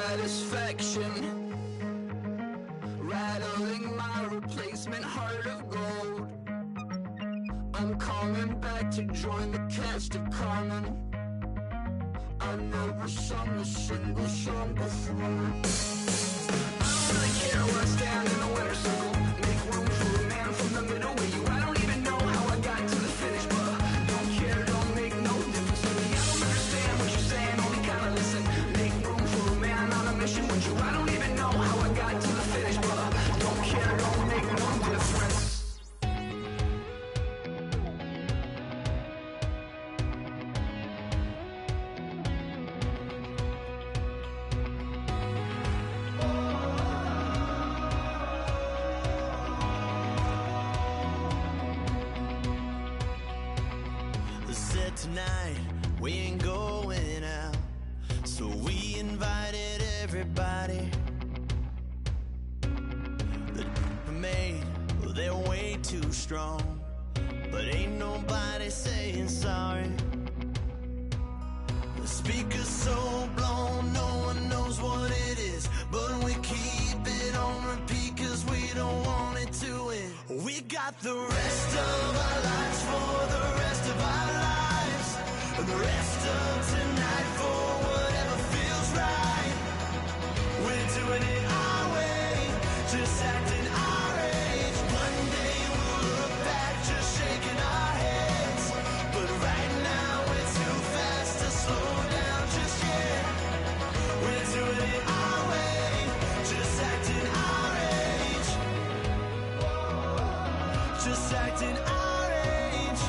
satisfaction, rattling my replacement heart of gold. I'm coming back to join the cast of Carmen. I never sung a single song before. I don't really care where I stand in the winner's circle. Make room for a man from the middle with you. I don't even know how I got to the finish, but don't care, don't make no difference to me. I don't understand what you're saying, only kinda listen. Make room for a man on a mission with you. I don't even know how I got to the finish, but don't care, don't make no difference. Tonight we ain't going out, so we invited everybody. The we made, well, they're way too strong, but ain't nobody saying sorry. The speaker's so blown, no one knows what it is, but we keep it on repeat cause we don't want it to end. We got the rest of our lives for the rest of our lives. And the rest of tonight for whatever feels right. We're doing it our way, just acting our age. One day we'll look back, just shaking our heads. But right now we're too fast to slow down just yet. We're doing it our way, just acting our age. Just acting our age.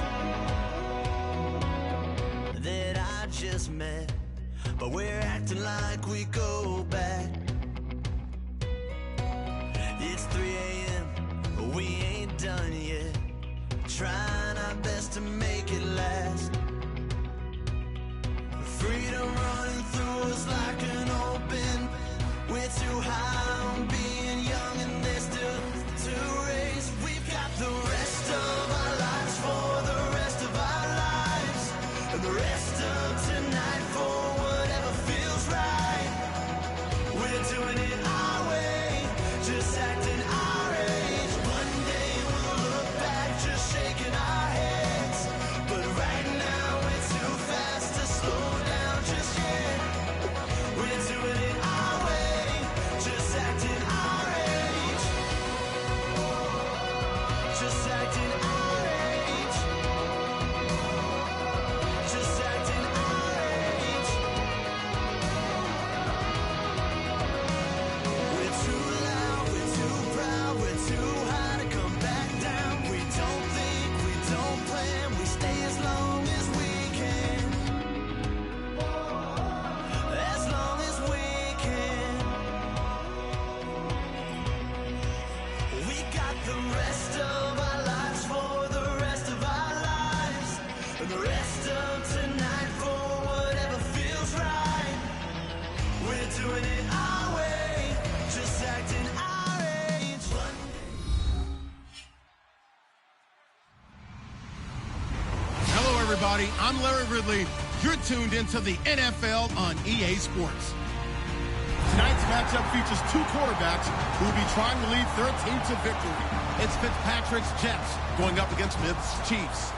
That I just met, but we're acting like we go back. It's 3 a.m., but we ain't done yet. Trying our best to make it last. Freedom running through us like an open. We're too high on being young and there's still to race. We've got the rest of our lives for the rest of our lives. And the rest of tonight for whatever feels right. We're doing it our way, just acting our age. One day we'll look back, just shaking our heads. But right now we're too fast to slow down just yet. We're doing it our way, just acting our age. Just acting our age. Just acting our age. We're too loud, we're too proud, we're too high to come back down. We don't think, we don't plan, we stay as long as we can. As long as we can. We got the rest of our lives for the rest of our lives. And the rest of tonight for whatever feels right. We're doing it our way, just acting our age. Hello, everybody. I'm Larry Ridley. You're tuned into the NFL on EA Sports. Tonight's matchup features two quarterbacks who will be trying to lead their team to victory. It's Fitzpatrick's Jets going up against Smith's Chiefs.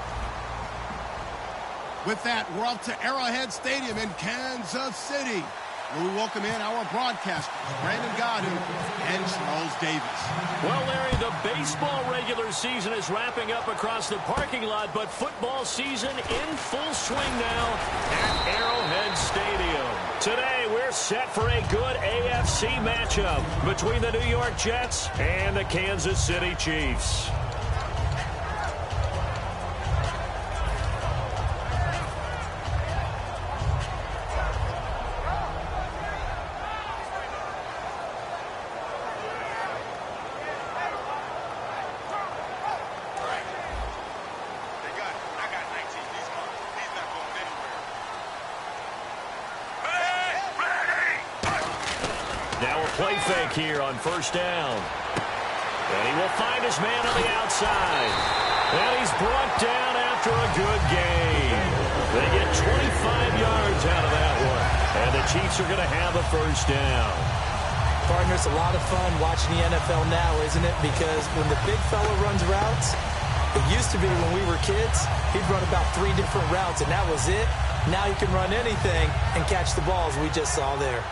With that, we're off to Arrowhead Stadium in Kansas City, where we welcome in our broadcasters, Brandon Godden and Charles Davis. Well, Larry, the baseball regular season is wrapping up across the parking lot, but football season in full swing now at Arrowhead Stadium. Today, we're set for a good AFC matchup between the New York Jets and the Kansas City Chiefs. Play fake here on first down. And he will find his man on the outside. And he's brought down after a good gain. They get 25 yards out of that one. And the Chiefs are going to have a first down. Partner, it's a lot of fun watching the NFL now, isn't it? Because when the big fella runs routes, it used to be when we were kids, he'd run about 3 different routes, and that was it. Now you can run anything and catch the balls we just saw there.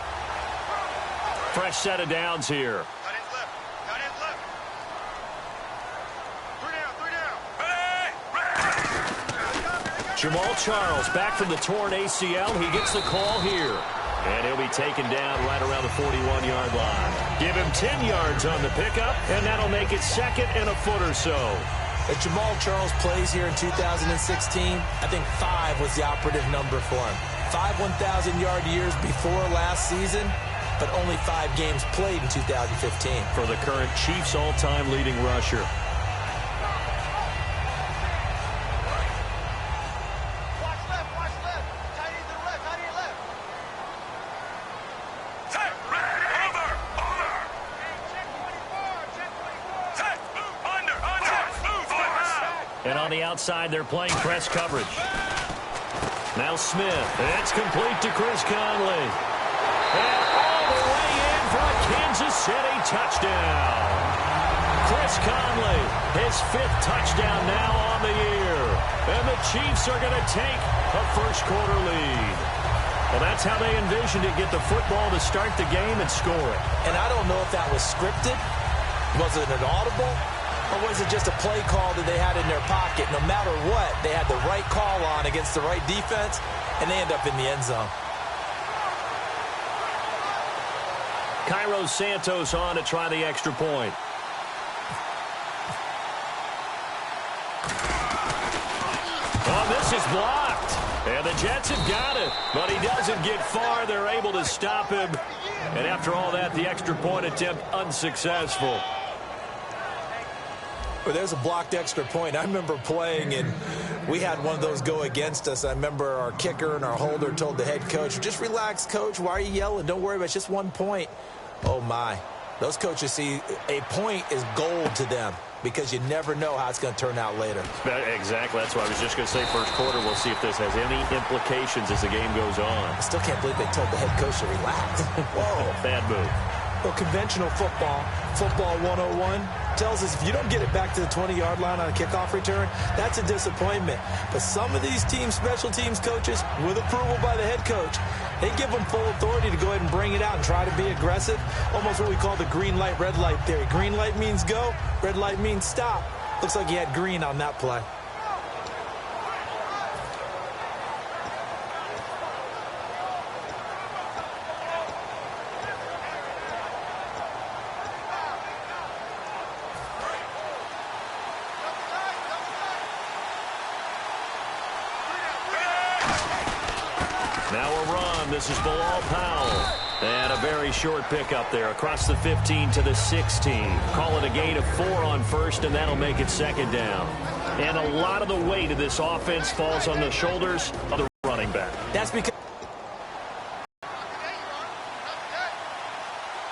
Fresh set of downs here. Jamal Charles back from the torn ACL. He gets the call here. And he'll be taken down right around the 41-yard line. Give him 10 yards on the pickup, and that'll make it second and a foot or so. As Jamal Charles plays here in 2016, I think 5 was the operative number for him. 5 1,000-yard years before last season, but only 5 games played in 2015. For the current Chiefs all-time leading rusher. And on the outside, they're playing press coverage. Now Smith. It's complete to Chris Conley. And all the way in for a Kansas City touchdown. Chris Conley, his 5th touchdown now on the year. And the Chiefs are going to take a first-quarter lead. Well, that's how they envisioned it, get the football to start the game and score it. And I don't know if that was scripted. Was it an audible? Or was it just a play call that they had in their pocket? No matter what, they had the right call on against the right defense, and they end up in the end zone. Cairo Santos on to try the extra point. Oh, this is blocked. And the Jets have got it. But he doesn't get far. They're able to stop him. And after all that, the extra point attempt unsuccessful. Well, there's a blocked extra point. I remember playing, and we had one of those go against us. I remember our kicker and our holder told the head coach, just relax, coach. Why are you yelling? Don't worry about it. It's just 1 point. Oh, my. Those coaches see a point is gold to them because you never know how it's going to turn out later. Exactly. That's what I was just going to say. First quarter, we'll see if this has any implications as the game goes on. I still can't believe they told the head coach to relax. Whoa. Bad move. Well, conventional football 101, tells us if you don't get it back to the 20-yard line on a kickoff return, that's a disappointment. But some of these teams, special teams coaches, with approval by the head coach, they give them full authority to go ahead and bring it out and try to be aggressive. Almost what we call the green light, red light theory. Green light means go, red light means stop. Looks like he had green on that play. Now a run. This is Bilal Powell. And a very short pickup there across the 15 to the 16. Call it a gain of 4 on first, and that'll make it second down. And a lot of the weight of this offense falls on the shoulders of the running back. That's because...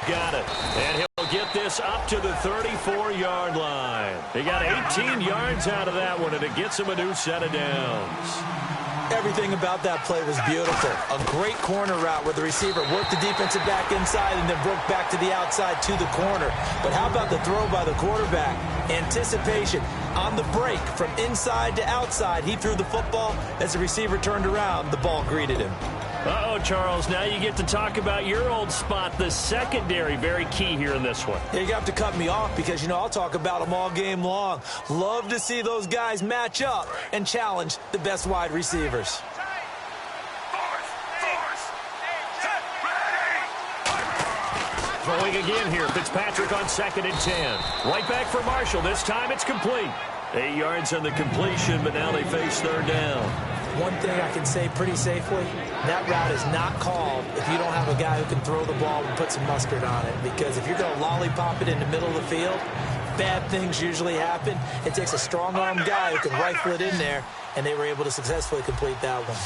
Got it. And he'll get this up to the 34-yard line. He got 18 yards out of that one, and it gets him a new set of downs. Everything about that play was beautiful. A great corner route where the receiver worked the defensive back inside and then broke back to the outside to the corner. But how about the throw by the quarterback? Anticipation on the break from inside to outside. He threw the football. As the receiver turned around, the ball greeted him. Uh-oh, Charles, now you get to talk about your old spot, the secondary. Very key here in this one. Yeah, you have to cut me off because, you know, I'll talk about them all game long. Love to see those guys match up and challenge the best wide receivers. Throwing again here, Fitzpatrick on 2nd and 10. Right back for Marshall. This time it's complete. 8 yards on the completion, but now they face 3rd down. One thing I can say pretty safely, that route is not called if you don't have a guy who can throw the ball and put some mustard on it. Because if you're going to lollipop it in the middle of the field, bad things usually happen. It takes a strong-armed guy who can rifle it in there, and they were able to successfully complete that one.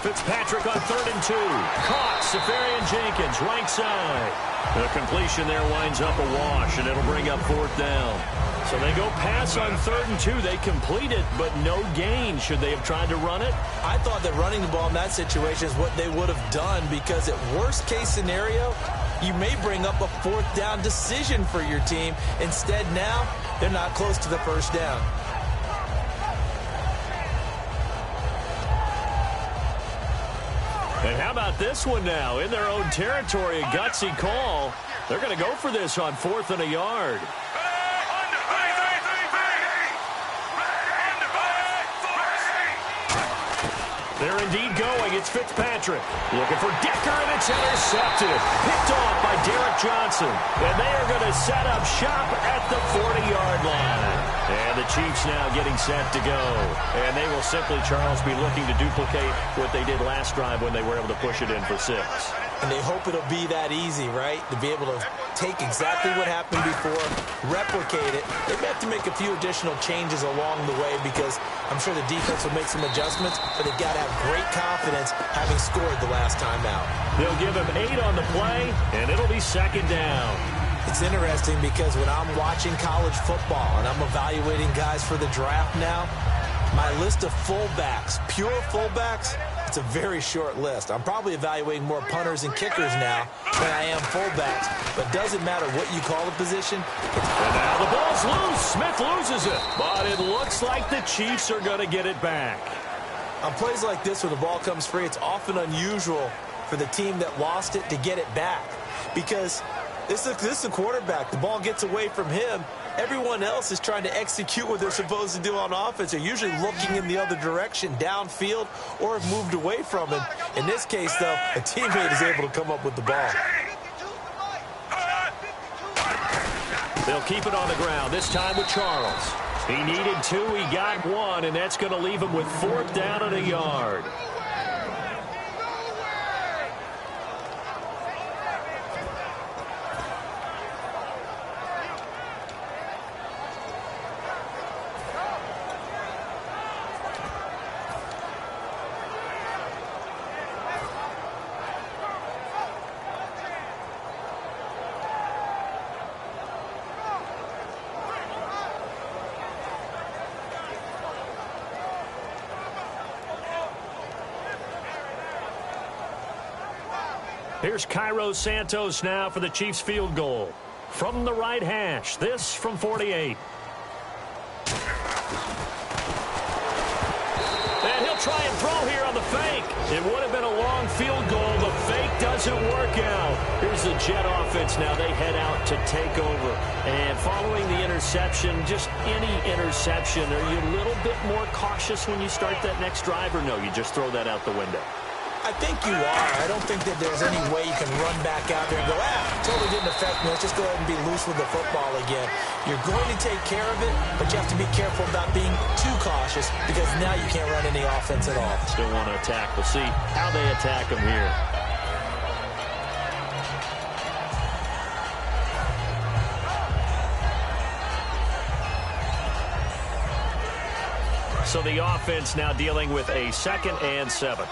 Fitzpatrick on 3rd and 2. Caught. Safarian Jenkins, right side. The completion there winds up a wash, and it'll bring up 4th down. So they go pass on 3rd and 2. They complete it, but no gain. Should they have tried to run it? I thought that running the ball in that situation is what they would have done, because at worst case scenario, you may bring up a 4th down decision for your team. Instead, now they're not close to the 1st down. And how about this one now? In their own territory, a gutsy call. They're going to go for this on 4th and a yard. They're indeed going. It's Fitzpatrick. Looking for Decker, and it's intercepted. Picked off by Derek Johnson. And they are going to set up shop at the 40-yard line. And the Chiefs now getting set to go. And they will simply, Charles, be looking to duplicate what they did last drive when they were able to push it in for 6. And they hope it'll be that easy, right? To be able to take exactly what happened before, replicate it. They may have to make a few additional changes along the way, because I'm sure the defense will make some adjustments, but they've got to have great confidence having scored the last time out. They'll give him 8 on the play, and it'll be 2nd down. It's interesting because when I'm watching college football and I'm evaluating guys for the draft now, my list of fullbacks, pure fullbacks, it's a very short list. I'm probably evaluating more punters and kickers now than I am fullbacks, but doesn't matter what you call the position. And now the ball's loose. Smith loses it, but it looks like the Chiefs are going to get it back. On plays like this where the ball comes free, it's often unusual for the team that lost it to get it back, because this is a quarterback. The ball gets away from him. Everyone else is trying to execute what they're supposed to do on offense. They're usually looking in the other direction, downfield, or have moved away from him. In this case, though, a teammate is able to come up with the ball. They'll keep it on the ground, this time with Charles. He needed 2, he got 1, and that's going to leave him with 4th down and a yard. Here's Cairo Santos now for the Chiefs field goal. From the right hash, this from 48. And he'll try and throw here on the fake. It would have been a long field goal. The fake doesn't work out. Here's the Jet offense now. They head out to take over. And following the interception, just any interception, are you a little bit more cautious when you start that next drive, or no, you just throw that out the window? I think you are. I don't think that there's any way you can run back out there and go, totally didn't affect me. Let's just go ahead and be loose with the football again. You're going to take care of it, but you have to be careful about being too cautious, because now you can't run any offense at all. Still want to attack. We'll see how they attack them here. So the offense now dealing with a 2nd and 7.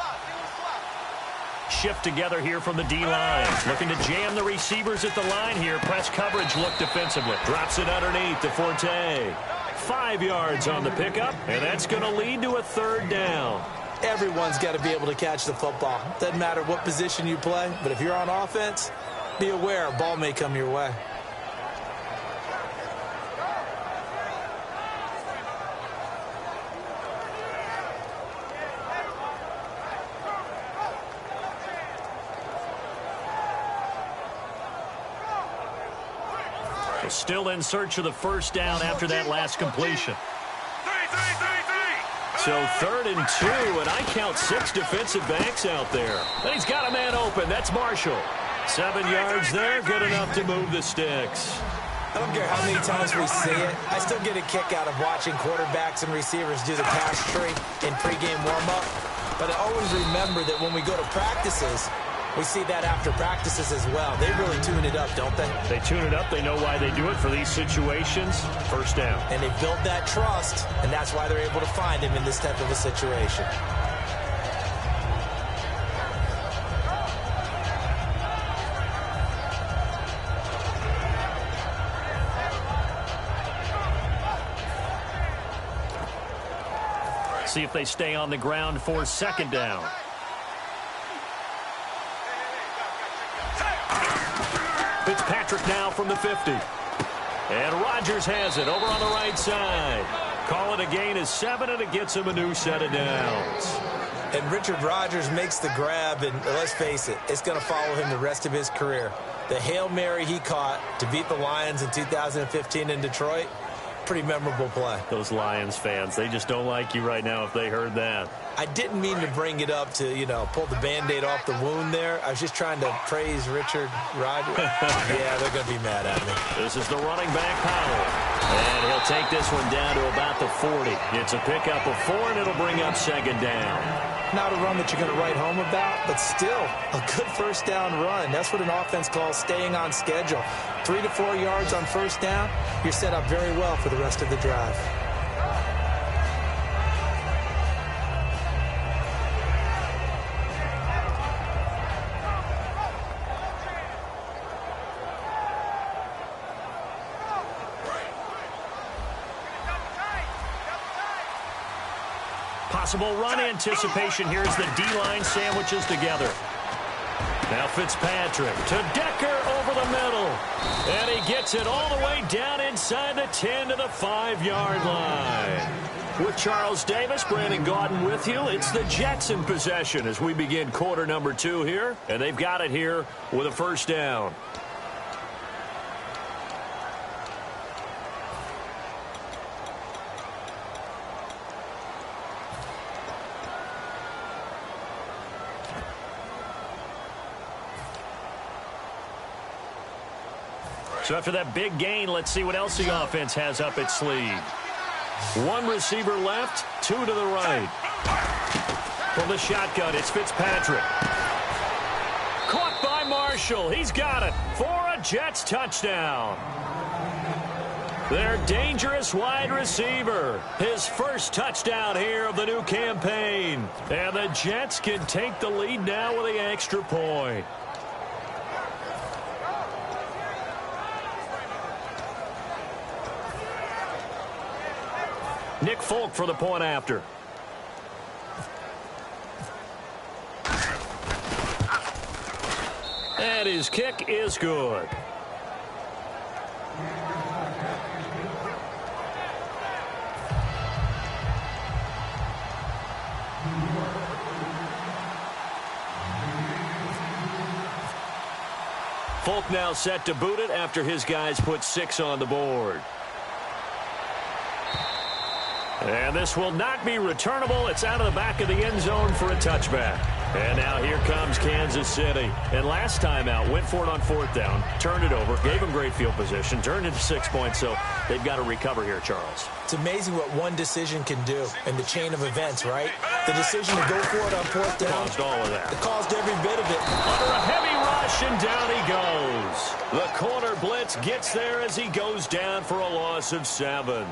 Shift together here from the D-line. Looking to jam the receivers at the line here. Press coverage, look defensively. Drops it underneath to Forte. 5 yards on the pickup, and that's going to lead to a 3rd down. Everyone's got to be able to catch the football. Doesn't matter what position you play, but if you're on offense, be aware a ball may come your way. Still in search of the 1st down after that last completion. So 3rd and 2, and I count 6 defensive backs out there. And he's got a man open. That's Marshall. 7 yards there, good enough to move the sticks. I don't care how many times we see it. I still get a kick out of watching quarterbacks and receivers do the pass tree in pregame warm-up. But I always remember that when we go to practices, we see that after practices as well. They really tune it up, don't they? They tune it up. They know why they do it for these situations. 1st down. And they build that trust, and that's why they're able to find him in this type of a situation. See if they stay on the ground for second down. Fitzpatrick now from the 50. And Rodgers has it over on the right side. Call it a gain of 7, and it gets him a new set of downs. And Richard Rodgers makes the grab, and let's face it, it's going to follow him the rest of his career. The Hail Mary he caught to beat the Lions in 2015 in Detroit, pretty memorable play. Those Lions fans, they just don't like you right now if they heard that. I didn't mean to bring it up to, pull the Band-Aid off the wound there. I was just trying to praise Richard Rodgers. Yeah, they're going to be mad at me. This is the running back, Powell. And he'll take this one down to about the 40. It's a pickup of 4, and it'll bring up second down. Not a run that you're going to write home about, but still a good first down run. That's what an offense calls staying on schedule. 3 to 4 yards on first down, you're set up very well for the rest of the drive. Possible run anticipation. Here's the D-line sandwiches together. Now Fitzpatrick to Decker over the middle. And he gets it all the way down inside the 10 to the 5-yard line. With Charles Davis, Brandon Gaudin with you. It's the Jets in possession as we begin quarter number 2 here. And they've got it here with a first down. So after that big gain, let's see what else the offense has up its sleeve. 1 receiver left, 2 to the right. From the shotgun, it's Fitzpatrick. Caught by Marshall. He's got it for a Jets touchdown. Their dangerous wide receiver. His first touchdown here of the new campaign. And the Jets can take the lead now with the extra point. Nick Folk for the point after. And his kick is good. Folk now set to boot it after his guys put 6 on the board. And this will not be returnable. It's out of the back of the end zone for a touchback. And now here comes Kansas City. And last time out, went for it on 4th down, turned it over, gave them great field position, turned into 6 points, so they've got to recover here, Charles. It's amazing what one decision can do in the chain of events, right? The decision to go for it on 4th down. Caused all of that. It caused every bit of it. Under a heavy rush, and down he goes. The corner blitz gets there as he goes down for a loss of 7.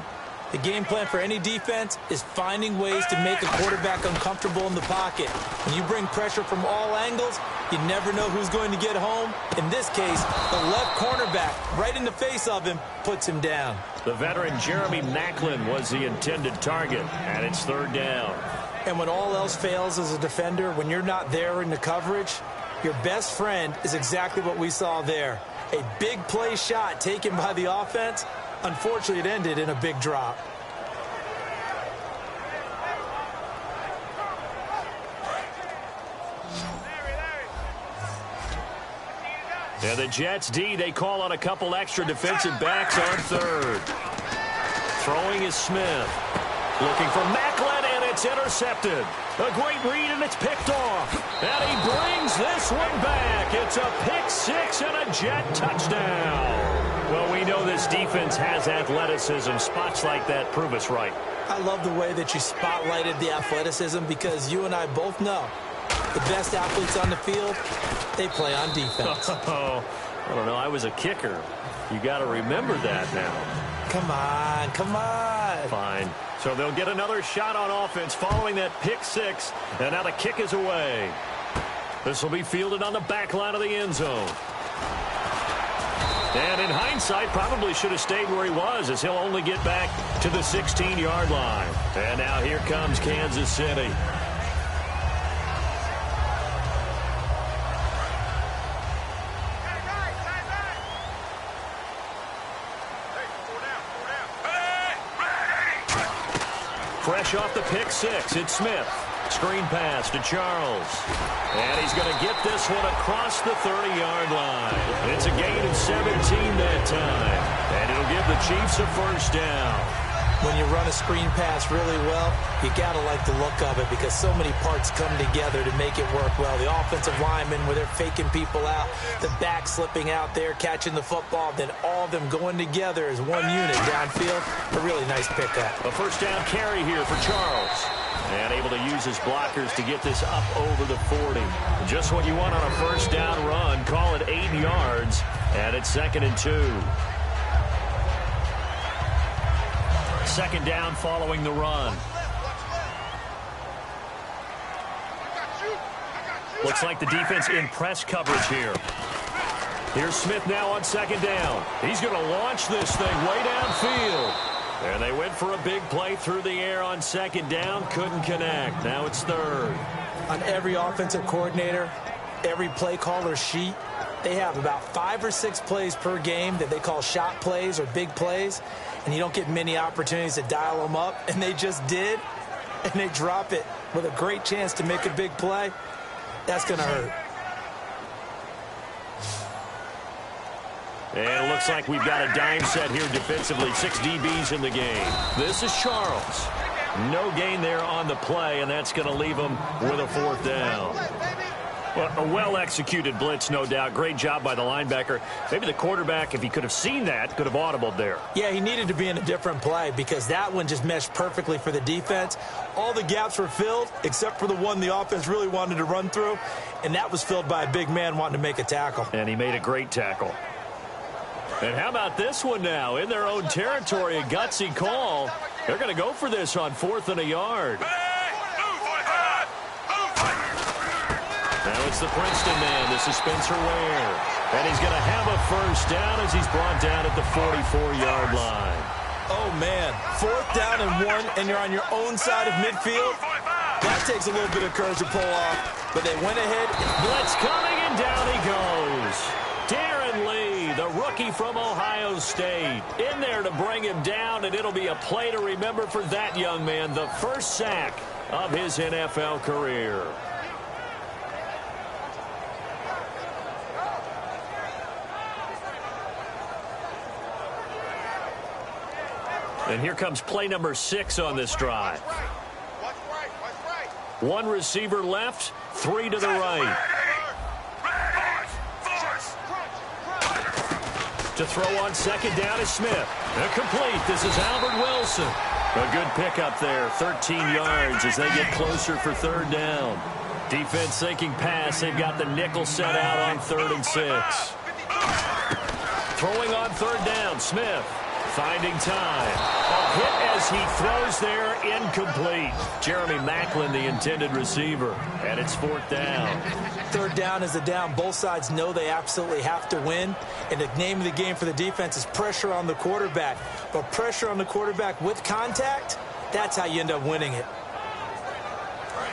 The game plan for any defense is finding ways to make a quarterback uncomfortable in the pocket. When you bring pressure from all angles, you never know who's going to get home. In this case, the left cornerback, right in the face of him, puts him down. The veteran Jeremy Maclin was the intended target, and it's 3rd down. And when all else fails as a defender, when you're not there in the coverage, your best friend is exactly what we saw there. A big play shot taken by the offense. Unfortunately, it ended in a big drop. Yeah, the Jets D, they call on a couple extra defensive backs on 3rd. Throwing is Smith. Looking for Maclin, and it's intercepted. A great read, and it's picked off. And he brings this one back. It's a pick 6 and a Jet touchdown. Well, we know this defense has athleticism. Spots like that prove us right. I love the way that you spotlighted the athleticism because you and I both know the best athletes on the field, they play on defense. Oh, I don't know. I was a kicker. You got to remember that now. Come on, come on. Fine. So they'll get another shot on offense following that pick 6, and now the kick is away. This will be fielded on the back line of the end zone. And in hindsight, probably should have stayed where he was, as he'll only get back to the 16-yard line. And now here comes Kansas City. Fresh off the pick six, it's Smith. Screen pass to Charles. And he's going to get this one across the 30-yard line. It's a gain of 17 that time. And it'll give the Chiefs a first down. When you run a screen pass really well, you got to like the look of it because so many parts come together to make it work well. The offensive linemen, where they're faking people out, the back slipping out there, catching the football, then all of them going together as one unit downfield. A really nice pickup. A first down carry here for Charles. And able to use his blockers to get this up over the 40. Just what you want on a first down run. Call it 8 yards. And it's 2nd and 2. Second down following the run. Looks like the defense in press coverage here. Here's Smith now on second down. He's going to launch this thing way downfield. And they went for a big play through the air on second down. Couldn't connect. Now it's third. On every offensive coordinator, every play caller sheet, they have about 5 or 6 plays per game that they call shot plays or big plays. And you don't get many opportunities to dial them up. And they just did. And they drop it with a great chance to make a big play. That's going to hurt. And it looks like we've got a dime set here defensively. 6 DBs in the game. This is Charles. No gain there on the play, and that's going to leave him with a fourth down. Well, a well-executed blitz, no doubt. Great job by the linebacker. Maybe the quarterback, if he could have seen that, could have audibled there. Yeah, he needed to be in a different play because that one just meshed perfectly for the defense. All the gaps were filled except for the one the offense really wanted to run through, and that was filled by a big man wanting to make a tackle. And he made a great tackle. And how about this one now? In their own territory, a gutsy call. They're going to go for this on 4th and a yard. Now it's the Princeton man. This is Spencer Ware. And he's going to have a first down as he's brought down at the 44-yard line. Oh, man. 4th down and 1, and you're on your own side of midfield. That takes a little bit of courage to pull off. But they went ahead. Blitz coming, and down he goes. Darren Lee, the rookie from Ohio State, in there to bring him down, and it'll be a play to remember for that young man. The first sack of his NFL career. And here comes play number 6 on this drive. One receiver left, 3 to the right. To throw on second down is Smith. Complete. This is Albert Wilson. A good pickup there. 13 yards as they get closer for third down. Defense thinking pass. They've got the nickel set out on 3rd and 6. Throwing on third down, Smith. Finding time. A hit as he throws there, incomplete. Jeremy Maclin, the intended receiver. And it's 4th down. Third down is a down. Both sides know they absolutely have to win. And the name of the game for the defense is pressure on the quarterback. But pressure on the quarterback with contact, that's how you end up winning it.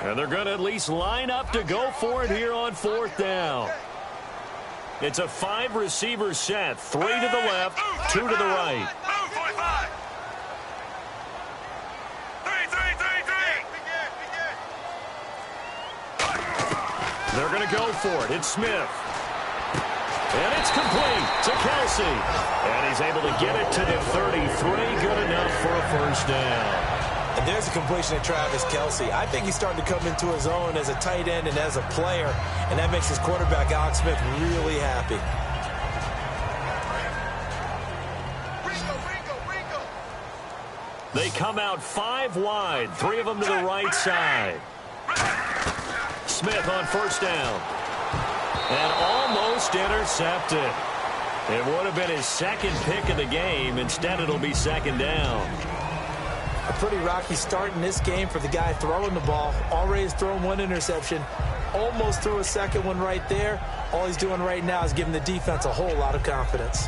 And they're going to at least line up to go for it here on 4th down. It's a 5-receiver set. 3 to the left, 2 to the right. They're going to go for it. It's Smith. And it's complete to Kelsey. And he's able to get it to the 33. Good enough for a first down. And there's a completion to Travis Kelsey. I think he's starting to come into his own as a tight end and as a player. And that makes his quarterback, Alex Smith, really happy. They come out 5 wide. 3 of them to the right side. Smith on first down. And almost intercepted. It would have been his second pick of the game. Instead, it'll be second down. A pretty rocky start in this game for the guy throwing the ball. Already has thrown 1 interception. Almost threw a second one right there. All he's doing right now is giving the defense a whole lot of confidence.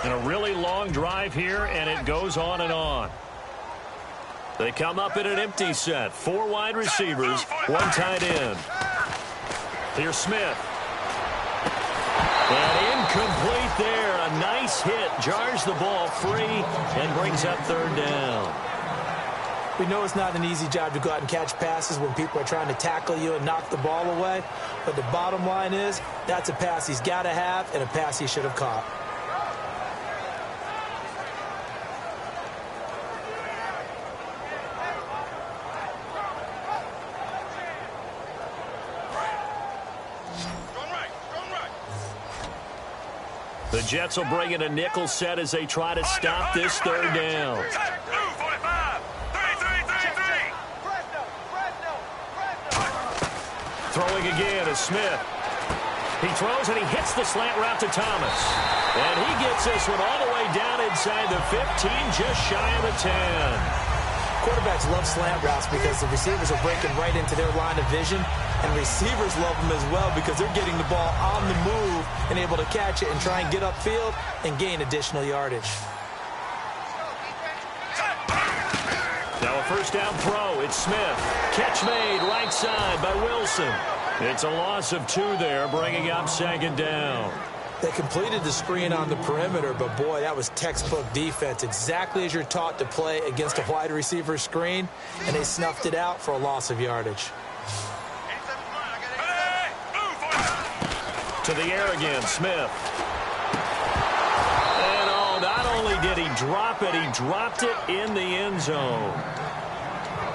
And a really long drive here, and it goes on and on. They come up in an empty set. 4 wide receivers, 1 tight end. Here's Smith. And incomplete there. A nice hit. Jars the ball free and brings up 3rd down. We know it's not an easy job to go out and catch passes when people are trying to tackle you and knock the ball away. But the bottom line is, that's a pass he's got to have and a pass he should have caught. The Jets will bring in a nickel set as they try to stop this 3rd down. Throwing again is Smith. He throws and he hits the slant route to Thomas. And he gets this one all the way down inside the 15, just shy of the 10. Quarterbacks love slant routes because the receivers are breaking right into their line of vision. And receivers love them as well because they're getting the ball on the move and able to catch it and try and get upfield and gain additional yardage. Now a 1st down throw. It's Smith. Catch made right side by Wilson. It's a loss of 2 there, bringing up 2nd down. They completed the screen on the perimeter, but boy, that was textbook defense. Exactly as you're taught to play against a wide receiver screen, and they snuffed it out for a loss of yardage. To the air again, Smith. And not only did he drop it, he dropped it in the end zone.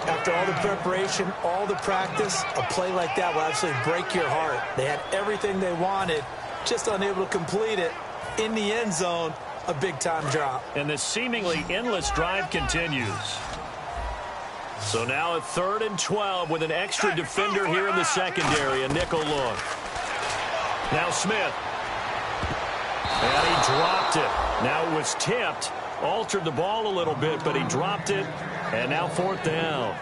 After all the preparation, all the practice, a play like that will absolutely break your heart. They had everything they wanted, just unable to complete it. In the end zone, a big-time drop. And this seemingly endless drive continues. So now a 3rd and 12 with an extra defender here in the secondary, a nickel look. Now Smith. And he dropped it. Now it was tipped. Altered the ball a little bit, but he dropped it. And now 4th down.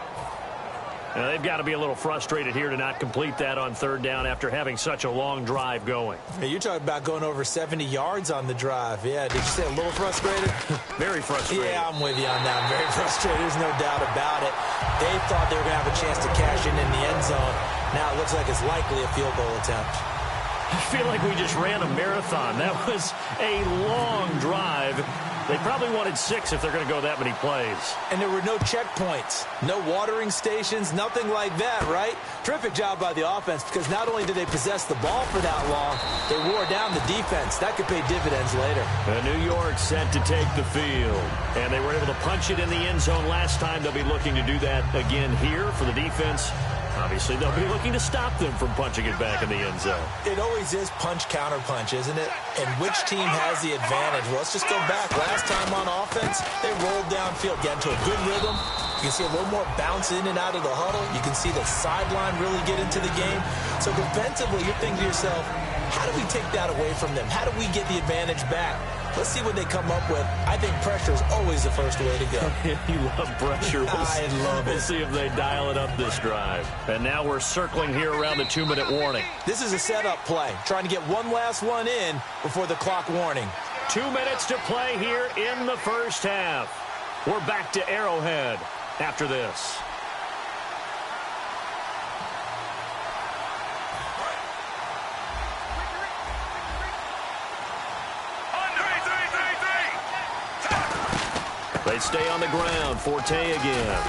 Now they've got to be a little frustrated here to not complete that on 3rd down after having such a long drive going. Hey, you're talking about going over 70 yards on the drive. Yeah, did you say a little frustrated? Very frustrated. Yeah, I'm with you on that. I'm very frustrated. There's no doubt about it. They thought they were going to have a chance to cash in the end zone. Now it looks like it's likely a field goal attempt. I feel like we just ran a marathon. That was a long drive. They probably wanted 6 if they're going to go that many plays. And there were no checkpoints, no watering stations, nothing like that, right? Terrific job by the offense because not only did they possess the ball for that long, they wore down the defense. That could pay dividends later. New York set to take the field. And they were able to punch it in the end zone last time. They'll be looking to do that again here for the defense. Obviously, they'll be looking to stop them from punching it back in the end zone. It always is punch-counter-punch, isn't it? And which team has the advantage? Well, let's just go back. Last time on offense, they rolled downfield, got into a good rhythm. You can see a little more bounce in and out of the huddle. You can see the sideline really get into the game. So defensively, you're thinking to yourself, how do we take that away from them? How do we get the advantage back? Let's see what they come up with. I think pressure is always the first way to go. You love pressure. I love it. We'll see if they dial it up this drive. And now we're circling here around the 2-minute warning. This is a setup play, trying to get one last one in before the clock warning. 2 minutes to play here in the first half. We're back to Arrowhead after this. They stay on the ground. Forte again.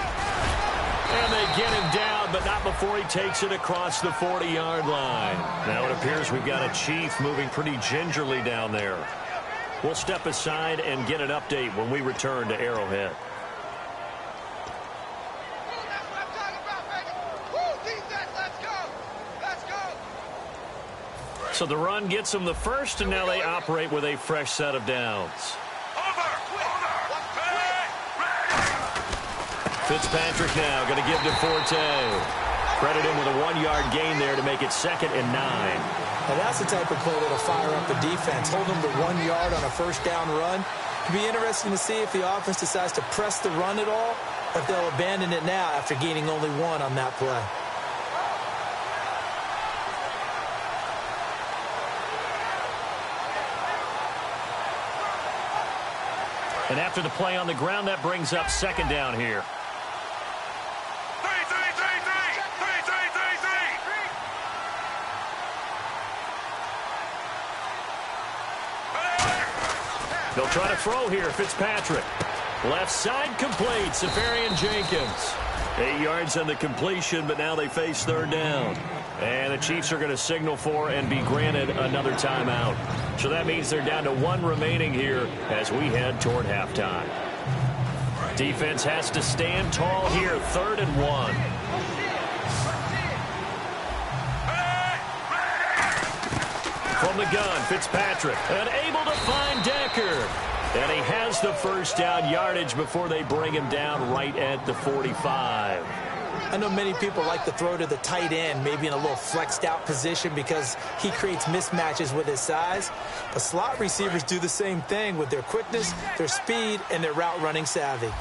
And they get him down, but not before he takes it across the 40-yard line. Now it appears we've got a Chief moving pretty gingerly down there. We'll step aside and get an update when we return to Arrowhead. So the run gets them the first, and now they operate with a fresh set of downs. Fitzpatrick now going to give to Forte. Credit him with a 1-yard gain there to make it 2nd and 9. Now that's the type of play that'll fire up the defense. Hold them to 1 yard on a first down run. It'll be interesting to see if the offense decides to press the run at all, or if they'll abandon it now after gaining only 1 on that play. And after the play on the ground, that brings up second down here. They'll try to throw here. Fitzpatrick. Left side complete. Safarian Jenkins. 8 yards on the completion, but now they face third down. And the Chiefs are going to signal for and be granted another timeout. So that means they're down to 1 remaining here as we head toward halftime. Defense has to stand tall here. 3rd and 1. From the gun, Fitzpatrick, and able to find Decker. And he has the first down yardage before they bring him down right at the 45. I know many people like to throw to the tight end, maybe in a little flexed out position because he creates mismatches with his size. But slot receivers do the same thing with their quickness, their speed, and their route running savvy.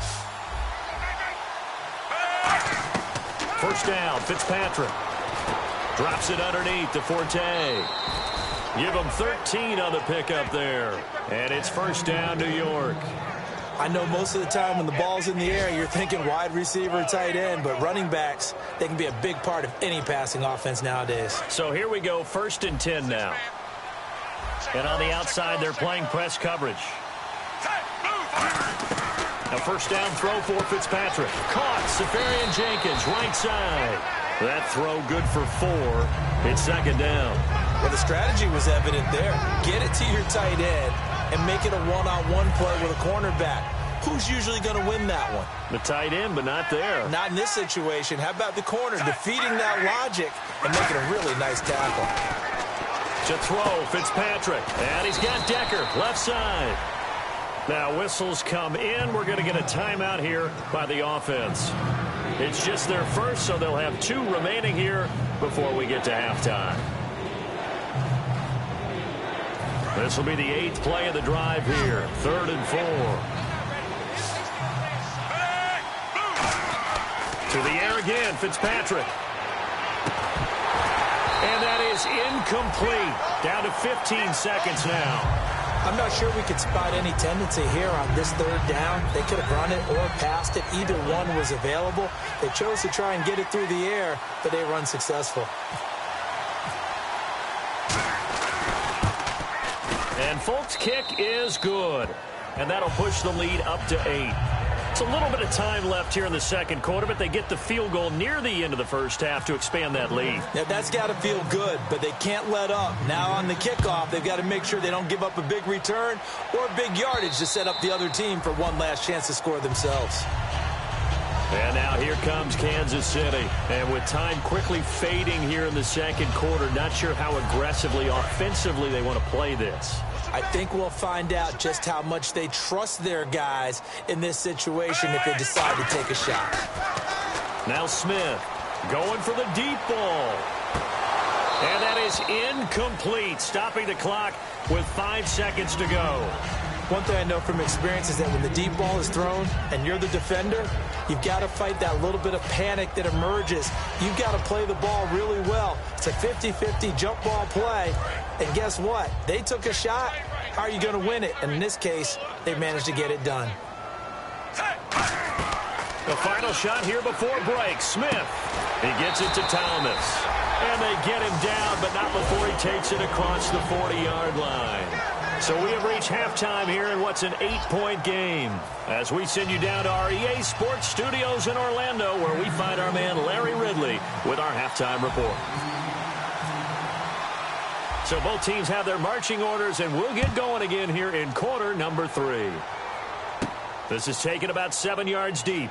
First down, Fitzpatrick. Drops it underneath to Forte. Give him 13 on the pickup there. And it's first down, New York. I know most of the time when the ball's in the air, you're thinking wide receiver, tight end, but running backs, they can be a big part of any passing offense nowadays. So here we go, 1st and 10 now. And on the outside, they're playing press coverage. A first down throw for Fitzpatrick. Caught, Safarian Jenkins, right side. That throw good for 4. It's second down. Well, the strategy was evident there. Get it to your tight end and make it a one-on-one play with a cornerback. Who's usually going to win that one? The tight end, but not there. Not in this situation. How about the corner defeating that logic and making a really nice tackle? To throw, Fitzpatrick. And he's got Decker, left side. Now whistles come in. We're going to get a timeout here by the offense. It's just their first, so they'll have 2 remaining here before we get to halftime. This will be the 8th play of the drive here. 3rd and 4. To the air again, Fitzpatrick. And that is incomplete. Down to 15 seconds now. I'm not sure we could spot any tendency here on this 3rd down. They could have run it or passed it. Either one was available. They chose to try and get it through the air, but they were unsuccessful. And Folk's kick is good. And that'll push the lead up to 8. It's a little bit of time left here in the second quarter, but they get the field goal near the end of the first half to expand that lead. Now, that's got to feel good, but they can't let up. Now on the kickoff, they've got to make sure they don't give up a big return or big yardage to set up the other team for one last chance to score themselves. And now here comes Kansas City. And with time quickly fading here in the second quarter, not sure how aggressively, offensively they want to play this. I think we'll find out just how much they trust their guys in this situation if they decide to take a shot. Now Smith going for the deep ball. And that is incomplete, stopping the clock with 5 seconds to go. One thing I know from experience is that when the deep ball is thrown and you're the defender, you've got to fight that little bit of panic that emerges. You've got to play the ball really well. It's a 50-50 jump ball play. And guess what? They took a shot. How are you going to win it? And in this case, they managed to get it done. The final shot here before break. Smith. He gets it to Thomas. And they get him down, but not before he takes it across the 40-yard line. So we have reached halftime here in what's an 8-point game. As we send you down to our EA Sports Studios in Orlando, where we find our man Larry Ridley with our halftime report. So both teams have their marching orders, and we'll get going again here in quarter number 3. This is taken about 7 yards deep.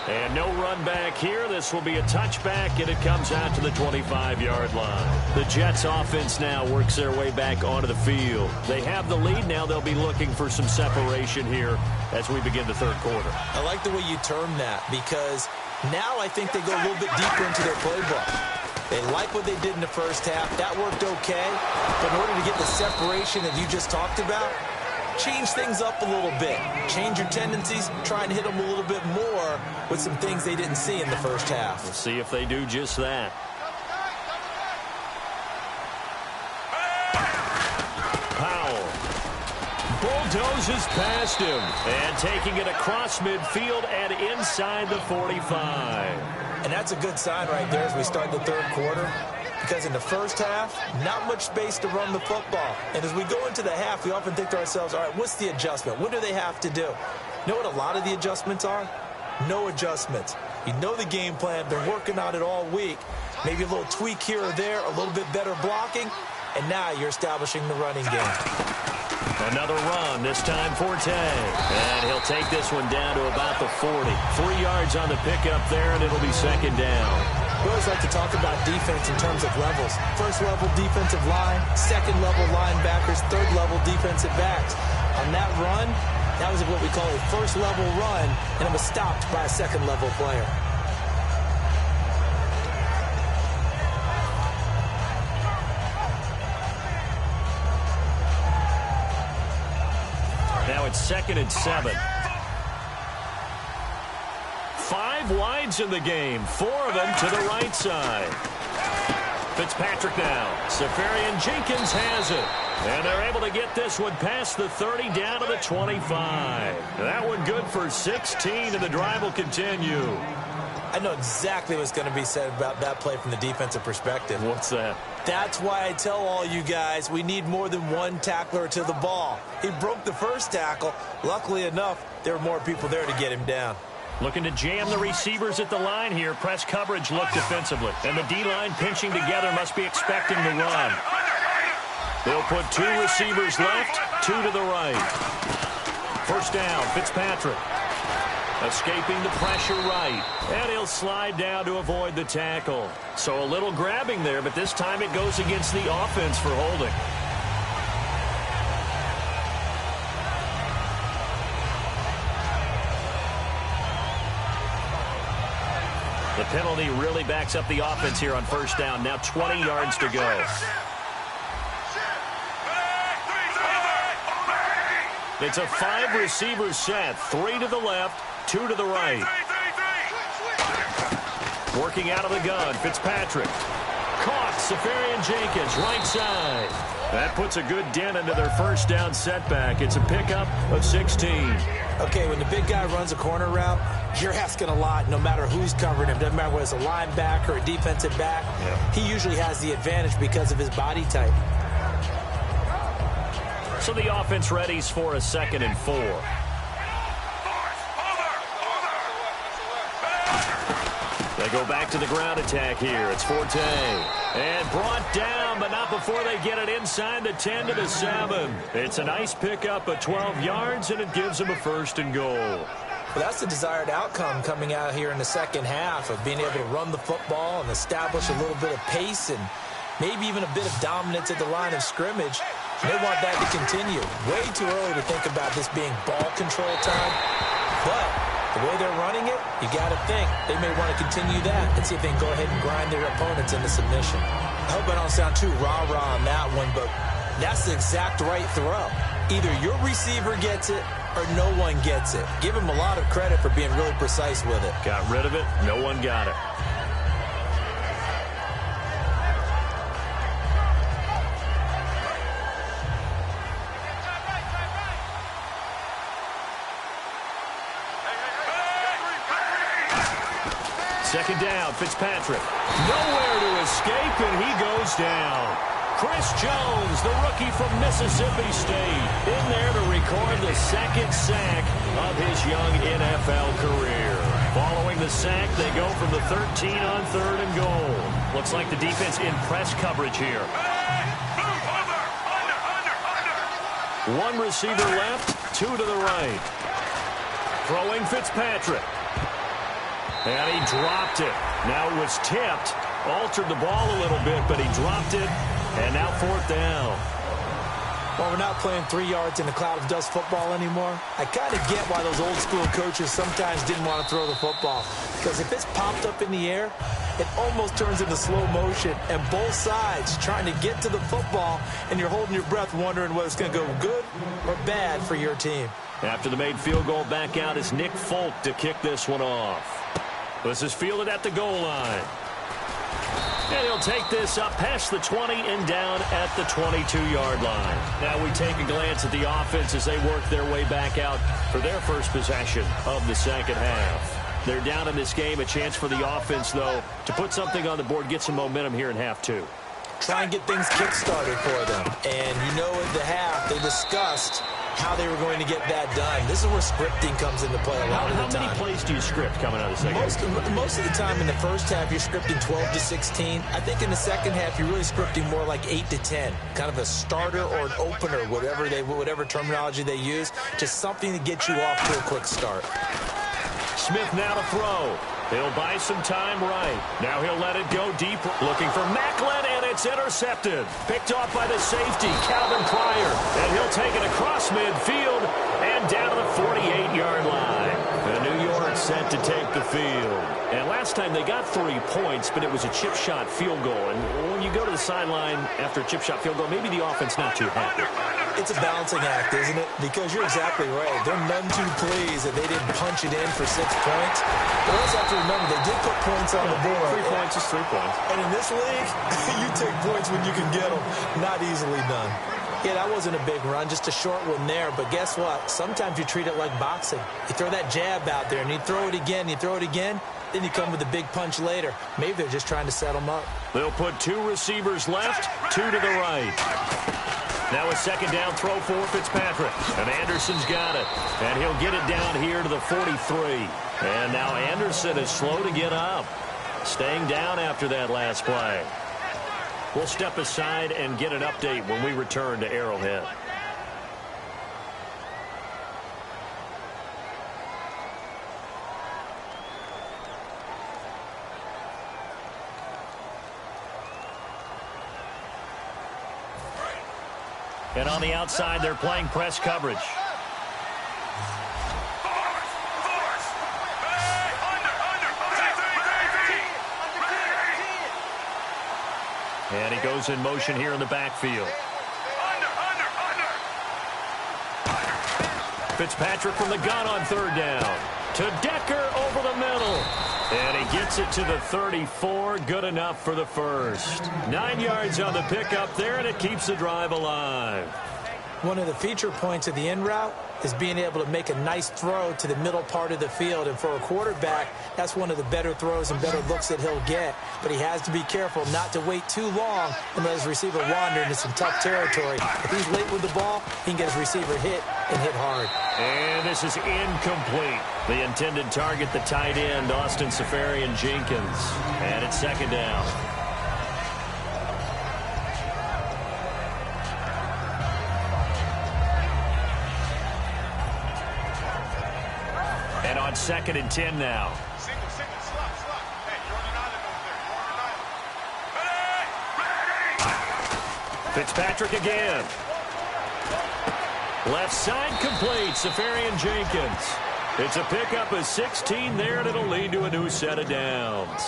And no run back here. This will be a touchback, and it comes out to the 25-yard line. The Jets offense now works their way back onto the field. They have the lead. Now they'll be looking for some separation here as we begin the third quarter. I like the way you term that, because now I think they go a little bit deeper into their playbook. They like what they did in the first half. That worked okay. But in order to get the separation that you just talked about, change things up a little bit. Change your tendencies. Try and hit them a little bit more with some things they didn't see in the first half. We'll see if they do just that. Powell. bulldozes past him. And taking it across midfield and inside the 45. And that's a good sign right there as we start the third quarter. Because in the first half, not much space to run the football. And as we go into the half, we often think to ourselves, all right, what's the adjustment? What do they have to do? You know what a lot of the adjustments are? No adjustments. You know the game plan. They're working on it all week. Maybe a little tweak here or there, a little bit better blocking, and now you're establishing the running game. Another run, this time Forte. And he'll take this one down to about the 40. 3 yards on the pickup there, and it'll be second down. We always like to talk about defense in terms of levels. First level defensive line, second level linebackers, third level defensive backs. On that run, that was what we call a first level run, and it was stopped by a second level player. Now it's 2nd and 7. 5 wides in the game, 4 of them to the right side. Fitzpatrick now. Safarian Jenkins has it. And they're able to get this one past the 30 down to the 25. That one good for 16, and the drive will continue. I know exactly what's going to be said about that play from the defensive perspective. What's that? That's why I tell all you guys we need more than one tackler to the ball. He broke the first tackle. Luckily enough, there were more people there to get him down. Looking to jam the receivers at the line here. Press coverage look defensively. And the D-line pinching together must be expecting the run. They'll put 2 receivers left, 2 to the right. First down, Fitzpatrick. Escaping the pressure right. And he'll slide down to avoid the tackle. So a little grabbing there, but this time it goes against the offense for holding. The penalty really backs up the offense here on first down. Now 20 yards to go. It's a 5-receiver set. 3 to the left, 2 to the right. Working out of the gun, Fitzpatrick. Caught, Safarian Jenkins, right side. That puts a good dent into their first down setback. It's a pickup of 16. Okay, when the big guy runs a corner route, you're asking a lot no matter who's covering him. Doesn't matter whether it's a linebacker or a defensive back. Yep. He usually has the advantage because of his body type. So the offense readies for a 2nd and 4. They go back to the ground attack here. It's Forte. And brought down, but not before they get it inside the 10 to the 7. It's a nice pickup of 12 yards, and it gives them a 1st and goal. Well, that's the desired outcome coming out here in the second half of being able to run the football and establish a little bit of pace and maybe even a bit of dominance at the line of scrimmage. And they want that to continue. Way too early to think about this being ball control time. But the way they're running it, you got to think they may want to continue that and see if they can go ahead and grind their opponents into submission. I hope I don't sound too rah-rah on that one, but that's the exact right throw. Either your receiver gets it or no one gets it. Give him a lot of credit for being really precise with it. Got rid of it. No one got it. Second down, Fitzpatrick. Nowhere to escape, and he goes down. Chris Jones, the rookie from Mississippi State, in there to record the 2nd sack of his young NFL career. Following the sack, they go from the 13 on 3rd and goal. Looks like the defense in press coverage here. One receiver left, 2 to the right. Throwing Fitzpatrick. And he dropped it. Now it was tipped. Altered the ball a little bit, but he dropped it. And now 4th down. Well, we're not playing 3 yards in a cloud of dust football anymore. I kind of get why those old school coaches sometimes didn't want to throw the football. Because if it's popped up in the air, it almost turns into slow motion. And both sides trying to get to the football, and you're holding your breath wondering whether it's going to go good or bad for your team. After the made field goal, back out is Nick Folk to kick this one off. This is fielded at the goal line. And he'll take this up past the 20 and down at the 22-yard line. Now we take a glance at the offense as they work their way back out for their first possession of the second half. They're down in this game. A chance for the offense, though, to put something on the board, get some momentum here in half two. Try and get things kick-started for them. And you know at the half, they discussed how they were going to get that done. This is where scripting comes into play a lot of the time. How many plays do you script coming out of the second half? Most of the time in the first half, you're scripting 12 to 16. I think in the second half, you're really scripting more like 8 to 10. Kind of a starter or an opener, whatever terminology they use. Just something to get you off to a quick start. Smith now to throw. He'll buy some time right. Now he'll let it go deep. Looking for Macklin, and it's intercepted. Picked off by the safety, Calvin Pryor. And he'll take it across midfield and down to the 48-yard line. And New York set to take the field. And last time they got 3 points, but it was a chip shot field goal. And when you go to the sideline after a chip shot field goal, maybe the offense not too happy. It's a balancing act, isn't it? Because you're exactly right. They're none too pleased that they didn't punch it in for 6 points. But also have to remember, they did put points on the board. 3 points is 3 points. And in this league, you take points when you can get them. Not easily done. Yeah, that wasn't a big run, just a short one there. But guess what? Sometimes you treat it like boxing. You throw that jab out there, and you throw it again, then you come with a big punch later. Maybe they're just trying to set them up. They'll put 2 receivers left, 2 to the right. Now a second down throw for Fitzpatrick. And Anderson's got it. And he'll get it down here to the 43. And now Anderson is slow to get up. Staying down after that last play. We'll step aside and get an update when we return to Arrowhead. And on the outside, they're playing press coverage. And he goes in motion here in the backfield. Fitzpatrick from the gun on third down. To Decker over the middle. And he gets it to the 34. Good enough for the first. 9 yards on the pickup there, and it keeps the drive alive. One of the feature points of the in route is being able to make a nice throw to the middle part of the field. And for a quarterback, that's one of the better throws and better looks that he'll get. But he has to be careful not to wait too long and let his receiver wander into some tough territory. If he's late with the ball, he can get his receiver hit and hit hard. And this is incomplete. The intended target, the tight end, Austin Safarian-Jenkins. And it's second down. And on 2nd and 10 now. Fitzpatrick again. Left side complete, Safarian-Jenkins. It's a pickup of 16 there, and it'll lead to a new set of downs.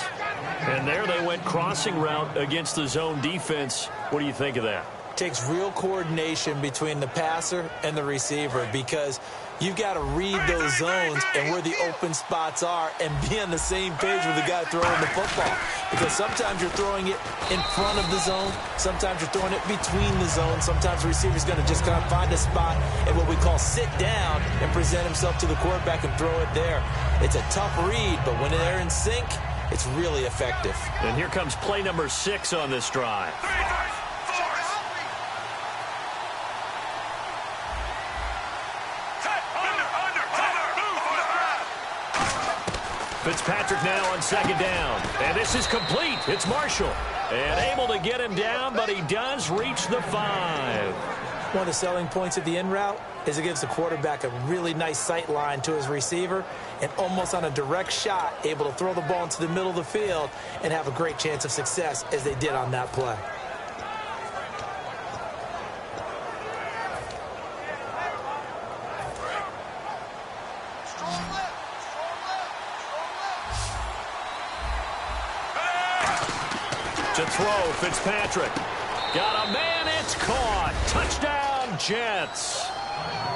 And there they went crossing route against the zone defense. What do you think of that? Takes real coordination between the passer and the receiver, because you've got to read those zones and where the open spots are and be on the same page with the guy throwing the football. Because sometimes you're throwing it in front of the zone. Sometimes you're throwing it between the zones. Sometimes the receiver's going to just kind of find a spot and what we call sit down and present himself to the quarterback and throw it there. It's a tough read, but when they're in sync, it's really effective. And here comes play number 6 on this drive. Fitzpatrick now on second down. And this is complete. It's Marshall. And able to get him down, but he does reach the 5. One of the selling points of the in route is it gives the quarterback a really nice sight line to his receiver and almost on a direct shot able to throw the ball into the middle of the field and have a great chance of success as they did on that play. To throw, Fitzpatrick. Got a man, it's caught. Touchdown, Jets.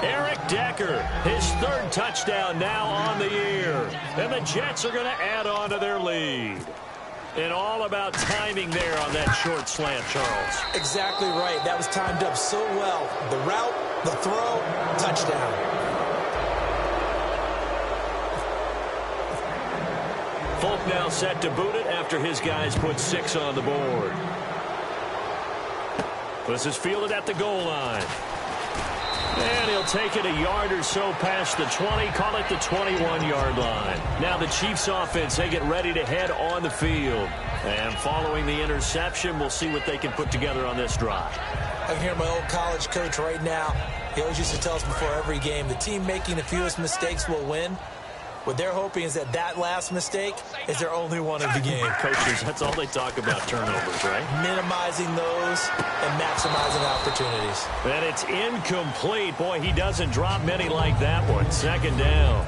Eric Decker, his 3rd touchdown now on the year. And the Jets are going to add on to their lead. And all about timing there on that short slant, Charles. Exactly right. That was timed up so well. The route, the throw, touchdown. Folk now set to boot it after his guys put 6 on the board. This is fielded at the goal line. And he'll take it a yard or so past the 20, call it the 21-yard line. Now the Chiefs offense, they get ready to head on the field. And following the interception, we'll see what they can put together on this drive. I can hear my old college coach right now. He always used to tell us before every game, the team making the fewest mistakes will win. What they're hoping is that last mistake is their only one of the game. Coaches, that's all they talk about, turnovers, right? Minimizing those and maximizing opportunities. And it's incomplete. Boy, he doesn't drop many like that one. Second down.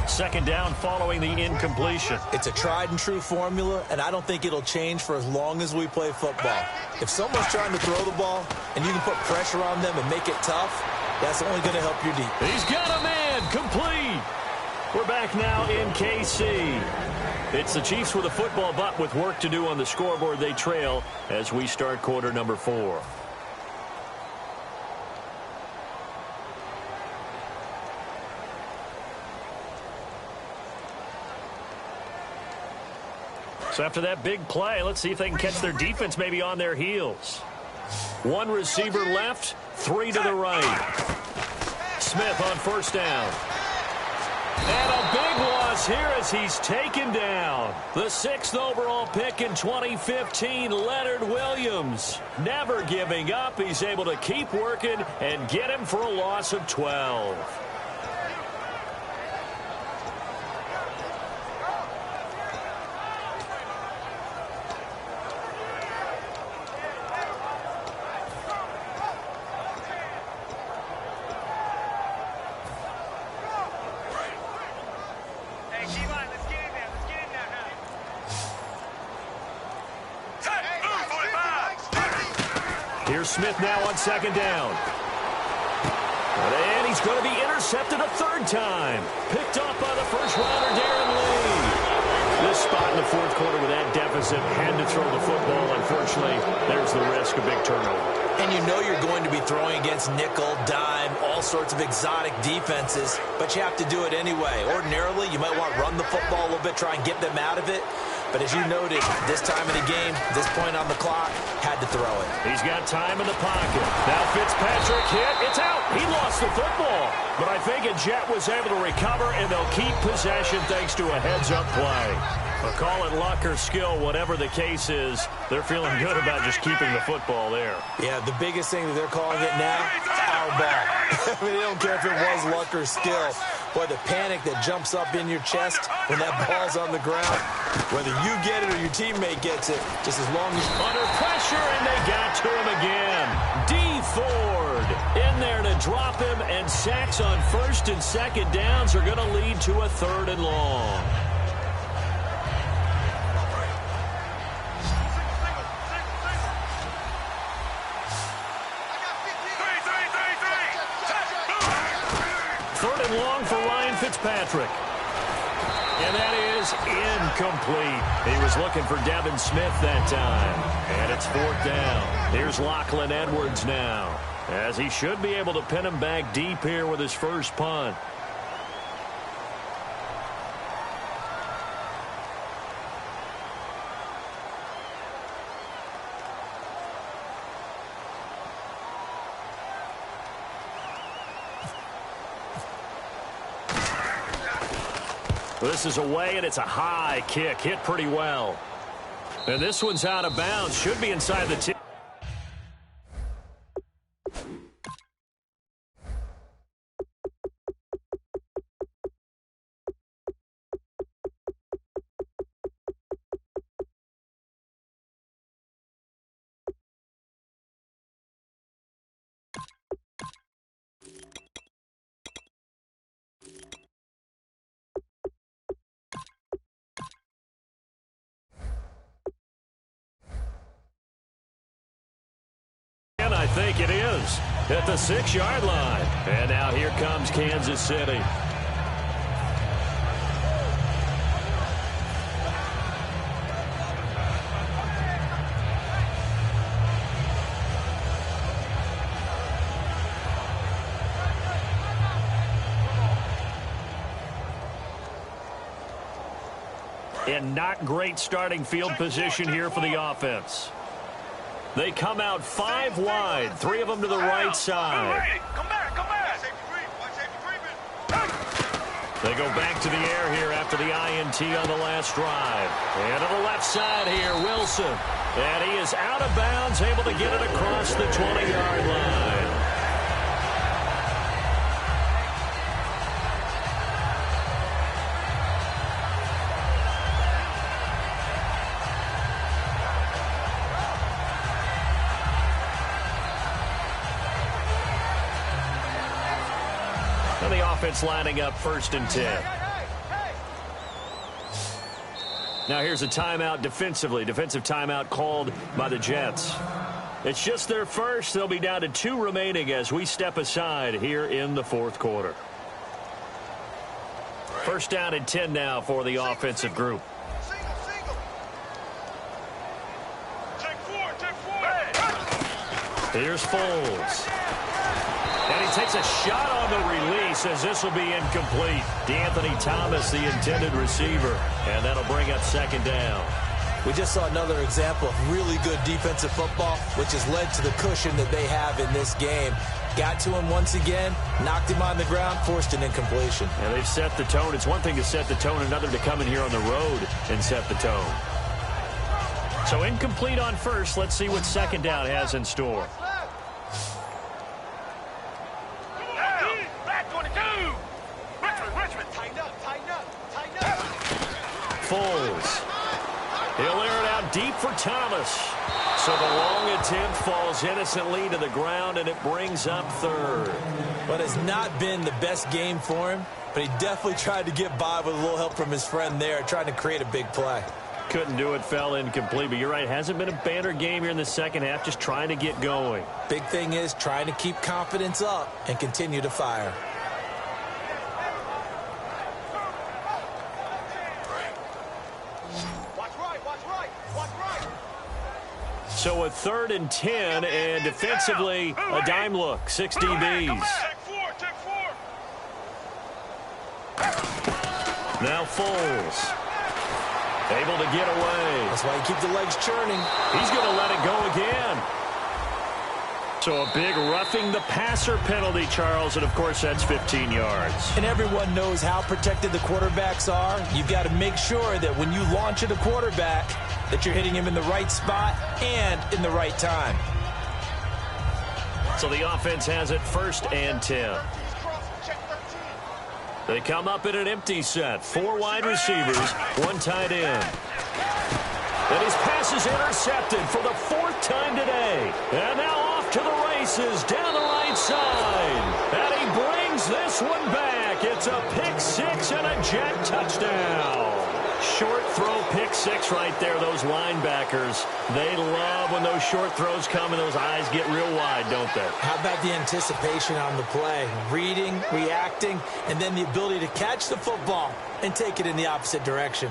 Second down following the incompletion. It's a tried and true formula, and I don't think it'll change for as long as we play football. If someone's trying to throw the ball and you can put pressure on them and make it tough, that's only going to help your defense. He's got a man. Complete. We're back now in KC. It's the Chiefs with a football, but with work to do on the scoreboard, they trail as we start quarter number 4. So after that big play, let's see if they can catch their defense maybe on their heels. 1 receiver left, 3 to the right. Smith on first down. And a big loss here as he's taken down. The 6th overall pick in 2015, Leonard Williams. Never giving up. He's able to keep working and get him for a loss of 12. Here's Smith now on second down. And he's going to be intercepted a 3rd time. Picked off by the first-rounder, Darren Lee. This spot in the 4th quarter with that deficit, had to throw the football. Unfortunately, there's the risk of big turnover. And you know you're going to be throwing against nickel, dime, all sorts of exotic defenses, but you have to do it anyway. Ordinarily, you might want to run the football a little bit, try and get them out of it. But as you noted, this time of the game, this point on the clock, had to throw it. He's got time in the pocket. Now Fitzpatrick hit. It's out. He lost the football. But I think a Jet was able to recover, and they'll keep possession thanks to a heads-up play. But call it luck or skill, whatever the case is, they're feeling good about just keeping the football there. Yeah, the biggest thing that they're calling it now, our ball. I mean, they don't care if it was luck or skill. Boy, the panic that jumps up in your chest when that ball's on the ground, whether you get it or your teammate gets it, just as long as... Under pressure, and they got to him again. D. Ford in there to drop him, and sacks on 1st and 2nd downs are going to lead to a 3rd and long. Long for Ryan Fitzpatrick. And that is incomplete. He was looking for Devin Smith that time. And it's 4th down. Here's Lachlan Edwards now, as he should be able to pin him back deep here with his first punt. This is away, and it's a high kick. Hit pretty well. And this one's out of bounds. Should be inside the 10. I think it is at the 6-yard line. And now here comes Kansas City. and not great starting field position here for the offense. They come out 5 wide, 3 of them to the right side. Come back. They go back to the air here after the INT on the last drive. And to the left side here, Wilson. And he is out of bounds, able to get it across the 20-yard line. And the offense lining up 1st and 10. Now here's a timeout defensively. Defensive timeout called by the Jets. It's just their first. They'll be down to 2 remaining as we step aside here in the 4th quarter. 1st down and 10 now for the offensive group. Here's Foles. And he takes a shot on the release as this will be incomplete. DeAnthony Thomas, the intended receiver. And that'll bring up 2nd down. We just saw another example of really good defensive football, which has led to the cushion that they have in this game. Got to him once again, knocked him on the ground, forced an incompletion. And they've set the tone. It's one thing to set the tone, another to come in here on the road and set the tone. So incomplete on first. Let's see what 2nd down has in store. Foles. He'll air it out deep for Thomas. So the long attempt falls innocently to the ground, and it brings up 3rd. But it's not been the best game for him, but he definitely tried to get by with a little help from his friend there, trying to create a big play. Couldn't do it, fell incomplete. But you're right, hasn't been a banner game here in the 2nd half, just trying to get going. Big thing is trying to keep confidence up and continue to fire. So a 3rd and 10, and defensively, a dime look, 6 DBs. Now Foles. Able to get away. That's why you keep the legs churning. He's going to let it go again. So a big roughing the passer penalty, Charles, and of course that's 15 yards. And everyone knows how protected the quarterbacks are. You've got to make sure that when you launch at a quarterback, that you're hitting him in the right spot and in the right time. So the offense has it 1st and 10. They come up in an empty set. 4 wide receivers, 1 tight end. And his pass is intercepted for the 4th time today. And now off to the races down the right side. And he brings this one back. It's a pick 6 and a Jet touchdown. Short throw, pick 6 right there. Those linebackers, they love when those short throws come and those eyes get real wide, don't they? How about the anticipation on the play? Reading, reacting, and then the ability to catch the football and take it in the opposite direction.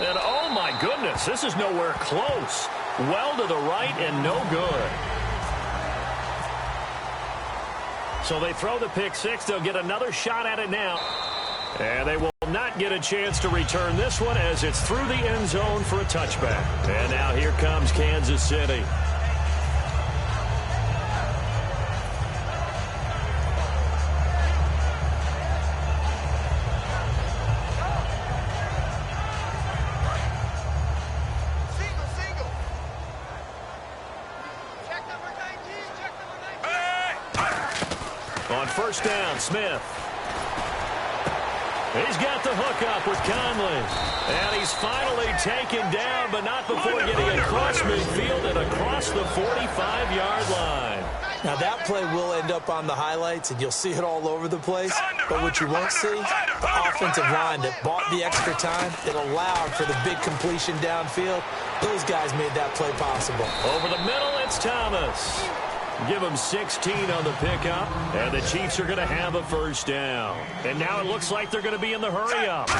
And oh my goodness, this is nowhere close. Well to the right and no good. So they throw the pick 6. They'll get another shot at it now. And they will not get a chance to return this one as it's through the end zone for a touchback. And now here comes Kansas City. On 1st down, Smith. He's got the hook up with Conley. And he's finally taken down, but not before getting across midfield and across the 45-yard line. Now that play will end up on the highlights, and you'll see it all over the place. But what you won't see, the offensive line that bought the extra time, that allowed for the big completion downfield. Those guys made that play possible. Over the middle, it's Thomas. Give them 16 on the pickup, and the Chiefs are going to have a 1st down. And now it looks like they're going to be in the hurry-up.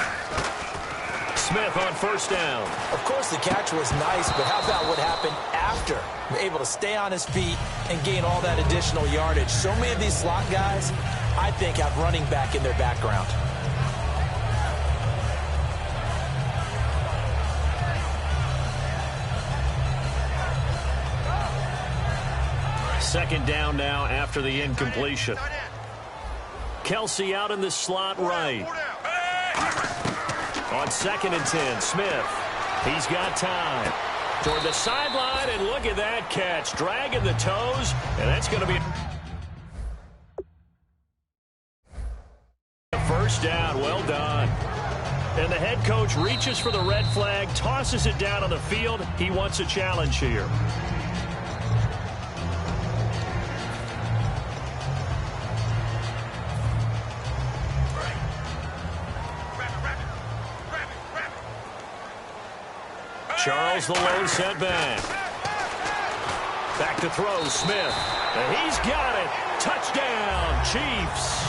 Smith on 1st down. Of course, the catch was nice, but how about what happened after? Able to stay on his feet and gain all that additional yardage. So many of these slot guys, I think, have running back in their background. Second down now after the incompletion. Kelsey out in the slot right. On 2nd and 10, Smith. He's got time. Toward the sideline, and look at that catch. Dragging the toes, and that's going to be a first down. Well done. And the head coach reaches for the red flag, tosses it down on the field. He wants a challenge here. Charles the lone setback. Back to throw, Smith. And he's got it. Touchdown, Chiefs.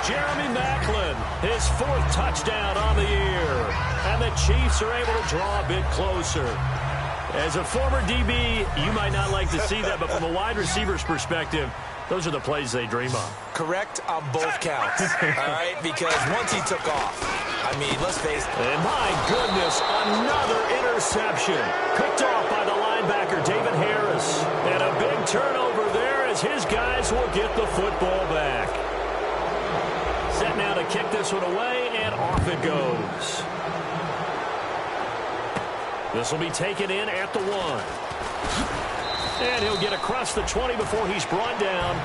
Jeremy Maclin, his 4th touchdown on the year. And the Chiefs are able to draw a bit closer. As a former DB, you might not like to see that, but from a wide receiver's perspective, those are the plays they dream of. Correct on both counts, all right? Because once he took off, I mean, let's face it. And my goodness, another interception. Picked off by the linebacker, David Harris. And a big turnover there as his guys will get the football back. Set now to kick this one away, and off it goes. This will be taken in at the 1. And he'll get across the 20 before he's brought down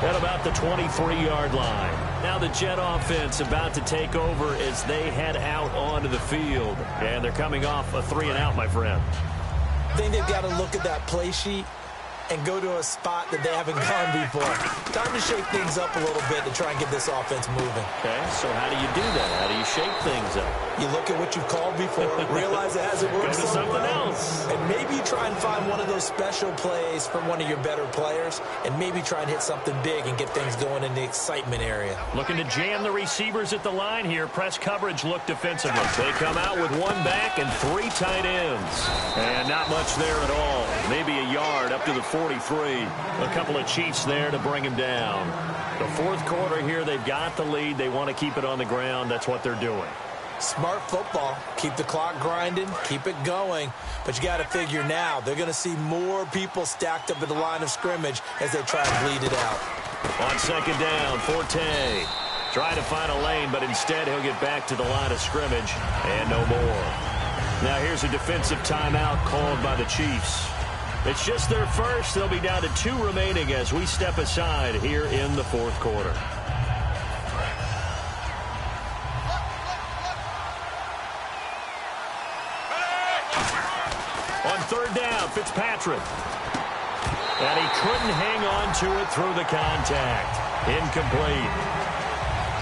at about the 23-yard line. Now the Jet offense about to take over as they head out onto the field. And they're coming off a 3-and-out, my friend. I think they've got to look at that play sheet and go to a spot that they haven't gone before. Time to shake things up a little bit to try and get this offense moving. Okay, so how do you do that? How do you shake things up? You look at what you've called before, realize it hasn't worked Go to something else. And maybe try and find one of those special plays from one of your better players, and maybe try and hit something big and get things going in the excitement area. Looking to jam the receivers at the line here. Press coverage look defensively. They come out with 1 back and 3 tight ends. And not much there at all. Maybe a yard up to the 43. A couple of Chiefs there to bring him down. The 4th quarter here, they've got the lead. They want to keep it on the ground. That's what they're doing. Smart football. Keep the clock grinding. Keep it going. But you got to figure now they're going to see more people stacked up at the line of scrimmage as they try and bleed it out. On 2nd down, Forte. Trying to find a lane, but instead he'll get back to the line of scrimmage and no more. Now here's a defensive timeout called by the Chiefs. It's just their first. They'll be down to 2 remaining as we step aside here in the 4th quarter. On 3rd down, Fitzpatrick. And he couldn't hang on to it through the contact. Incomplete.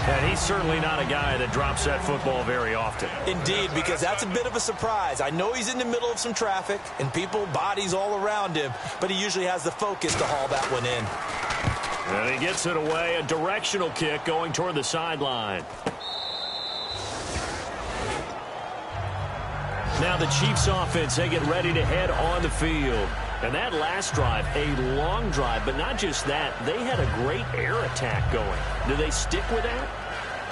And he's certainly not a guy that drops that football very often. Indeed, because that's a bit of a surprise. I know he's in the middle of some traffic and people, bodies all around him, but he usually has the focus to haul that one in. And he gets it away, a directional kick going toward the sideline. Now the Chiefs offense, they get ready to head on the field. And that last drive, a long drive, but not just that, they had a great air attack going. Do they stick with that?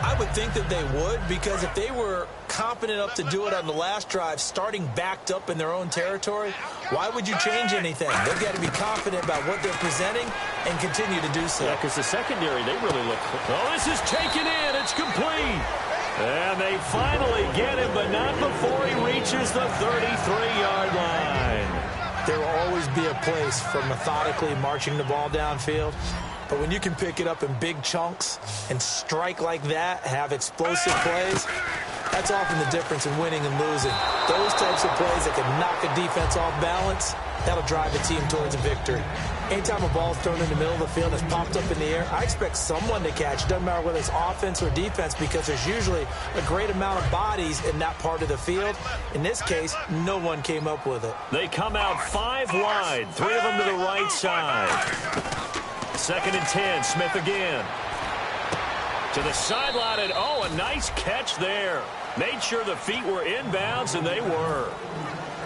I would think that they would, because if they were confident enough to do it on the last drive, starting backed up in their own territory, why would you change anything? They've got to be confident about what they're presenting and continue to do so. Yeah, because the secondary, they really look... Oh, this is taken in. It's complete. And they finally get him, but not before he reaches the 33-yard line. There will always be a place for methodically marching the ball downfield. But when you can pick it up in big chunks and strike like that, have explosive plays, that's often the difference in winning and losing. Those types of plays that can knock a defense off balance, that'll drive a team towards a victory. Anytime a ball's thrown in the middle of the field and it's popped up in the air, I expect someone to catch. It doesn't matter whether it's offense or defense, because there's usually a great amount of bodies in that part of the field. In this case, no one came up with it. They come out 5 wide, 3 of them to the right side. 2nd and 10, Smith again. To the sideline, and oh, a nice catch there. Made sure the feet were inbounds, and they were.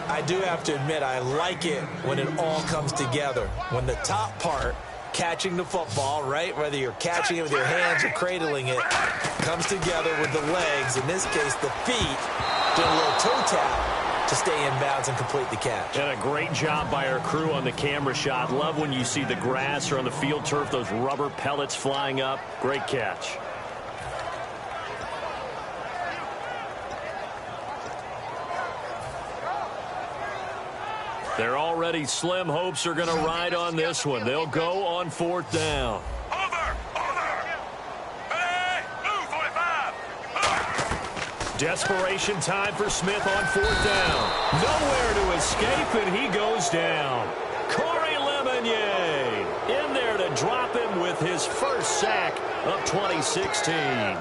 I do have to admit, I like it when it all comes together. When the top part, catching the football, right, whether you're catching it with your hands or cradling it, comes together with the legs, in this case the feet, doing a little toe tap. to stay in bounds and complete the catch. And a great job by our crew on the camera shot. Love when you see the grass or on the field turf, those rubber pellets flying up. Great catch. They're already slim hopes are going to ride on this one. They'll go on 4th down. Desperation time for Smith on 4th down. Nowhere to escape, and he goes down. Corey Lemonnier in there to drop him with his first sack of 2016.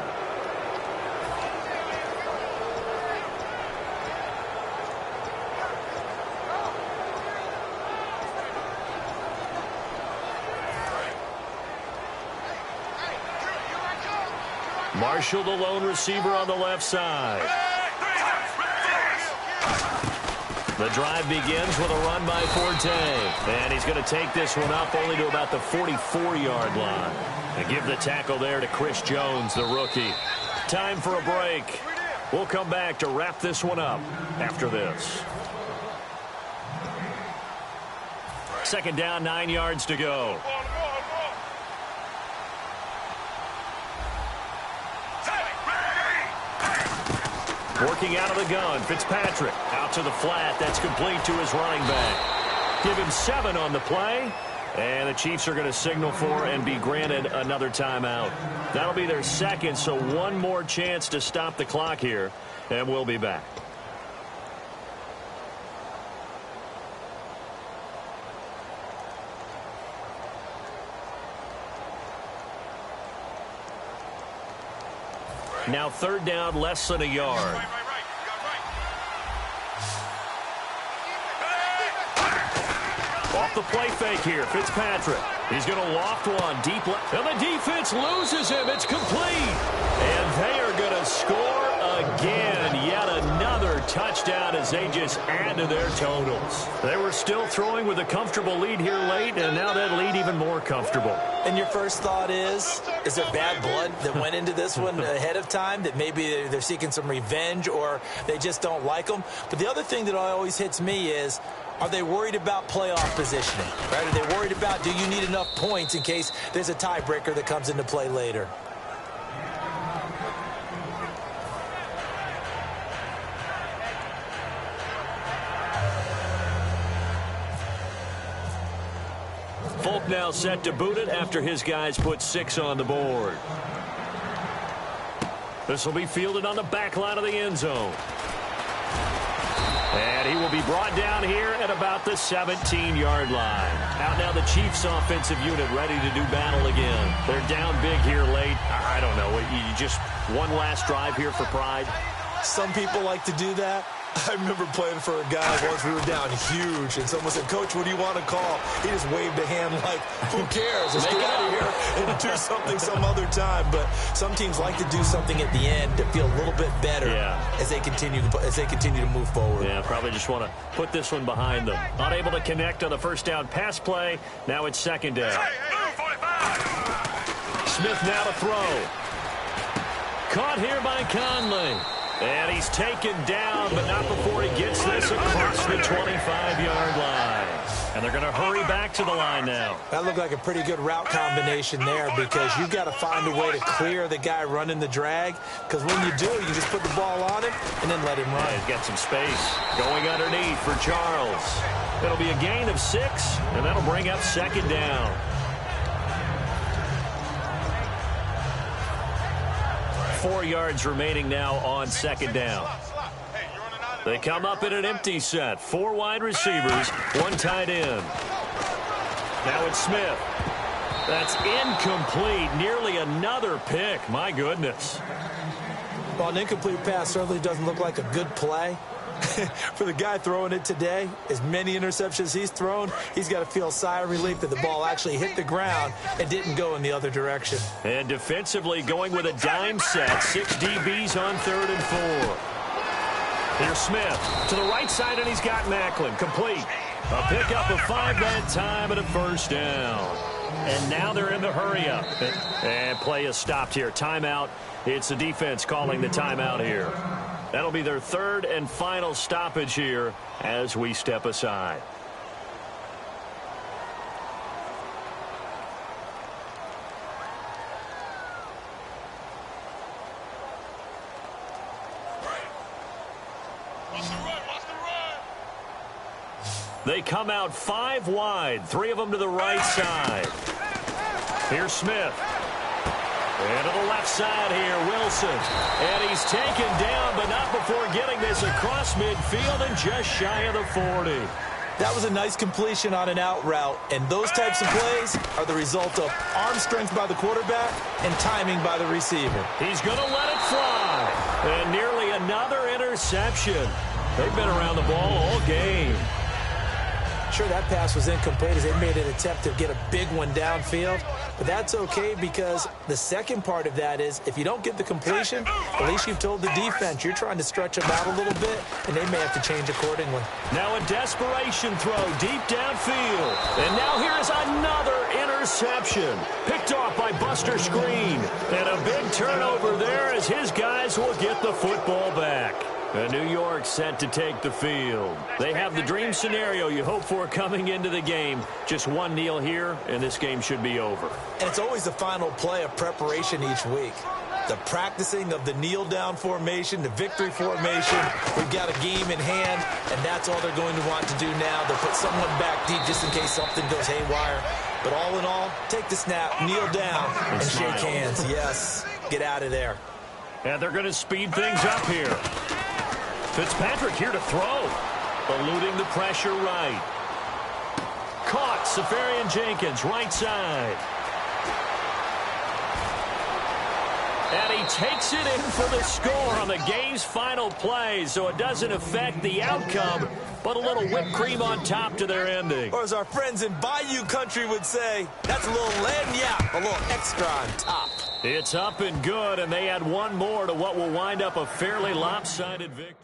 Marshall, the lone receiver on the left side. The drive begins with a run by Forte. And he's going to take this one up only to about the 44-yard line. And give the tackle there to Chris Jones, the rookie. Time for a break. We'll come back to wrap this one up after this. 2nd down, 9 yards to go. Working out of the gun, Fitzpatrick out to the flat. That's complete to his running back. Give him 7 on the play. And the Chiefs are going to signal for and be granted another timeout. That'll be their second, so one more chance to stop the clock here. And we'll be back. Now 3rd down, less than a yard. Off the play fake here, Fitzpatrick. He's going to loft one deep left. And the defense loses him. It's complete. And they are going to score again. Yet another touchdown as they just add to their totals. They were still throwing with a comfortable lead here late, and now that lead even more comfortable. And your first thought is there bad blood that went into this one ahead of time, that maybe they're seeking some revenge or they just don't like them? But the other thing that always hits me is, are they worried about playoff positioning? Right? Are they worried about, do you need enough points in case there's a tiebreaker that comes into play later? Folk now set to boot it after his guys put 6 on the board. This will be fielded on the back line of the end zone. And he will be brought down here at about the 17-yard line. Out now the Chiefs offensive unit ready to do battle again. They're down big here late. I don't know. You just one last drive here for pride. Some people like to do that. I remember playing for a guy once we were down huge, and someone said, "Coach, what do you want to call?" He just waved a hand like, who cares? Let's get out of here and do something some other time. But some teams like to do something at the end to feel a little bit better as they continue to move forward. Yeah, probably just want to put this one behind them. Unable to connect on the first down pass play. Now it's 2nd down. Smith now to throw. Caught here by Conley. And he's taken down, but not before he gets this across the 25-yard line. And they're going to hurry back to the line now. That looked like a pretty good route combination there, because you've got to find a way to clear the guy running the drag. Because when you do, you just put the ball on him and then let him run. Yeah, he's got some space going underneath for Charles. It'll be a gain of 6, and that'll bring up 2nd down. Four yards remaining now on 2nd down. They come up in an empty set. 4 wide receivers, 1 tight end. Now it's Smith. That's incomplete. Nearly another pick. My goodness. Well, an incomplete pass certainly doesn't look like a good play. For the guy throwing it today, as many interceptions he's thrown, he's got to feel a sigh of relief that the ball actually hit the ground and didn't go in the other direction. And defensively going with a dime set. 6 DBs on 3rd and 4. Here's Smith to the right side, and he's got Macklin. Complete. A pickup of 5 that time and a first down. And now they're in the hurry-up. And play is stopped here. Timeout. It's the defense calling the timeout here. That'll be their third and final stoppage here as we step aside. They come out 5 wide, 3 of them to the right side. Here's Smith. And to the left side here, Wilson. And he's taken down, but not before getting this across midfield and just shy of the 40. That was a nice completion on an out route, and those types of plays are the result of arm strength by the quarterback and timing by the receiver. He's going to let it fly. And nearly another interception. They've been around the ball all game. Sure, that pass was incomplete as they made an attempt to get a big one downfield, but that's okay because the second part of that is if you don't get the completion, at least you've told the defense you're trying to stretch them out a little bit, and they may have to change accordingly. Now a desperation throw deep downfield, and now here's another interception. Picked off by Buster Screen, and a big turnover there as his guys will get the football back. And New York set to take the field. They have the dream scenario you hope for coming into the game. Just one kneel here, and this game should be over. And it's always the final play of preparation each week. The practicing of the kneel-down formation, the victory formation. We've got a game in hand, and that's all they're going to want to do now. They'll put someone back deep just in case something goes haywire. But all in all, take the snap, kneel down, and shake hands. Yes, get out of there. And they're going to speed things up here. Fitzpatrick here to throw. Eluding the pressure right. Caught. Safarian Jenkins, right side. And he takes it in for the score on the game's final play, so it doesn't affect the outcome, but a little whipped cream on top to their ending. Or as our friends in Bayou Country would say, that's a little lagniappe, a little extra on top. It's up and good, and they add one more to what will wind up a fairly lopsided victory.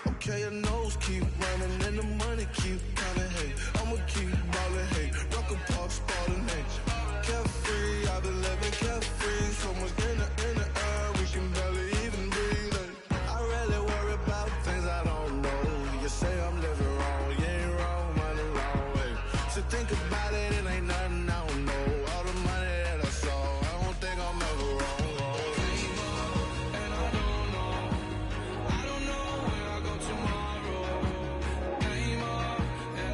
Okay, your nose keep running and the money keep coming. Hey, I'ma keep ballin'. Hey, rock a park, spallin'. Hey, carefree, I've been living carefree. So much in the air, we can barely even breathe. Hey, I really worry about things I don't know. You say I'm living wrong, you ain't wrong, man, along way. So think about it, it ain't nothing I don't know. All the money that I saw, I don't think I'm ever wrong. And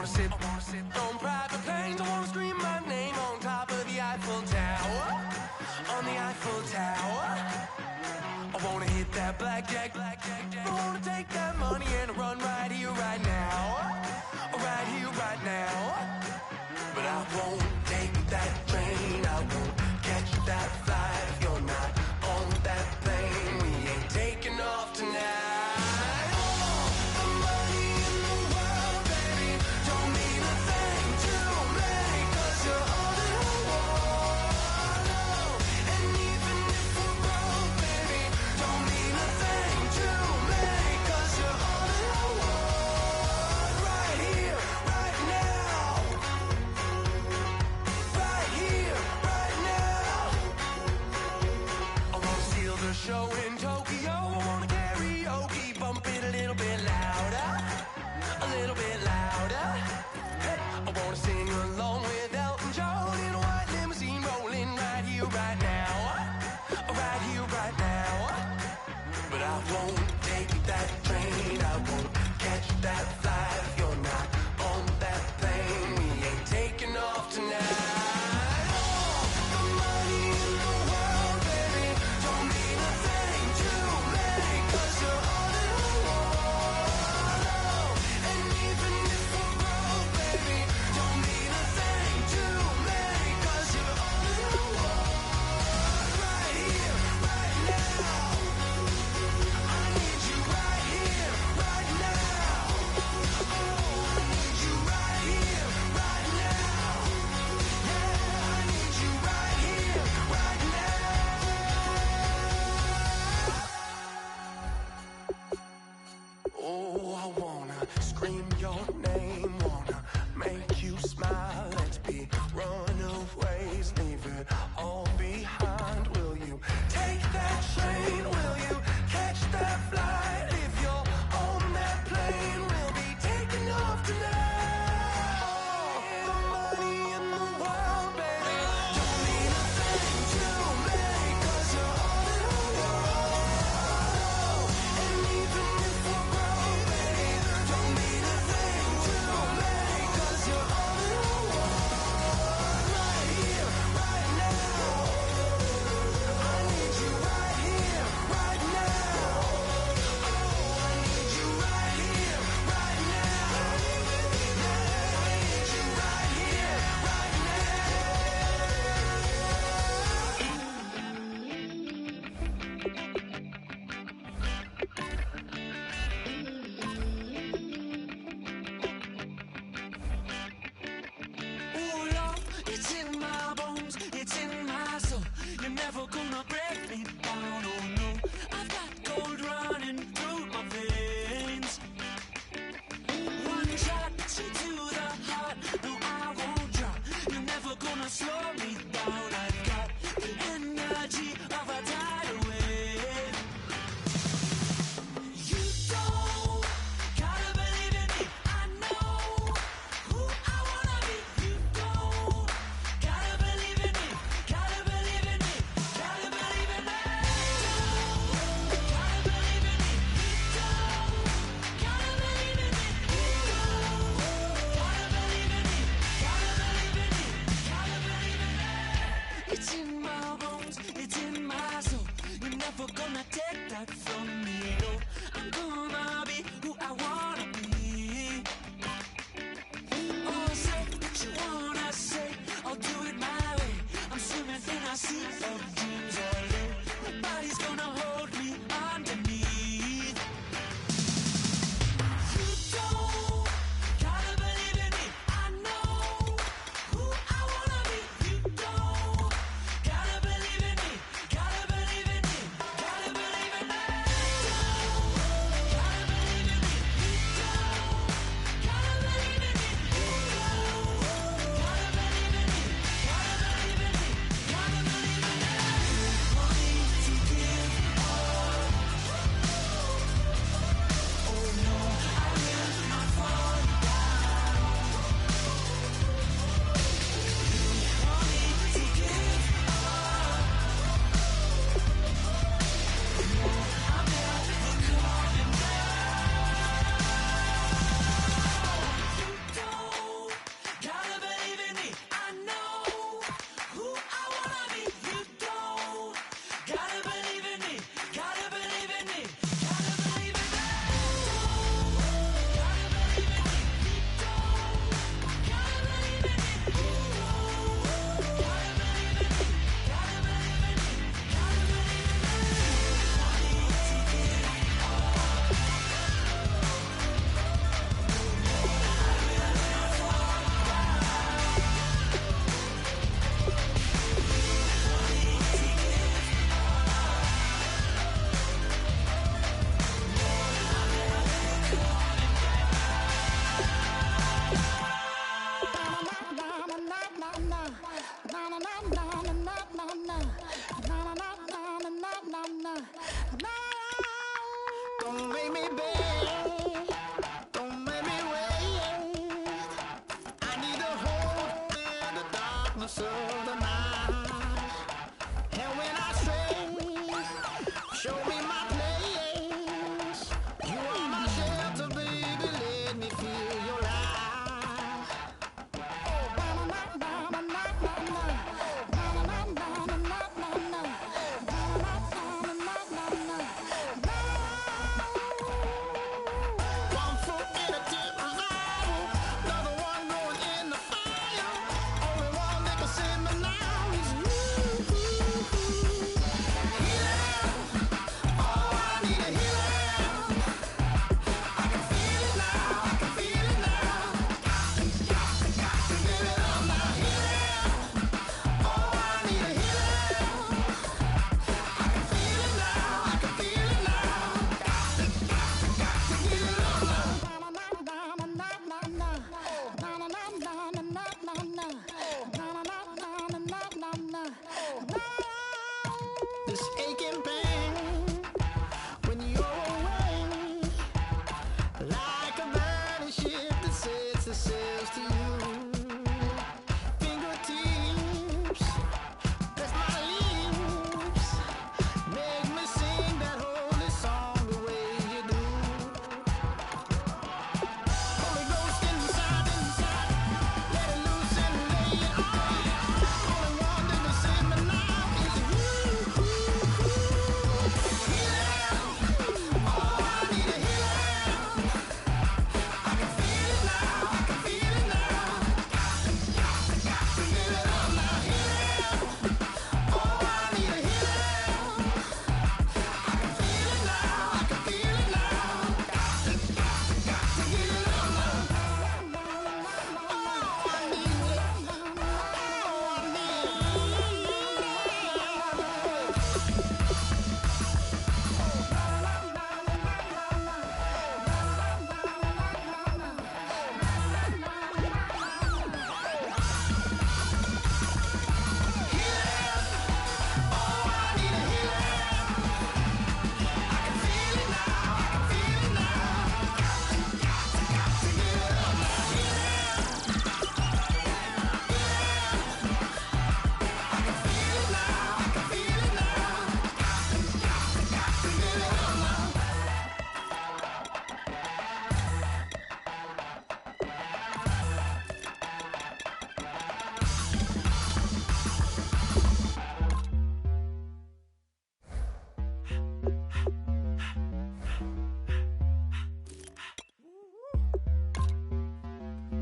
wanna sit on private planes. I wanna scream my name on top of the Eiffel Tower. On the Eiffel Tower. I wanna hit that blackjack. I wanna take that money and run right here, right now. Right here, right now. But I won't take that train. I won't catch that flight if you're not on that plane. We ain't taking off tonight. Show in Tokyo, I wanna karaoke, bump it a little bit louder, a little bit louder. Hey, I wanna sing along with Elton John in a white limousine, rolling right here, right now, right here, right now. But I won't take that train, I won't catch that flight if you're not on that plane. We ain't taking off tonight. Don't make me beg, don't make me wait. I need a hold in the darkness of the night. And when I stray, show me my place. You are my shelter, baby, let me feel your light. One foot in a deep revival, another one going in the fire. Only one that can save me now is you. Healing, oh, I need a healing. I can feel it now, I can feel it now. Got to give it up now. Healing, oh, I need a healing. I can feel it now, I can feel it now. Got to give it up now. This aching pain when you're away, like a burning ship that sets the sails to you. Fingertips, that's my lips, make me sing that holy song the way you do. Holy Ghost inside, let it loose and lay it on. Only one that can save me now is you. Healing, oh, I need a healing. I can feel it now, I can feel it now. Got to give it up now. Healing, oh, I need a healing. I can feel it now, I can feel it now. Got to give it up now. Oh, I need it. Oh, I need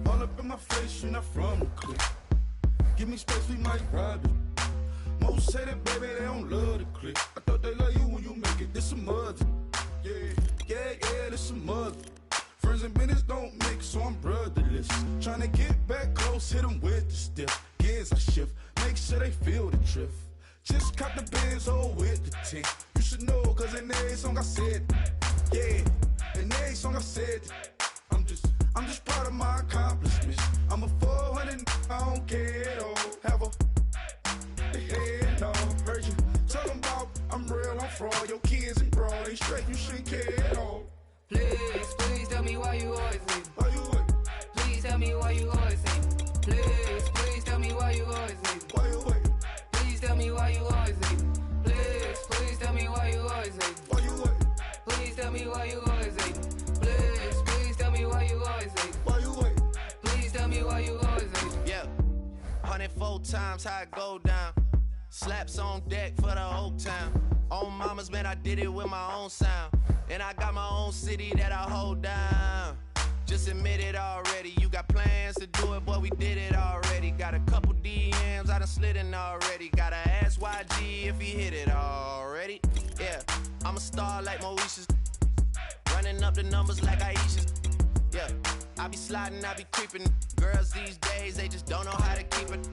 All up in my face, you're not from the clique. Give me space, we might ride it. Most say that, baby, they don't love the clique. I thought they love you when you make it. This some mother. Yeah, this some mother. Friends and business don't mix, so I'm brotherless. Tryna get back close, hit them with the stiff. Gears I shift, make sure they feel the drift. Just caught the Benz, oh, with the tint. You should know, cause in every song I said, yeah, in every song I said, I'm just proud of my accomplishments. I'm a 400, I don't care at all. Have a head on. Heard you talking about I'm real, I'm fraud. Your kids and broad ain't straight, you shouldn't care at all. Please tell me why you always leave. Why you what? Please tell me why you always leave. Please tell me why you always leave. Why you what? Please tell me why you always leave. Please tell me why you always leave. Why you what? Please tell me why you always leave. Please tell me why you always leave. Why you what? Please tell me why you always leave. Yeah, 104 times how it go down. Slaps on deck for the whole town. On mamas, man, I did it with my own sound. And I got my own city that I hold down. Just admit it already. You got plans to do it, boy, we did it already. Got a couple DMs, I done slid in already. Gotta ask YG if he hit it already. Yeah, I'm a star like Moesha's. Running up the numbers like Aisha's. Yeah, I be sliding, I be creeping. Girls these days, they just don't know how to keep it.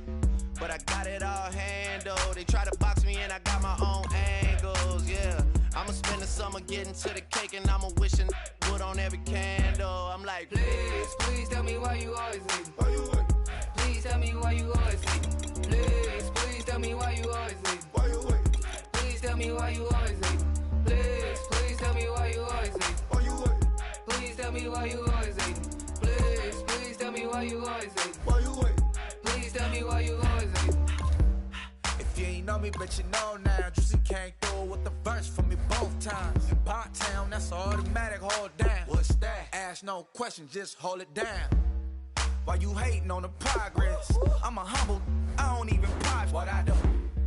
But I got it all handled. They try to box me and I got my own angles, yeah. I'ma spend the summer getting to the cake and I'ma wishing wood on every candle. I'm like, Please tell me why you always leave. Why you what? Please tell me why you always leave. Please tell me know me, but you know now. Juicy came through with the verse for me both times. In Bot Town, that's automatic, hold down. What's that? Ask no question, just hold it down. Why you hating on the progress? I'm a humble, I don't even pop what I do.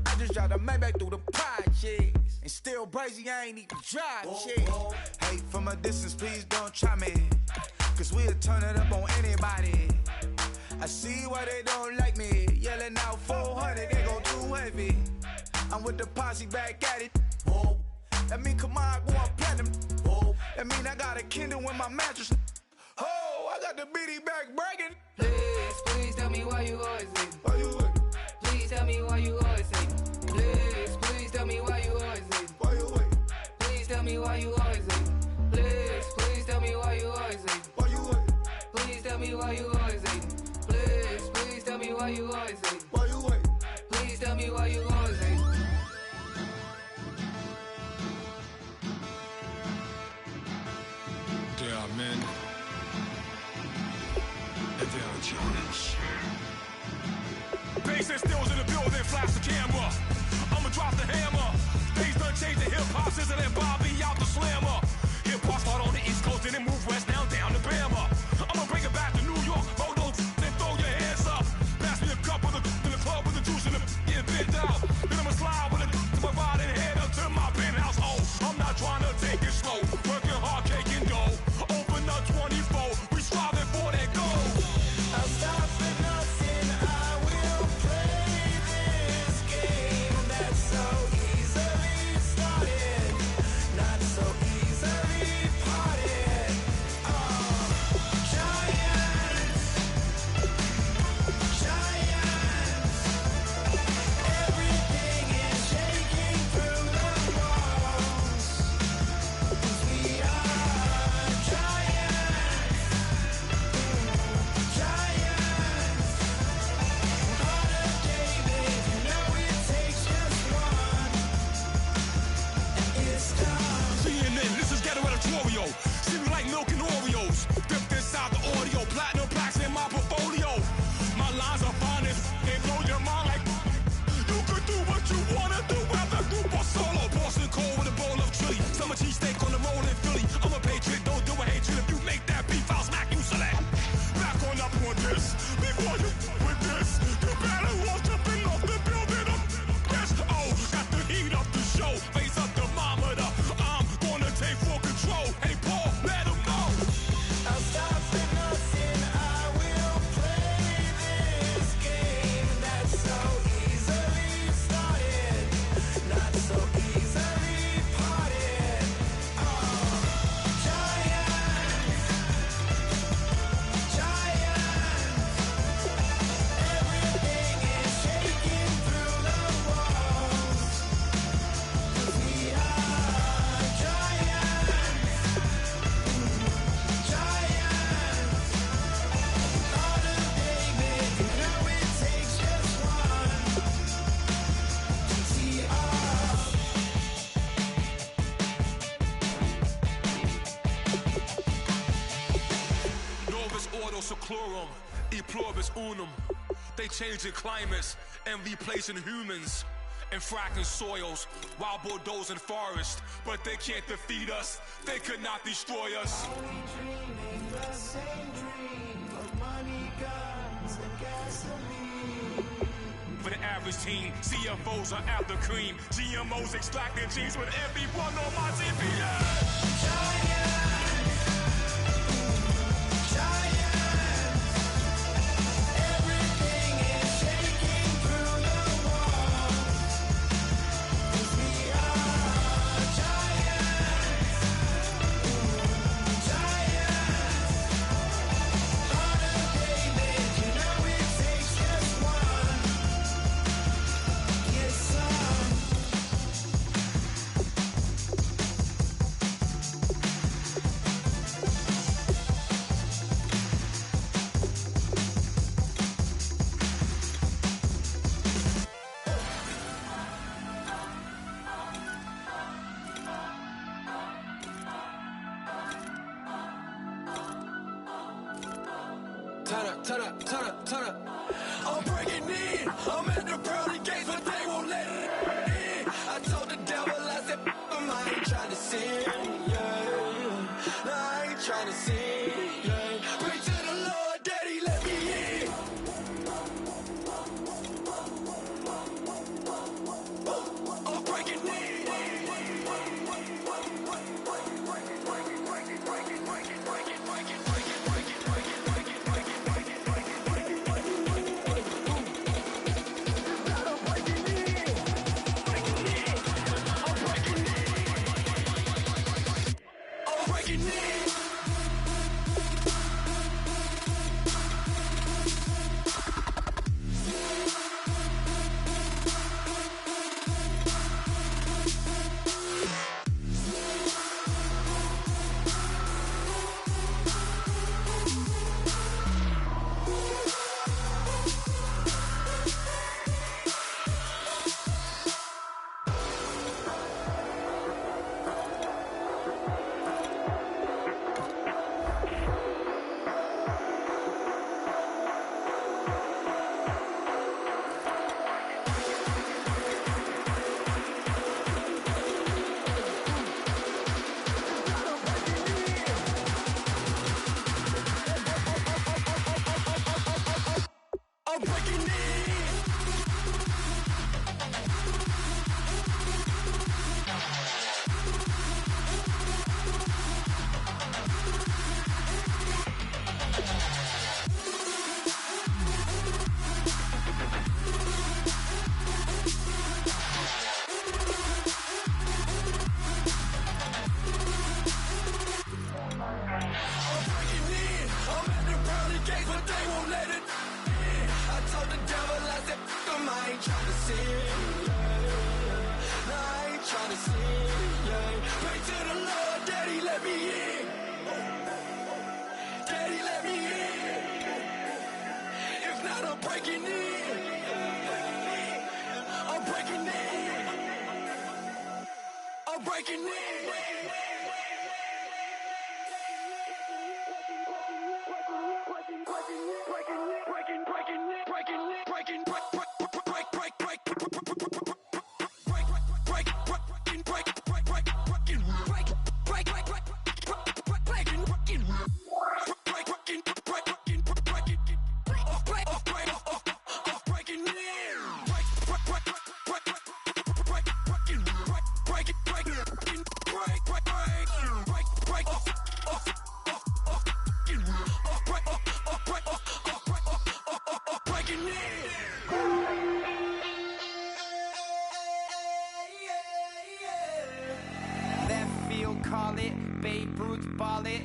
I just drive the Maybach through the projects. And still brazy, I ain't even drive shit. Hate from a distance, please don't try me. Cause we'll turn it up on anybody. I see why they don't like me. Yelling out 400, they go too heavy. I'm with the posse back at it. Whoa. That mean come on, go on platinum. Whoa. That mean I got a Kindle in my mattress. Oh, I got the BD back breaking. Please tell me why you always hate. Why you wait? Please tell me why you always hate. Please tell me why you always hate. Why you wait? Please tell me why you always hate. Please tell me why you always hate. Why you wait? Please tell me why you always hate. Please tell me why you always hate. Why you wait? Please tell me why you always hate. There are men, and there are giants. Bass and stills in the building, flash the camera. I'ma drop the hammer. Things done changed the hip-hop since and Bobby out the slammer. Hip-hop start on the East Coast and then move west now down to Bama. I'ma bring it back to New York, photo, then throw your hands up. Pass me a cup of the in the club with the juice in the get bent out. Then I'ma slide with it to my ride and head up to my penthouse. Oh, I'm not trying to take it slow, working hard, caking dough. Open up 24, we striving for that goal. I'll stop for nothing, I will play this game that's so easily started, not so easily parted. Giants, everything is shaking through the walls. 'Cause we are giants. Heart of David, you know it takes just one, and it's done. CNN, this is ghetto editorial. See me like milk and Oreos. Dipped inside the audio, platinum plaques in my portfolio. My lines are finest, they blow your mind like you could do what you wanna do, whether group or solo. Boston cold with a bowl of chili. Summer cheesesteak on the roll in Philly. I'm a patriot, don't do a hatred. If you make that beef, I'll smack you select. Back on up on this. Before you with this, you better walk jumping off the building up. Yes, oh, got the heat up the show. Face up the thermometer. I'm gonna take full control. Hey, Paul, let him know. I'll stop for nothing, I will play this game that's so easily started, not so easily parted. Giants, everything is shaking through the walls. 'Cause we are giants. Heart of David, you know it takes just one. GTR. Novus ordo seclorum, e pluribus unum. They changing climates and replacing humans and fracking soils while bulldozing forests. But they can't defeat us, they could not destroy us. Dreaming the same dream of money, guns, and gasoline. For the average team, CFOs are after cream. GMOs extracting genes with everyone on my TPS. Everything is shaking through the walls. 'Cause we are giants. Heart of David, you know it takes just one. Get some. Turn up. I'm breaking in. I'm at the pearly gates, but they won't let it. breaking in. I'm breaking in. Call it, Babe Ruth ball it.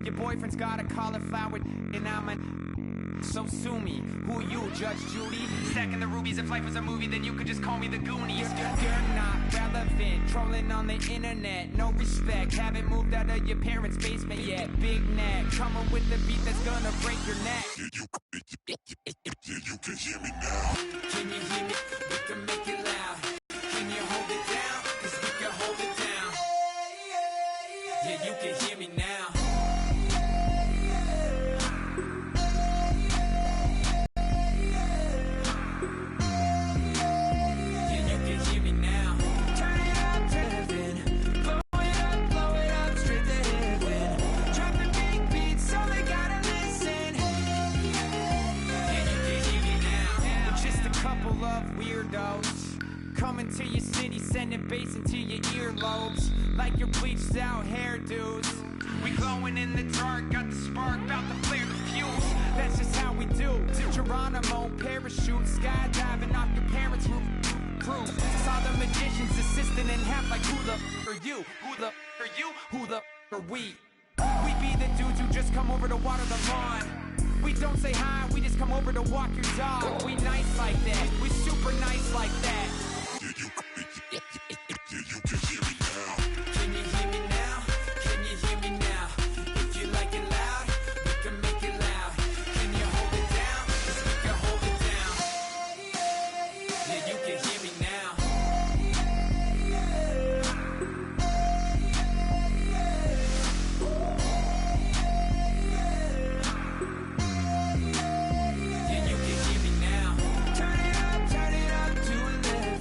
Your boyfriend's got a cauliflower and I'm so sue me. Who you, Judge Judy? Stacking the rubies. If life was a movie, then you could just call me the Goonies. You're not relevant, trolling on the internet. No respect, haven't moved out of your parents' basement yet. Big neck, coming with the beat that's gonna break your neck. You can hear me now. Can you hear me? We can make it loud. Can you hold it down? 'Cause we can hold it down. Yeah, you can hear me now. Yeah, you can hear me now. Turn it up, heaven. Blow it up, straight to heaven. Drop the big beats, so they gotta listen. Yeah, you can hear me now. We're just a couple of weirdos coming to your city, sending bass into your earlobes like your bleached out hairdos. We glowing in the dark, got the spark, about to flare the fuse. That's just how we do. Geronimo, parachute, skydiving off your parents' roof. Crew, saw the magician's assistant in half like who the are you? Who the are you? Who the are we? We be the dudes who just come over to water the lawn. We don't say hi, we just come over to walk your dog. We nice like that, we super nice like that. You can hear me now. Can you hear me now? Can you hear me now? If you like it loud, we can make it loud. Can you hold it down? 'Cause we can hold it down. Yeah, you can hear me now. Yeah, you can hear me now. Turn it up to 11.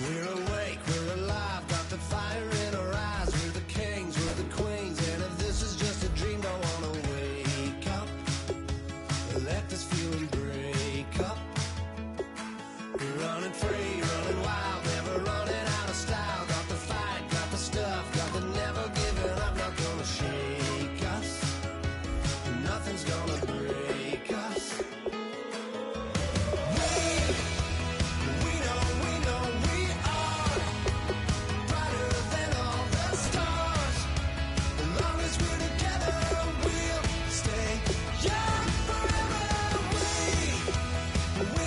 We're awake, we're alive, got the fire in our eyes. We're the kings, we're the queens, and if this is just a dream, don't wanna wake up. Let this feeling break up. We're running free, running wild, never running out of style. Got the fight, got the stuff, got the never giving up. Not gonna shake us, nothing's gonna break us. We know we are brighter than all the stars. As long as we're together, we'll stay young forever. We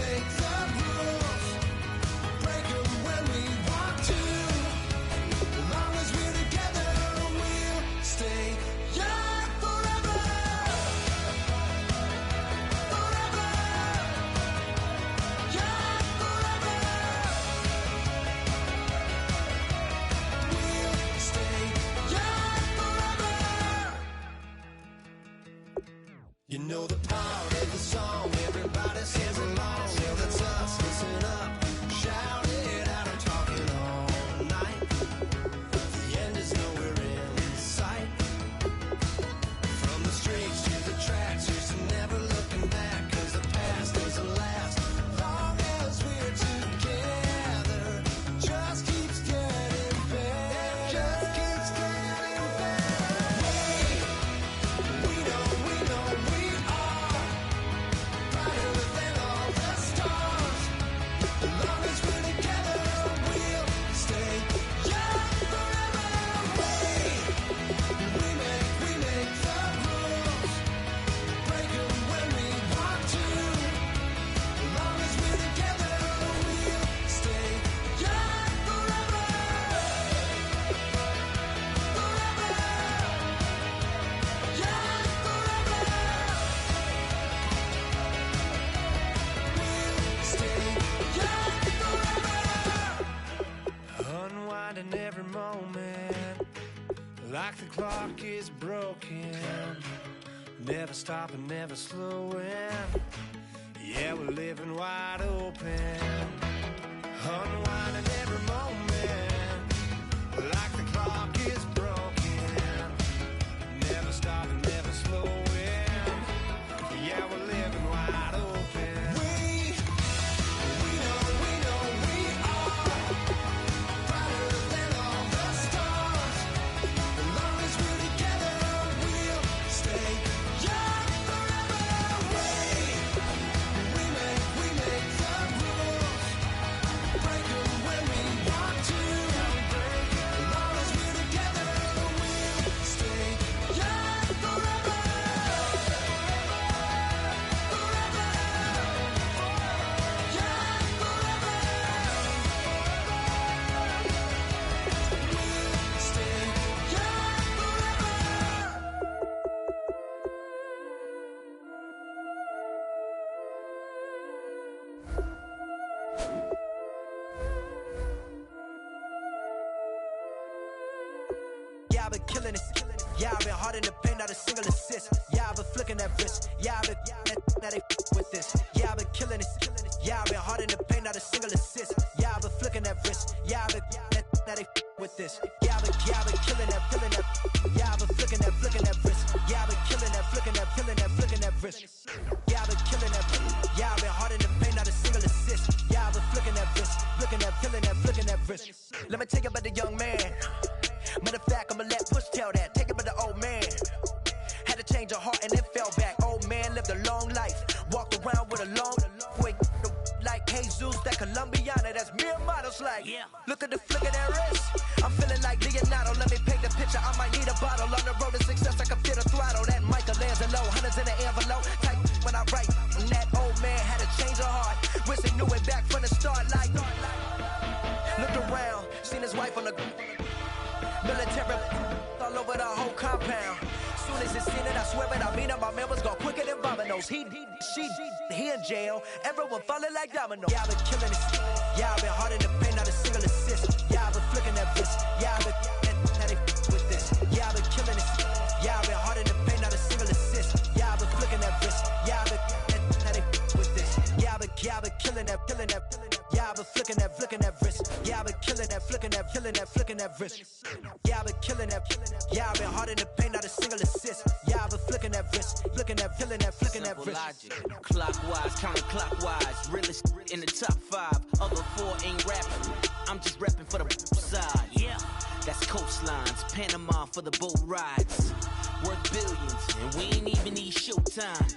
make the rules, break 'em when we want to. As long as we're together, we'll stay young forever. Forever. Young forever. We'll stay young forever. You know the power of the song, everybody sings along. Well, that's us, listen up, shout it out, I'm talking all night. The end is nowhere in sight. From the streets to the tracks, here's to never looking back, 'cause the past doesn't last. Long as we're together, just keeps getting better. Just keeps getting better. We know we are brighter than all the stars. As long as we're together, we'll stay young forever. We make the rules, break 'em when we want to. As long as we're together, we'll stay young forever. Forever. Young forever. We'll stay young forever. Unwinding every moment, like the clock is broken. Never stopping, never slowing. Yeah, we're living wide open. Unwinding every moment, like the clock is broken. Never stopping, never slowing. Yeah, we're living wide open. We know we are brighter than all the stars. As long as we're together, we'll stay young forever. We make the rules, break 'em when we want to. As long as we're together, we'll stay young forever. Forever. Young forever. We'll stay young forever. Yeah, I've been killing this. Yeah, I've been hard in the paint, not a single assist. Yeah, I've been flicking that wrist. Yeah, I've been now they with this. Yeah, I've been killing this. Yeah, I've been hard in the paint, not a single assist. Yeah, I've been flicking that wrist. Yeah, I've been now they with this. Yeah, I've been killing that. Yeah, I've been flicking that wrist. Yeah, I've been killing that, flicking that wrist. Yeah, I've been killing that. Yeah, I've been hard in the paint, not a single assist. Yeah, I've been flicking that wrist, flicking that wrist. Let me tell you about the young man. Matter of fact, I'ma let Push tell that. Take it about the old man. Had to change her heart and it fell back. Old man lived a long life. Walked around with a long wig like Jesus, that Colombiana. That's mere models like. Look at the flick of that wrist. I'm feeling like Leonardo. Let me paint the picture. I might need a bottle. On the road to success, I can feel the throttle. That Michelangelo, hundreds in the envelope. Type when I write. And that old man had to change her heart. Wish he knew it back from the start. Like looked around, seen his wife on the military all over the whole compound. Soon as he seen it, I swear it, I mean it, my man was gone quicker than dominoes. He in jail, everyone falling like dominoes. Yeah, I've been killing it. Yeah, I've been hard in the paint, not a single assist. Yeah, I've been flicking that wrist. Yeah, I've been now they with this. Yeah, I've been killing it. Yeah, I've been hard in the paint, not a single assist. Yeah, I've been flicking that wrist. Yeah, I've been now they with this. Yeah, I've been killing that. Yeah, I've been flicking that wrist. Yeah, I've been killing that, flicking that wrist. Yeah, I've been killing that. Yeah, I've been hard in the paint, not a single assist. Yeah, I've been flicking that wrist, flicking that wrist. Logic. Clockwise, counterclockwise, realest in the top 5. Other 4 ain't rapping. I'm just repping for the side. Yeah, that's coastlines, Panama for the boat rides. Worth billions, and we ain't even need showtime.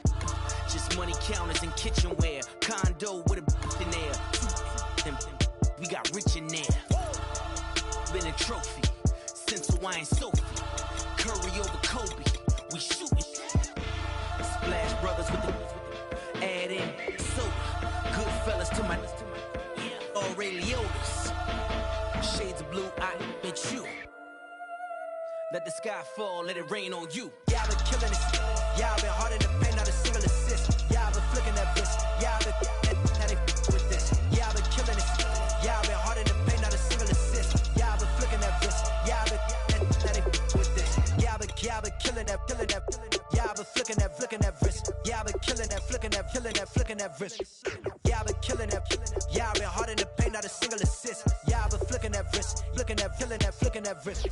Just money counters and kitchenware. Condo with a in there. We got rich in there. Been a trophy since Hawaiian Sophie. Curry over Kobe. We shooting. Splash Brothers with the add in soda. Good fellas to my Aureliotis. Shades of blue, I bet you. Let the sky fall, let it rain on you. Yeah, I've been killing it. Yeah, I've been hard in the paint, not a single assist. Yeah, I've been flicking that wrist. Yeah, I've been with this. Yeah, I've been killing it. Yeah, I've been hard in the paint, not a single assist. Yeah, I've been flicking that wrist. Yeah, I've been with this. Yeah, I've been killing that. Yeah, I've been flicking that wrist. Yeah, I've been killing that, flicking that wrist. Yeah, I've been killing that. Yeah, I've been hard in the paint, not a single assist. Yeah, I've been flicking that wrist, flicking that wrist.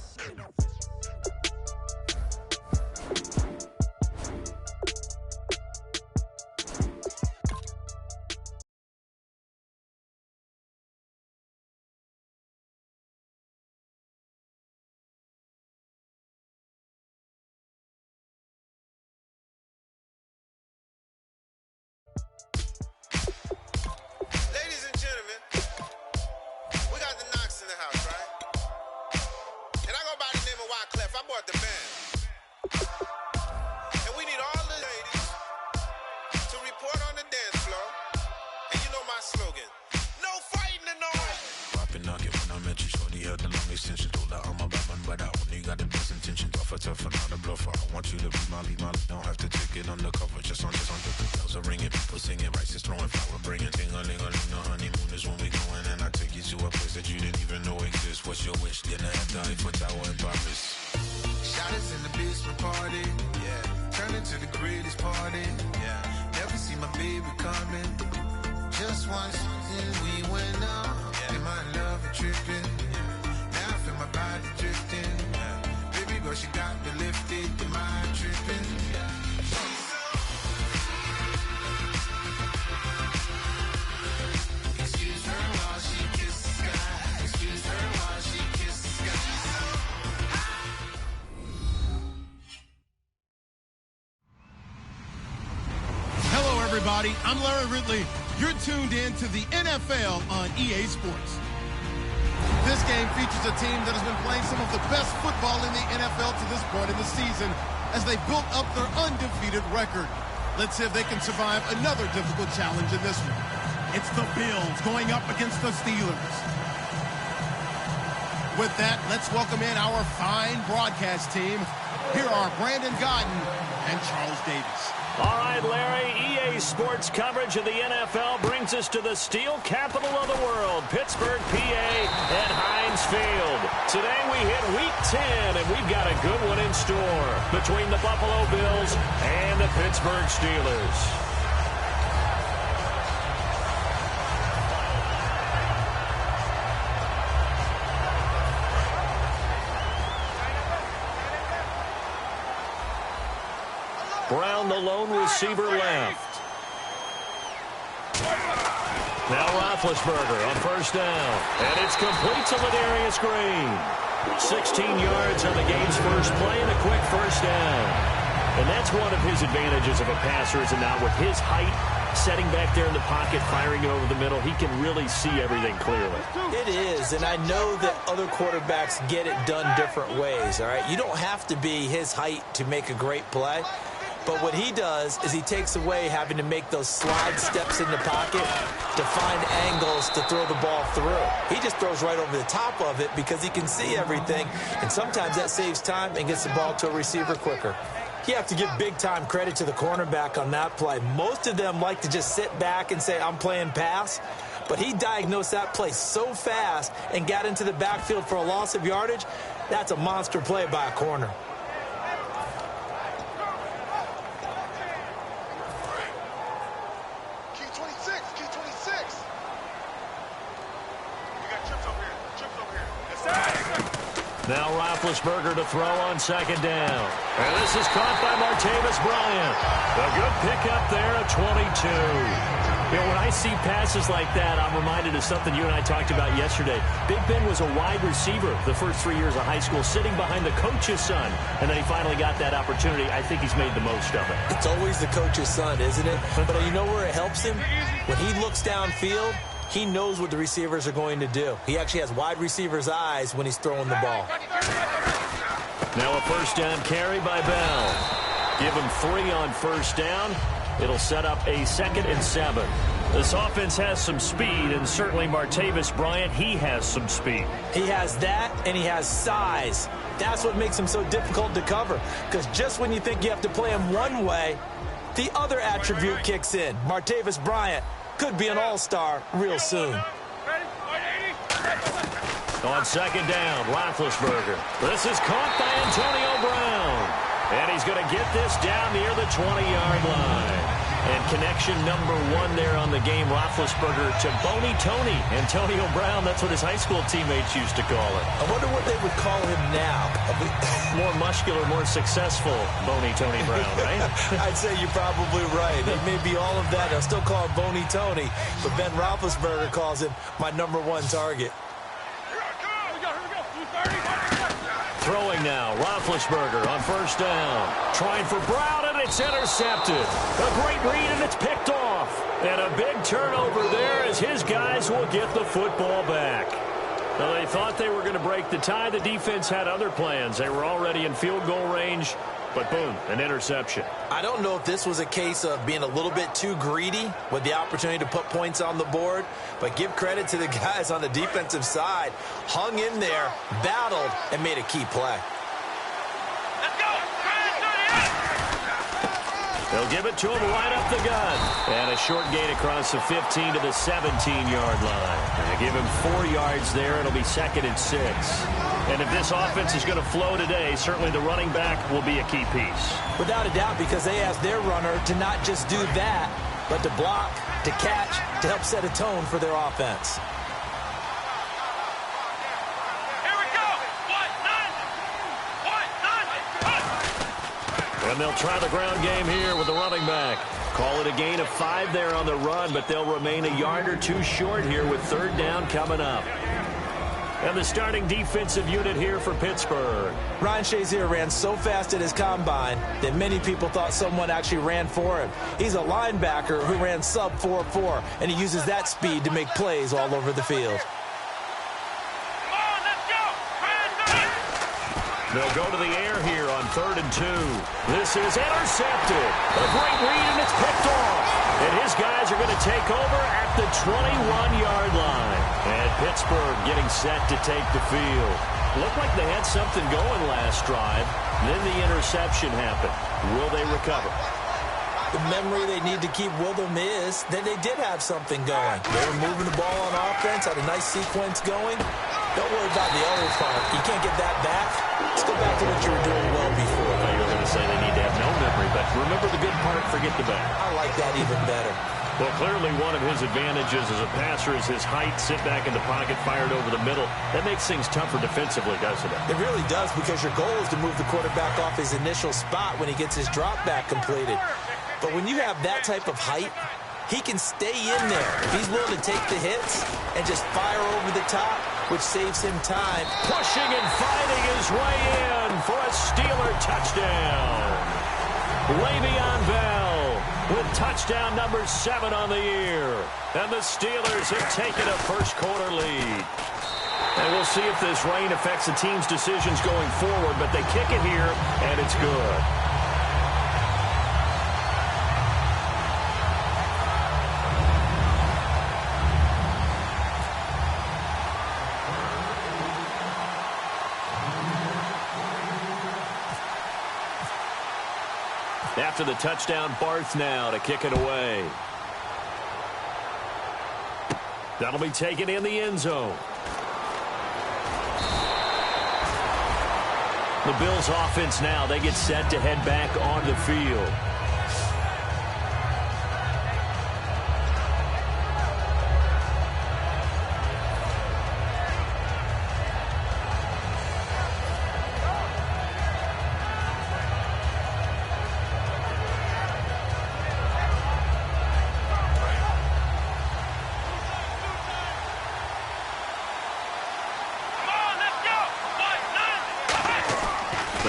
Ladies and gentlemen, we got the Knox in the house, right? And I go by the name of Wyclef. I bought the band. And we need all the ladies to report on the dance floor. And you know my slogan, no fighting tonight. Poppin' knockin' when I met you, shorty had the long extension. Told her I'm a bad man, but I only got the best intention. Tougher, not a bluffer. I want you to be my lead, don't have to take it undercover. Just on the bells are ringing, people singing, rice is throwing, flower bringing, ting-a-ling-a-ling. The honeymoon is when we going, and I take you to a place that you didn't even know exists. What's your wish? Dinner at the Eiffel Tower in Paris. Shot us in the basement party, yeah. Turn into the greatest party, yeah. Never see my baby coming. Just once, and we went up. Yeah. Am I in love or tripping? Yeah. Now I feel my body drifting. Yeah. Baby girl, she got me lifted. Am I tripping? Yeah. Excuse her while she kisses the sky. Excuse her while she kisses the sky. Hello, everybody. I'm Larry Ridley. You're tuned in to the NFL on EA Sports. This game features a team that has been playing some of the best football in the NFL to this point in the season as they built up their undefeated record. Let's see if they can survive another difficult challenge in this one. It's the Bills going up against the Steelers. With that, let's welcome in our fine broadcast team. Here are Brandon Godden and Charles Davis. All right, Larry, EA Sports coverage of the NFL brings us to the steel capital of the world, Pittsburgh, PA, at Heinz Field. Today we hit Week 10, and we've got a good one in store between the Buffalo Bills and the Pittsburgh Steelers. Brown, the lone receiver, left. Now Roethlisberger on first down. And it's complete to Ladarius Green. 16 yards on the game's first play and a quick first down. And that's one of his advantages of a passer, is it not? With his height, setting back there in the pocket, firing it over the middle, he can really see everything clearly. It is, and I know that other quarterbacks get it done different ways, all right? You don't have to be his height to make a great play. But what he does is he takes away having to make those slide steps in the pocket to find angles to throw the ball through. He just throws right over the top of it because he can see everything, and sometimes that saves time and gets the ball to a receiver quicker. You have to give big-time credit to the cornerback on that play. Most of them like to just sit back and say, I'm playing pass. But he diagnosed that play so fast and got into the backfield for a loss of yardage. That's a monster play by a corner. Now Roethlisberger to throw on second down. And this is caught by Martavis Bryant. A good pickup there at 22. You know, when I see passes like that, I'm reminded of something you and I talked about yesterday. Big Ben was a wide receiver the first 3 years of high school, sitting behind the coach's son. And then he finally got that opportunity. I think he's made the most of it. It's always the coach's son, isn't it? But you know where it helps him? When he looks downfield, he knows what the receivers are going to do. He actually has wide receivers' eyes when he's throwing the ball. Now a first down carry by Bell. Give him 3 on first down. It'll set up a 2nd and 7. This offense has some speed, and certainly Martavis Bryant, he has some speed. He has that, and he has size. That's what makes him so difficult to cover, because just when you think you have to play him one way, the other attribute kicks in. Martavis Bryant could be an all-star real soon. On second down, Roethlisberger. This is caught by Antonio Brown. And he's going to get this down near the 20-yard line. And connection number 1 there on the game, Roethlisberger to Boney Tony. Antonio Brown, that's what his high school teammates used to call him. I wonder what they would call him now. More muscular, more successful Boney Tony Brown, right? I'd say you're probably right. It may be all of that. They'll still call him Boney Tony, but Ben Roethlisberger calls him my number 1 target. Throwing now, Roethlisberger on first down. Trying for Brown, and it's intercepted. A great read, and it's picked off. And a big turnover there as his guys will get the football back. Now, they thought they were going to break the tie. The defense had other plans. They were already in field goal range, but boom, an interception. I don't know if this was a case of being a little bit too greedy with the opportunity to put points on the board, but give credit to the guys on the defensive side. Hung in there, battled, and made a key play. They'll give it to him right up the gun. And a short gain across the 15 to the 17-yard line. They give him 4 yards there. It'll be 2nd and 6. And if this offense is going to flow today, certainly the running back will be a key piece. Without a doubt, because they asked their runner to not just do that, but to block, to catch, to help set a tone for their offense. And they'll try the ground game here with the running back. Call it a gain of 5 there on the run, but they'll remain a yard or 2 short here with 3rd down coming up. And the starting defensive unit here for Pittsburgh. Ryan Shazier ran so fast at his combine that many people thought someone actually ran for him. He's a linebacker who ran sub 4.4, and he uses that speed to make plays all over the field. They'll go to the air here on 3rd and 2. This is intercepted. A great read, and it's picked off. And his guys are going to take over at the 21-yard line. And Pittsburgh getting set to take the field. Looked like they had something going last drive. Then the interception happened. Will they recover? The memory they need to keep with them is that they did have something going. They were moving the ball on offense, had a nice sequence going. Don't worry about the old part. You can't get that back. Let's go back to what you were doing well before. I thought you were going to say they need to have no memory, but remember the good part, forget the bad. I like that even better. Well, clearly one of his advantages as a passer is his height, sit back in the pocket, fired over the middle. That makes things tougher defensively, doesn't it? It really does, because your goal is to move the quarterback off his initial spot when he gets his drop back completed. But when you have that type of height, he can stay in there if he's willing to take the hits and just fire over the top, which saves him time. Pushing and fighting his way in for a Steeler touchdown. Le'Veon Bell with touchdown number 7 on the year. And the Steelers have taken a first-quarter lead. And we'll see if this rain affects the team's decisions going forward, but they kick it here, and it's good. After the touchdown, Barth now to kick it away. That'll be taken in the end zone. The Bills offense now, they get set to head back on the field.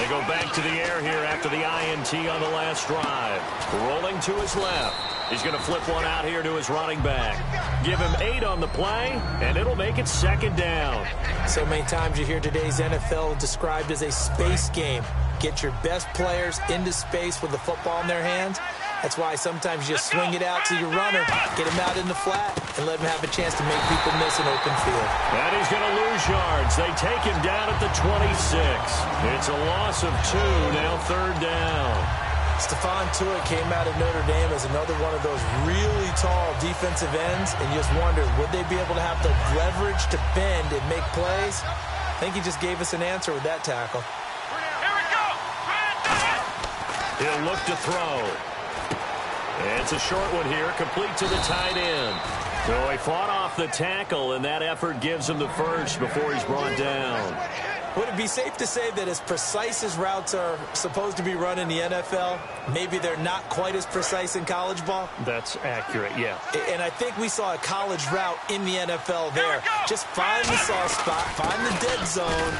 They go back to the air here after the INT on the last drive. Rolling to his left. He's going to flip one out here to his running back. Give him 8 on the play, and it'll make it second down. So many times you hear today's NFL described as a space game. Get your best players into space with the football in their hands. That's why sometimes you just swing it out to your runner, get him out in the flat, and let him have a chance to make people miss an open field. And he's going to lose yards. They take him down at the 26. It's a loss of 2, now third down. Stephon Tuitt came out of Notre Dame as another one of those really tall defensive ends, and you just wonder, would they be able to have the leverage to bend and make plays? I think he just gave us an answer with that tackle. He'll look to throw. It's a short one here, complete to the tight end. So he fought off the tackle, and that effort gives him the first before he's brought down. Would it be safe to say that as precise as routes are supposed to be run in the NFL, maybe they're not quite as precise in college ball? That's accurate, yeah. And I think we saw a college route in the NFL there. Just find the soft spot, find the dead zone,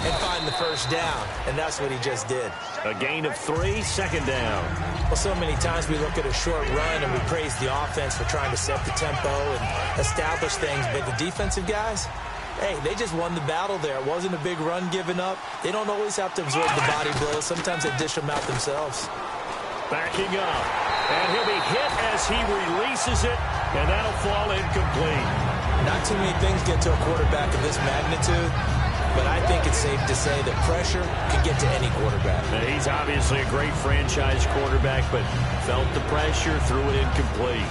and find the first down. And that's what he just did. A gain of 3, second down. Well, so many times we look at a short run and we praise the offense for trying to set the tempo and establish things. But the defensive guys, hey, they just won the battle there. It wasn't a big run given up. They don't always have to absorb the body blows. Sometimes they dish them out themselves. Backing up. And he'll be hit as he releases it, and that'll fall incomplete. Not too many things get to a quarterback of this magnitude, but I think it's safe to say that pressure can get to any quarterback. And he's obviously a great franchise quarterback, but felt the pressure, threw it incomplete.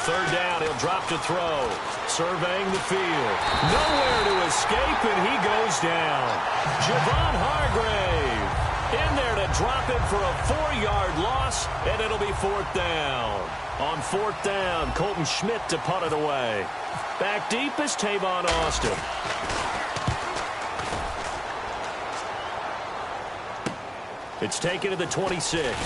Third down, he'll drop to throw. Surveying the field. Nowhere to escape, and he goes down. Javon Hargrave in there to drop it for a 4-yard loss, and it'll be fourth down. On fourth down, Colton Schmidt to punt it away. Back deep is Tavon Austin. It's taken to the 26.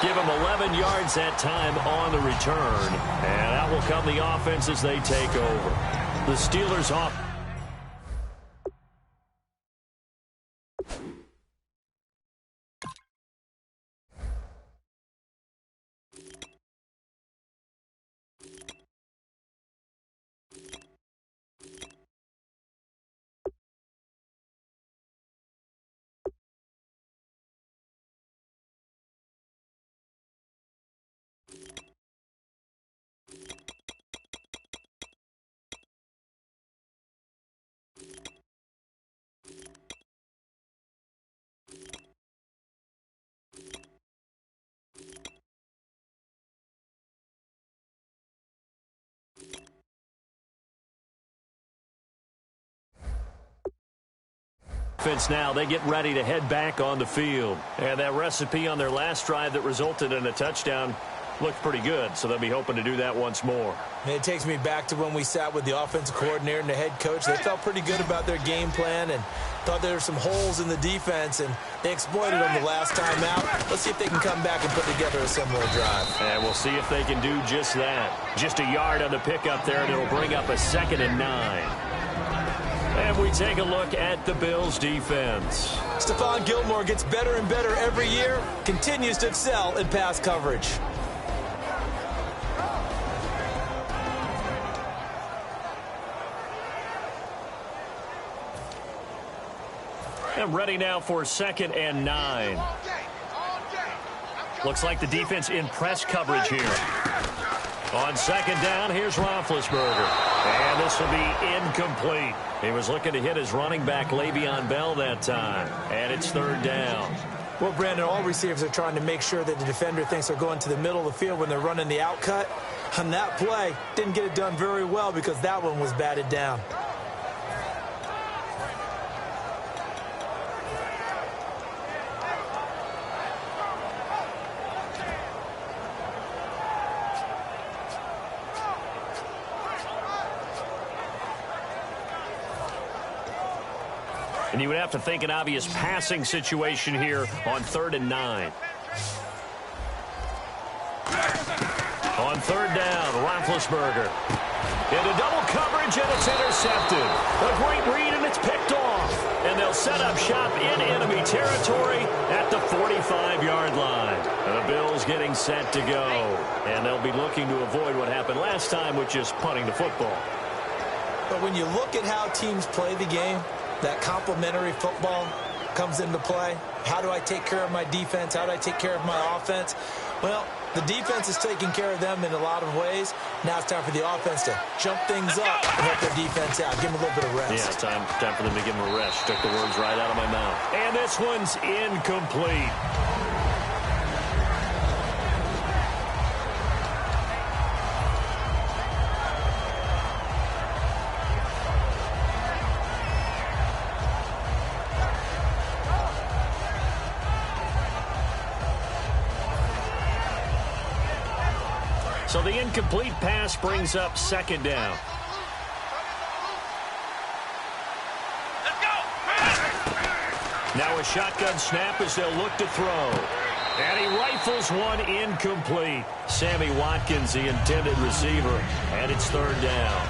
Give him 11 yards that time on the return. And out will come the offense as they take over. The Steelers off. Now they get ready to head back on the field. And that recipe on their last drive that resulted in a touchdown looked pretty good, so they'll be hoping to do that once more. And it takes me back to when we sat with the offensive coordinator and the head coach. They felt pretty good about their game plan and thought there were some holes in the defense, and they exploited them the last time out. Let's see if they can come back and put together a similar drive. And we'll see if they can do just that. Just a yard on the pickup there, and it'll bring up a 2nd and 9. And we take a look at the Bills' defense. Stephon Gilmore gets better and better every year, continues to excel in pass coverage. And ready now for 2nd and 9. Looks like the defense in press coverage here. On 2nd down, here's Roethlisberger. And this will be incomplete. He was looking to hit his running back, Le'Veon Bell, that time. And it's 3rd down. Well, Brandon, all receivers are trying to make sure that the defender thinks they're going to the middle of the field when they're running the outcut. On that play, didn't get it done very well because that one was batted down. And you would have to think an obvious passing situation here on 3rd and 9. On 3rd down, Roethlisberger. Into double coverage, and it's intercepted. A great read, and it's picked off. And they'll set up shop in enemy territory at the 45-yard line. And the Bills getting set to go. And they'll be looking to avoid what happened last time, which is punting the football. But when you look at how teams play the game, that complementary football comes into play. How do I take care of my defense? How do I take care of my offense? Well, the defense is taking care of them in a lot of ways. Now it's time for the offense to jump things up and help their defense out. Give them a little bit of rest. Yeah, time for them to give them a rest. Took the words right out of my mouth. And this one's incomplete. So the incomplete pass brings up 2nd down. Now a shotgun snap as they'll look to throw. And he rifles one incomplete. Sammy Watkins, the intended receiver, and it's 3rd down.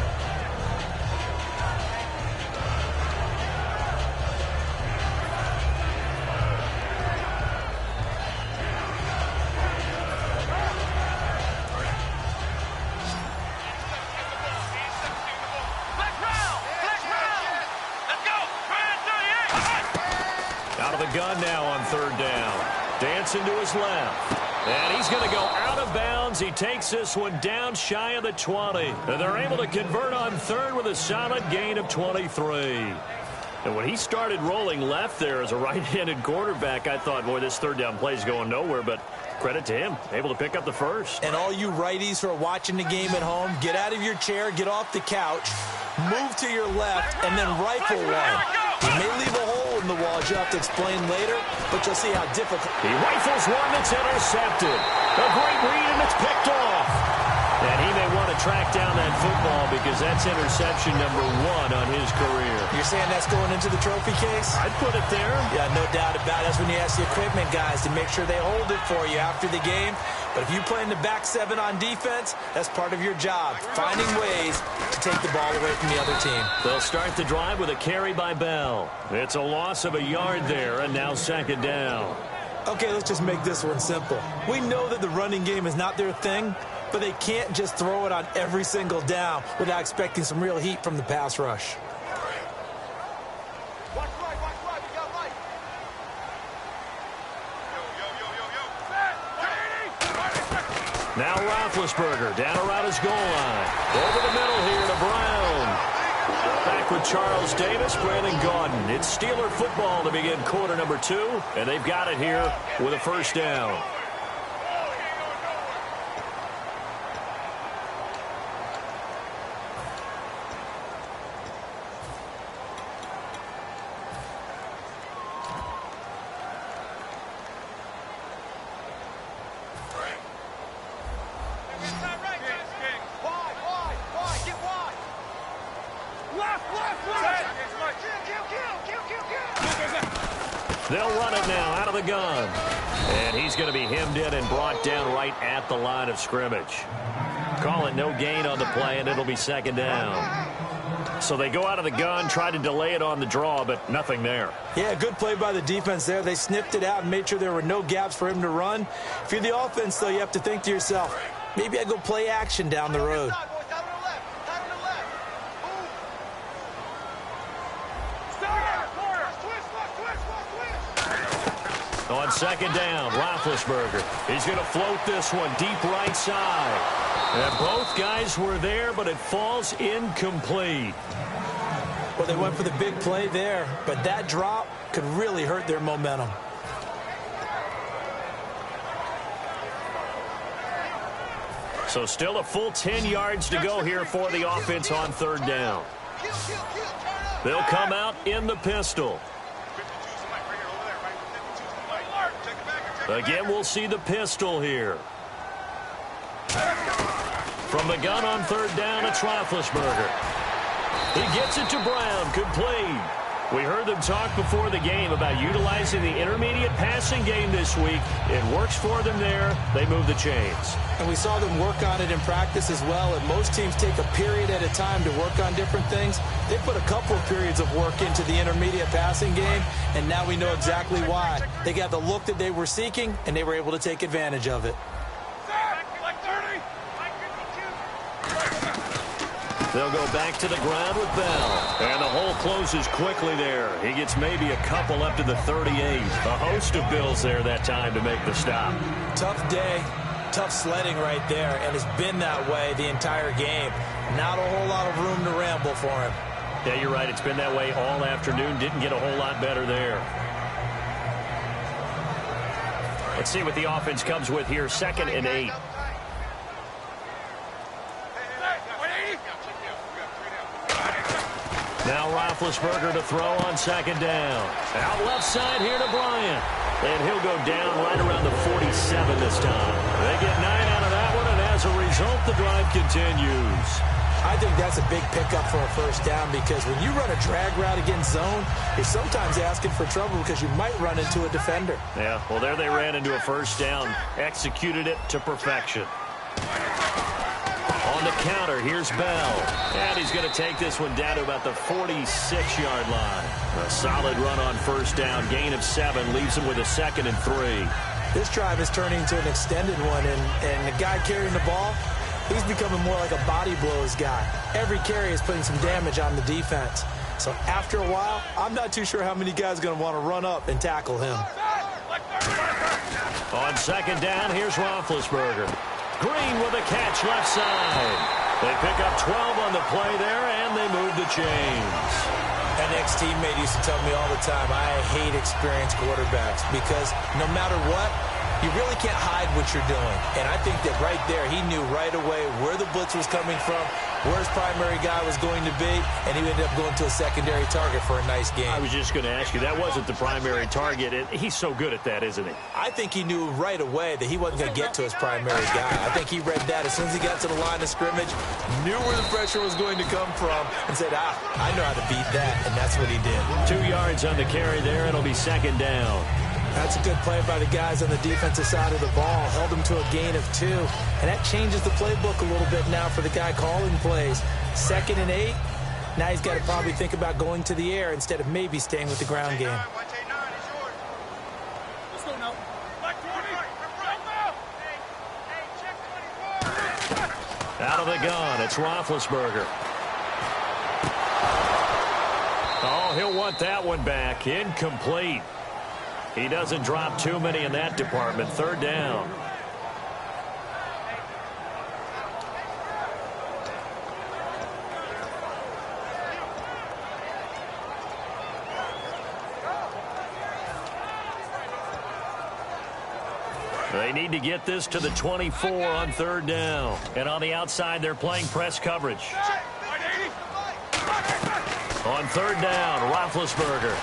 Gun now on 3rd down. Dancing to his left. And he's going to go out of bounds. He takes this one down shy of the 20. And they're able to convert on 3rd with a solid gain of 23. And when he started rolling left there as a right-handed quarterback, I thought, boy, this 3rd down play is going nowhere. But credit to him, able to pick up the first. And all you righties who are watching the game at home, get out of your chair, get off the couch, move to your left, and then rifle one. He may leave a hole in the wall, as you'll have to explain later, but you'll see how difficult. He rifles one that's intercepted. A great read, and it's picked off. And he may want to track down that football because that's interception number 1 on his career. You're saying that's going into the trophy case? I'd put it there. Yeah, no doubt about it. That's when you ask the equipment guys to make sure they hold it for you after the game. But if you play in the back 7 on defense, that's part of your job, finding ways to take the ball away from the other team. They'll start the drive with a carry by Bell. It's a loss of a yard there, and now 2nd down. Okay, let's just make this one simple. We know that the running game is not their thing, but they can't just throw it on every single down without expecting some real heat from the pass rush. Now Roethlisberger down around his goal line. Over the middle here to Brown. Back with Charles Davis, Brandon Gaudin. It's Steeler football to begin quarter number 2, and they've got it here with a 1st down. They'll run it now out of the gun. And he's going to be hemmed in and brought down right at the line of scrimmage. Call it no gain on the play, and it'll be 2nd down. So they go out of the gun, try to delay it on the draw, but nothing there. Yeah, good play by the defense there. They sniffed it out and made sure there were no gaps for him to run. If you're the offense, though, you have to think to yourself, maybe I go play action down the road. On 2nd down, Roethlisberger. He's going to float this one deep right side. And both guys were there, but it falls incomplete. Well, they went for the big play there, but that drop could really hurt their momentum. So still a full 10 yards to go here for the offense on 3rd down. They'll come out in the pistol. Again, we'll see the pistol here. From the gun on 3rd down, it's Roethlisberger. He gets it to Brown, complete. We heard them talk before the game about utilizing the intermediate passing game this week. It works for them there. They move the chains. And we saw them work on it in practice as well. And most teams take a period at a time to work on different things. They put a couple of periods of work into the intermediate passing game, and now we know exactly why. They got the look that they were seeking, and they were able to take advantage of it. They'll go back to the ground with Bell. And the hole closes quickly there. He gets maybe a couple up to the 38. A host of Bills there that time to make the stop. Tough day, tough sledding right there, and it's been that way the entire game. Not a whole lot of room to ramble for him. Yeah, you're right. It's been that way all afternoon. Didn't get a whole lot better there. Let's see what the offense comes with here. 2nd and 8. Now Roethlisberger to throw on 2nd down. Out left side here to Bryant. And he'll go down right around the 47 this time. They get 9 out of that one, and as a result, the drive continues. I think that's a big pickup for a first down, because when you run a drag route against zone, you're sometimes asking for trouble because you might run into a defender. Yeah, well, there they ran into a first down. Executed it to perfection. On the counter, here's Bell. And he's going to take this one down to about the 46-yard line. A solid run on first down. Gain of 7 leaves him with a 2nd and 3. This drive is turning into an extended one, and the guy carrying the ball, he's becoming more like a body blows guy. Every carry is putting some damage on the defense. So after a while, I'm not too sure how many guys are going to want to run up and tackle him. On 2nd down, here's Roethlisberger. Green with a catch left side. They pick up 12 on the play there, and they move the chains. An ex-teammate used to tell me all the time, I hate experienced quarterbacks, because no matter what, you really can't hide what you're doing. And I think that right there, he knew right away where the blitz was coming from, where his primary guy was going to be, and he ended up going to a secondary target for a nice game. I was just going to ask you, that wasn't the primary target. He's so good at that, isn't he? I think he knew right away that he wasn't going to get to his primary guy. I think he read that as soon as he got to the line of scrimmage, knew where the pressure was going to come from, and said, I know how to beat that, and that's what he did. 2 yards on the carry there. It'll be 2nd down. That's a good play by the guys on the defensive side of the ball. Held them to a gain of 2. And that changes the playbook a little bit now for the guy calling plays. 2nd and 8. Now he's got to probably think about going to the air instead of maybe staying with the ground game. Out of the gun, it's Roethlisberger. Oh, he'll want that one back. Incomplete. He doesn't drop too many in that department. 3rd down. They need to get this to the 24 on 3rd down. And on the outside, they're playing press coverage. On 3rd down, Roethlisberger.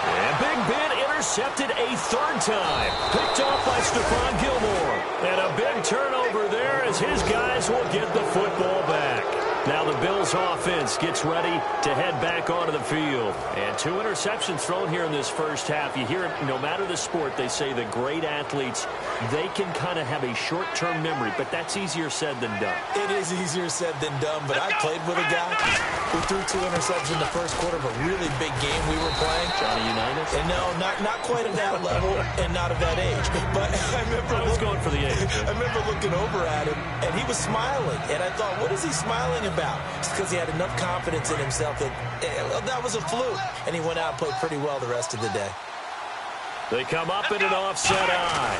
And Big Ben intercepted a 3rd time. Picked off by Stephon Gilmore. And a big turnover there as his guys will get the football back. Now the Bills offense gets ready to head back onto the field. And 2 interceptions thrown here in this first half. You hear it, no matter the sport, they say the great athletes, they can kind of have a short-term memory, but that's easier said than done. It is easier said than done, but I played with a guy who threw 2 interceptions in the first quarter of a really big game we were playing. Johnny Unitas? And no, not quite at that level and not of that age. But I remember going for the age. I remember looking over at him, and he was smiling. And I thought, what is he smiling about? It's because he had enough confidence in himself that that was a fluke. And he went out and played pretty well the rest of the day. They come up in an offset eye.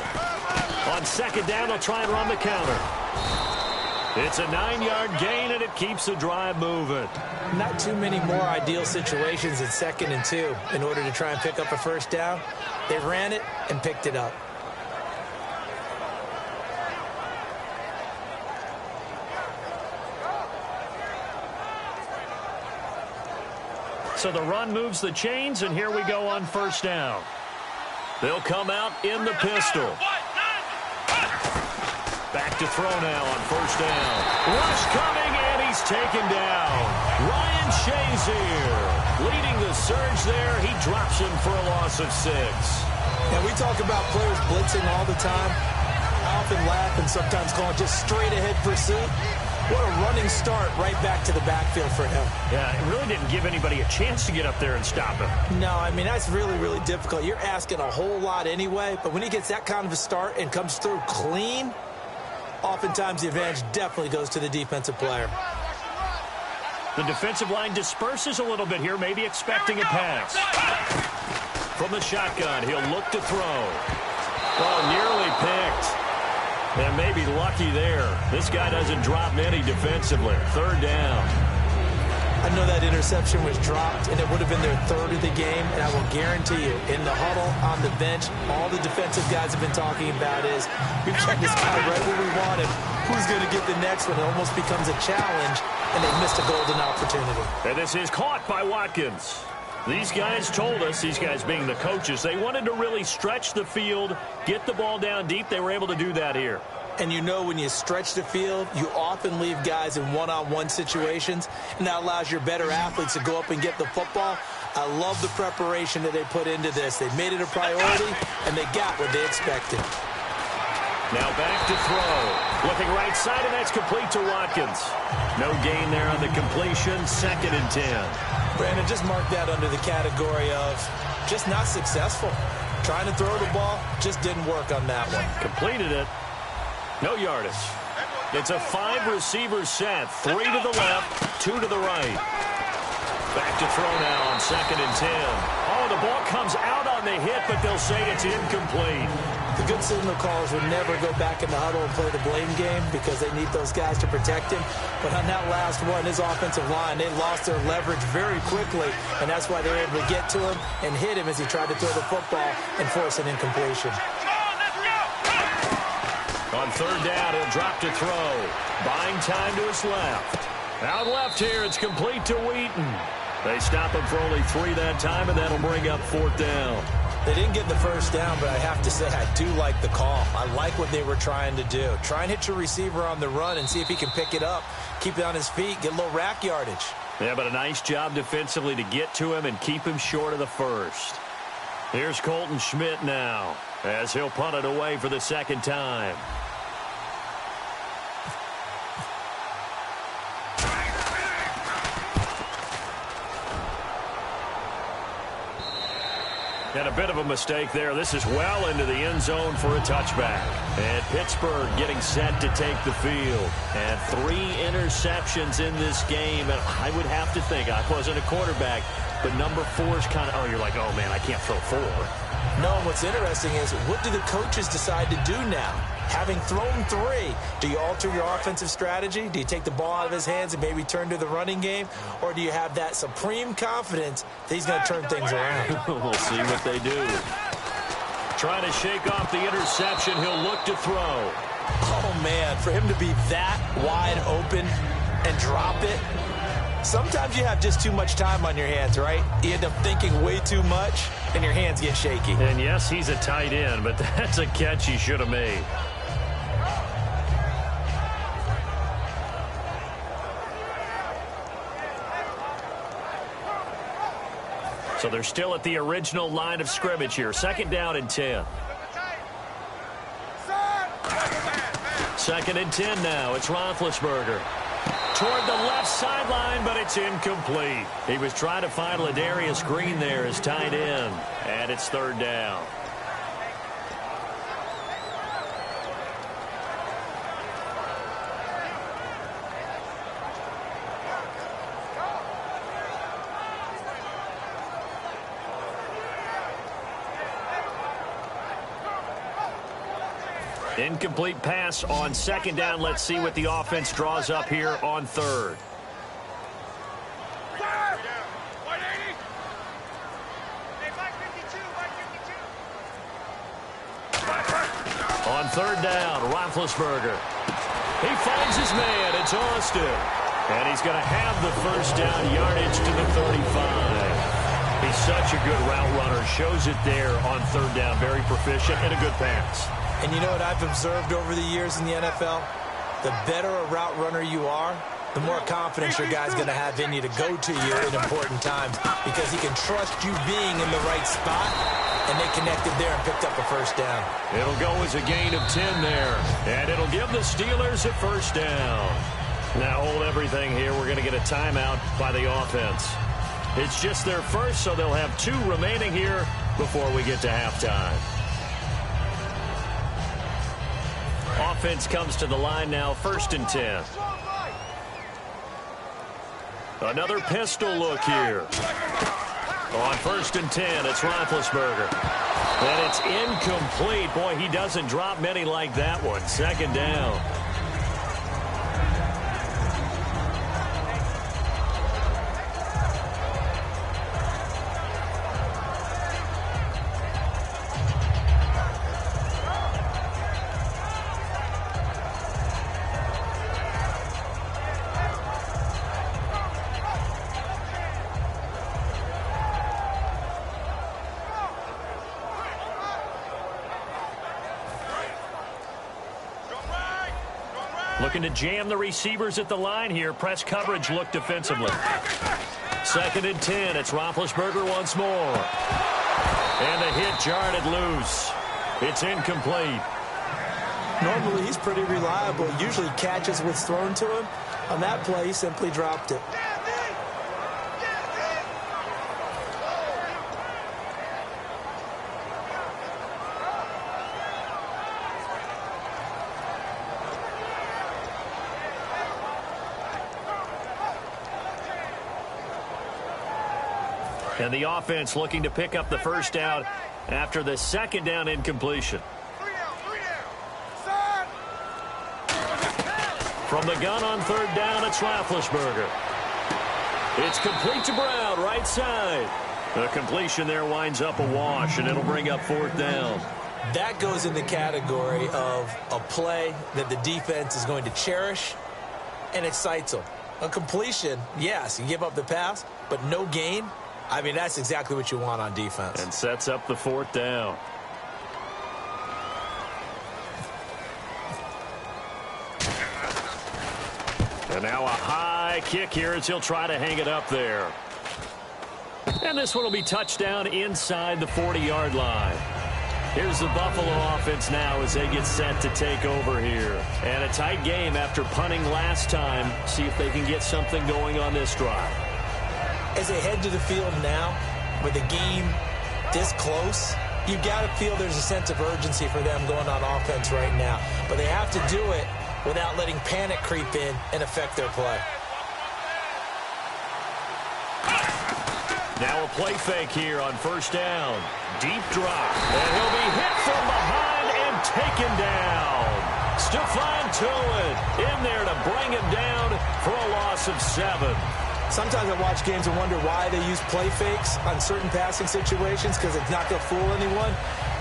On 2nd down, they'll try and run the counter. It's a 9-yard gain, and it keeps the drive moving. Not too many more ideal situations at 2nd and 2 in order to try and pick up a first down. They ran it and picked it up. So the run moves the chains, and here we go on 1st down. They'll come out in the pistol. Back to throw now on 1st down. Rush coming, and he he's taken down. Ryan Shazier leading the surge there. He drops him for a loss of 6. And we talk about players blitzing all the time. I often laugh and sometimes call it just straight ahead pursuit. What a running start right back to the backfield for him. Yeah, it really didn't give anybody a chance to get up there and stop him. No, I mean, that's really, really difficult. You're asking a whole lot anyway, but when he gets that kind of a start and comes through clean, oftentimes the advantage definitely goes to the defensive player. The defensive line disperses a little bit here, maybe expecting a pass. From the shotgun, he'll look to throw. Oh, nearly picked. And maybe lucky there. This guy doesn't drop many defensively. 3rd down. I know that interception was dropped, and it would have been their 3rd of the game, and I will guarantee you, in the huddle, on the bench, all the defensive guys have been talking about is, we've got this guy right where we want him. Who's going to get the next one? It almost becomes a challenge, and they missed a golden opportunity. And this is caught by Watkins. These guys told us, these guys being the coaches, they wanted to really stretch the field, get the ball down deep. They were able to do that here. And you know when you stretch the field, you often leave guys in one-on-one situations, and that allows your better athletes to go up and get the football. I love the preparation that they put into this. They made it a priority, and they got what they expected. Now back to throw. Looking right side, and that's complete to Watkins. No gain there on the completion. 2nd and 10. Brandon, just mark that under the category of just not successful. Trying to throw the ball, just didn't work on that one. Completed it. No yardage. It's a 5-receiver set. 3 to the left, 2 to the right. Back to throw now on 2nd and 10. Oh, the ball comes out on the hit, but they'll say it's incomplete. The good signal callers would never go back in the huddle and play the blame game because they need those guys to protect him. But on that last one, his offensive line, they lost their leverage very quickly, and that's why they were able to get to him and hit him as he tried to throw the football and force an incompletion. On 3rd down, he'll drop to throw. Buying time to his left. Out left here, it's complete to Wheaton. They stop him for only 3 that time, and that'll bring up 4th down. They didn't get the first down, but I have to say I do like the call. I like what they were trying to do. Try and hit your receiver on the run and see if he can pick it up, keep it on his feet, get a little rack yardage. Yeah, but a nice job defensively to get to him and keep him short of the first. Here's Colton Schmidt now as he'll punt it away for the 2nd time. And a bit of a mistake there. This is well into the end zone for a touchback. And Pittsburgh getting set to take the field. And 3 interceptions in this game. And I would have to think, I wasn't a quarterback, but number 4 is kind of, you're like, oh, man, I can't throw 4. No, what's interesting is what do the coaches decide to do now? Having thrown 3, do you alter your offensive strategy? Do you take the ball out of his hands and maybe turn to the running game? Or do you have that supreme confidence that he's going to turn things around? We'll see what they do. Trying to shake off the interception. He'll look to throw. Oh, man, for him to be that wide open and drop it. Sometimes you have just too much time on your hands, right? You end up thinking way too much, and your hands get shaky. And, yes, he's a tight end, but that's a catch he should have made. So they're still at the original line of scrimmage here. 2nd down and 10. 2nd and 10 now. It's Roethlisberger. Toward the left sideline, but it's incomplete. He was trying to find Ladarius Green there as tight end. And it's 3rd down. Incomplete pass on 2nd down. Let's see what the offense draws up here on 3rd. On 3rd down, Roethlisberger. He finds his man. It's Austin. And he's going to have the 1st down yardage to the 35. He's such a good route runner. Shows it there on 3rd down. Very proficient and a good pass. And you know what I've observed over the years in the NFL? The better a route runner you are, the more confidence your guy's going to have in you to go to you in important times because he can trust you being in the right spot, and they connected there and picked up a first down. It'll go as a gain of 10 there, and it'll give the Steelers a first down. Now hold everything here. We're going to get a timeout by the offense. It's just their first, so they'll have 2 remaining here before we get to halftime. Offense comes to the line now, 1st and 10. Another pistol look here. On 1st and 10, it's Roethlisberger. And it's incomplete. Boy, he doesn't drop many like that one. 2nd down. Looking to jam the receivers at the line here. Press coverage look defensively. 2nd and 10. It's Roethlisberger once more. And the hit jarred it loose. It's incomplete. Normally, he's pretty reliable. Usually catches what's thrown to him. On that play, he simply dropped it. And the offense looking to pick up the first down after the 2nd down incompletion. From the gun on 3rd down, it's Roethlisberger. It's complete to Brown, right side. The completion there winds up a wash, and it'll bring up 4th down. That goes in the category of a play that the defense is going to cherish and excites them. A completion, yes, you give up the pass, but no gain. I mean, that's exactly what you want on defense. And sets up the 4th down. And now a high kick here as he'll try to hang it up there. And this one will be touchdown inside the 40-yard line. Here's the Buffalo offense now as they get set to take over here. And a tight game after punting last time. See if they can get something going on this drive. As they head to the field now, with the game this close, you got to feel there's a sense of urgency for them going on offense right now. But they have to do it without letting panic creep in and affect their play. Now a play fake here on 1st down. Deep drop. And he'll be hit from behind and taken down. Stephon Tuitt in there to bring him down for a loss of 7. Sometimes I watch games and wonder why they use play fakes on certain passing situations because it's not going to fool anyone.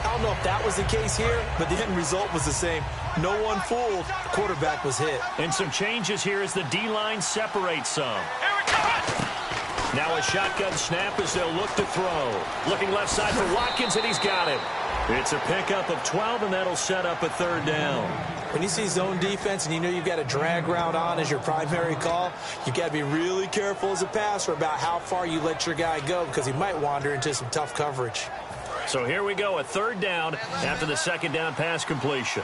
I don't know if that was the case here, but the end result was the same. No one fooled. The quarterback was hit. And some changes here as the D-line separates some. Now a shotgun snap as they'll look to throw. Looking left side for Watkins, and he's got it. It's a pickup of 12, and that'll set up a 3rd down. When you see zone defense and you know you've got a drag route on as your primary call, you've got to be really careful as a passer about how far you let your guy go because he might wander into some tough coverage. So here we go, a 3rd down after the 2nd down pass completion.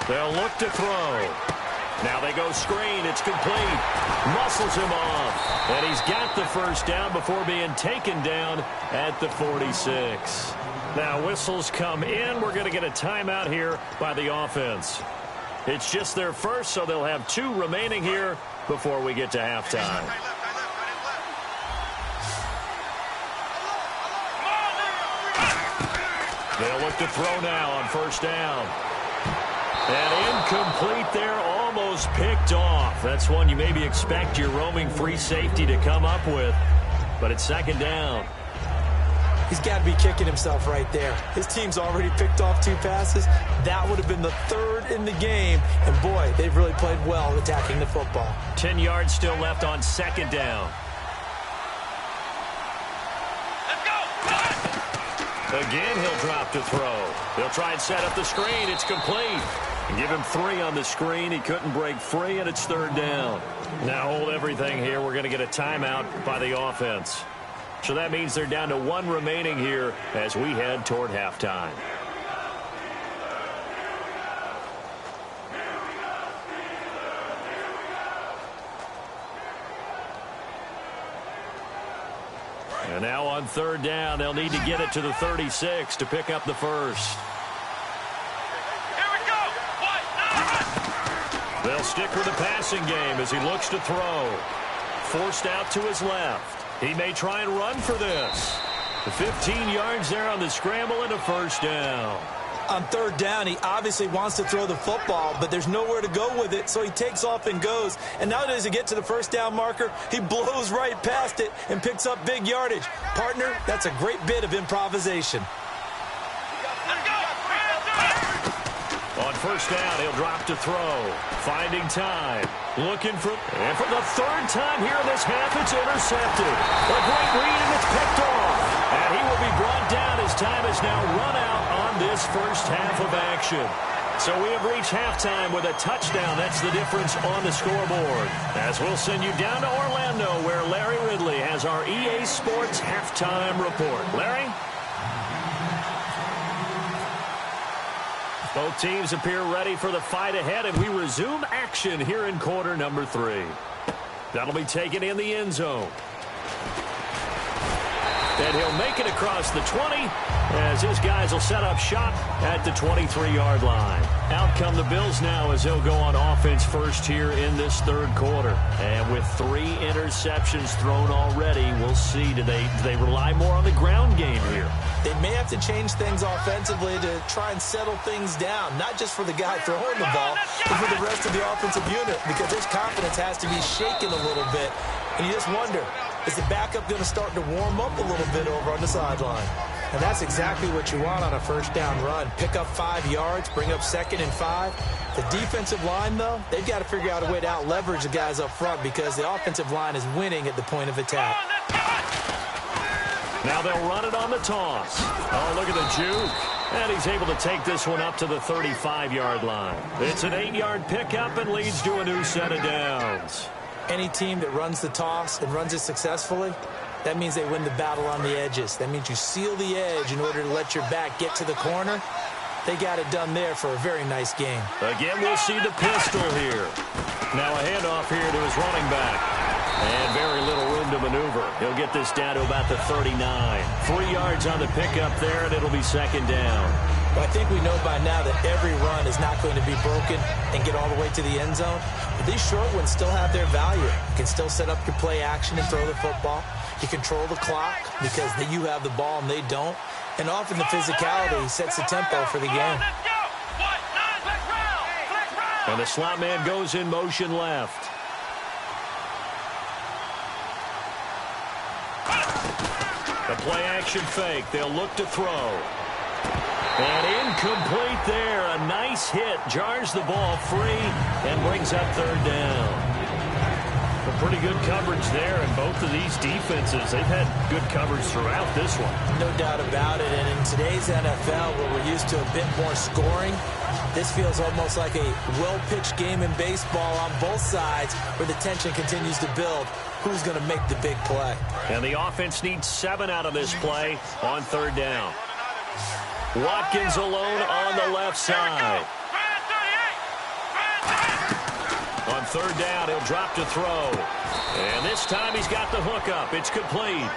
They'll look to throw. Now they go screen. It's complete. Muscles him off. And he's got the first down before being taken down at the 46. Now whistles come in. We're going to get a timeout here by the offense. It's just their first, so they'll have 2 remaining here before we get to halftime. They'll look to throw now on 1st down. And incomplete there, almost picked off. That's one you maybe expect your roaming free safety to come up with. But it's 2nd down. He's got to be kicking himself right there. His team's already picked off 2 passes. That would have been the 3rd in the game. And, boy, they've really played well attacking the football. 10 yards still left on 2nd down. Again, he'll drop to throw. They'll try and set up the screen. It's complete. Give him 3 on the screen. He couldn't break free, and it's 3rd down. Now hold everything here. We're going to get a timeout by the offense. So that means they're down to 1 remaining here as we head toward halftime. And now on 3rd down, they'll need to get it to the 36 to pick up the first. Here we go. They'll stick with the passing game as he looks to throw. Forced out to his left. He may try and run for this. 15 yards there on the scramble and a 1st down. On 3rd down, he obviously wants to throw the football, but there's nowhere to go with it, so he takes off and goes. And now as he gets to the 1st down marker, he blows right past it and picks up big yardage. Partner, that's a great bit of improvisation. On 1st down, he'll drop to throw. Finding time. Looking for... And for the 3rd time here in this half, it's intercepted. A great read, and it's picked off. And he will be brought down as time is now run out on this first half of action. So we have reached halftime with a touchdown. That's the difference on the scoreboard. As we'll send you down to Orlando, where Larry Ridley has our EA Sports halftime report. Larry? Both teams appear ready for the fight ahead, and we resume action here in quarter number 3. That'll be taken in the end zone. And he'll make it across the 20 as his guys will set up shop at the 23-yard line. Out come the Bills now as they'll go on offense first here in this 3rd quarter. And with 3 interceptions thrown already, we'll see. Do they rely more on the ground game here? They may have to change things offensively to try and settle things down, not just for the guy throwing the ball, but for the rest of the offensive unit, because his confidence has to be shaken a little bit. And you just wonder, is the backup going to start to warm up a little bit over on the sideline? And that's exactly what you want on a 1st down run. Pick up 5 yards, bring up 2nd and 5. The defensive line, though, they've got to figure out a way to out-leverage the guys up front because the offensive line is winning at the point of attack. Now they'll run it on the toss. Oh, look at the juke. And he's able to take this one up to the 35-yard line. It's an 8-yard pickup and leads to a new set of downs. Any team that runs the toss and runs it successfully, that means they win the battle on the edges. That means you seal the edge in order to let your back get to the corner. They got it done there for a very nice game. Again, we'll see the pistol here. Now a handoff here to his running back. And very little room to maneuver. He'll get this down to about the 39. 3 yards on the pickup there, and it'll be 2nd down. But I think we know by now that every run is not going to be broken and get all the way to the end zone. But these short ones still have their value. You can still set up your play action and throw the football. You control the clock because you have the ball and they don't. And often the physicality sets the tempo for the game. And the slot man goes in motion left. The play action fake. They'll look to throw. And incomplete there. A nice hit. Jars the ball free and brings up 3rd down. A pretty good coverage there, and both of these defenses, they've had good coverage throughout this one. No doubt about it, and in today's NFL, where we're used to a bit more scoring, this feels almost like a well-pitched game in baseball on both sides, where the tension continues to build. Who's going to make the big play? And the offense needs 7 out of this play on 3rd down. Watkins alone on the left side. On 3rd down, he'll drop to throw. And this time he's got the hook up. It's complete.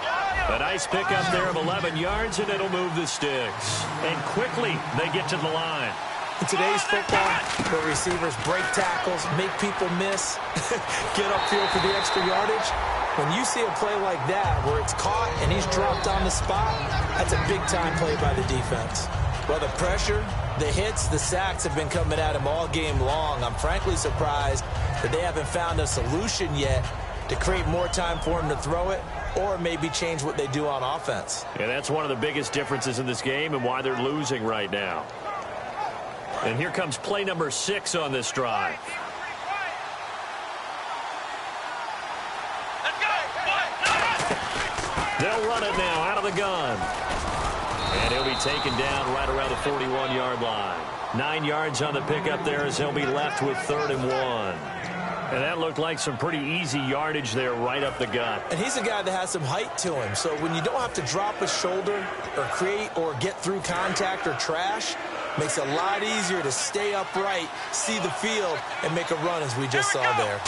A nice pickup there of 11 yards, and it'll move the sticks. And quickly, they get to the line. In today's football, where receivers break tackles, make people miss, get upfield for the extra yardage, when you see a play like that where it's caught and he's dropped on the spot, that's a big-time play by the defense. Well, the pressure, the hits, the sacks have been coming at him all game long. I'm frankly surprised that they haven't found a solution yet to create more time for him to throw it or maybe change what they do on offense. Yeah, that's one of the biggest differences in this game and why they're losing right now. And here comes play number 6 on this drive. They'll run it now out of the gun. And he'll be taken down right around the 41-yard line. 9 yards on the pickup there as he'll be left with 3rd and 1. And that looked like some pretty easy yardage there right up the gut. And he's a guy that has some height to him. So when you don't have to drop a shoulder or create or get through contact or trash, makes it a lot easier to stay upright, see the field, and make a run as we just saw there.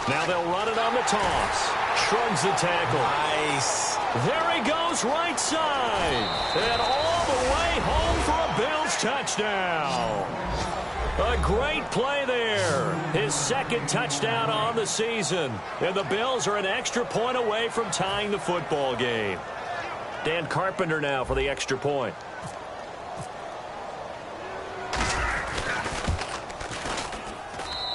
Now they'll run it on the toss. Shrugs the tackle. Nice. There he goes right side. And all the way home for a Bills touchdown. A great play there. His 2nd touchdown on the season. And the Bills are an extra point away from tying the football game. Dan Carpenter now for the extra point.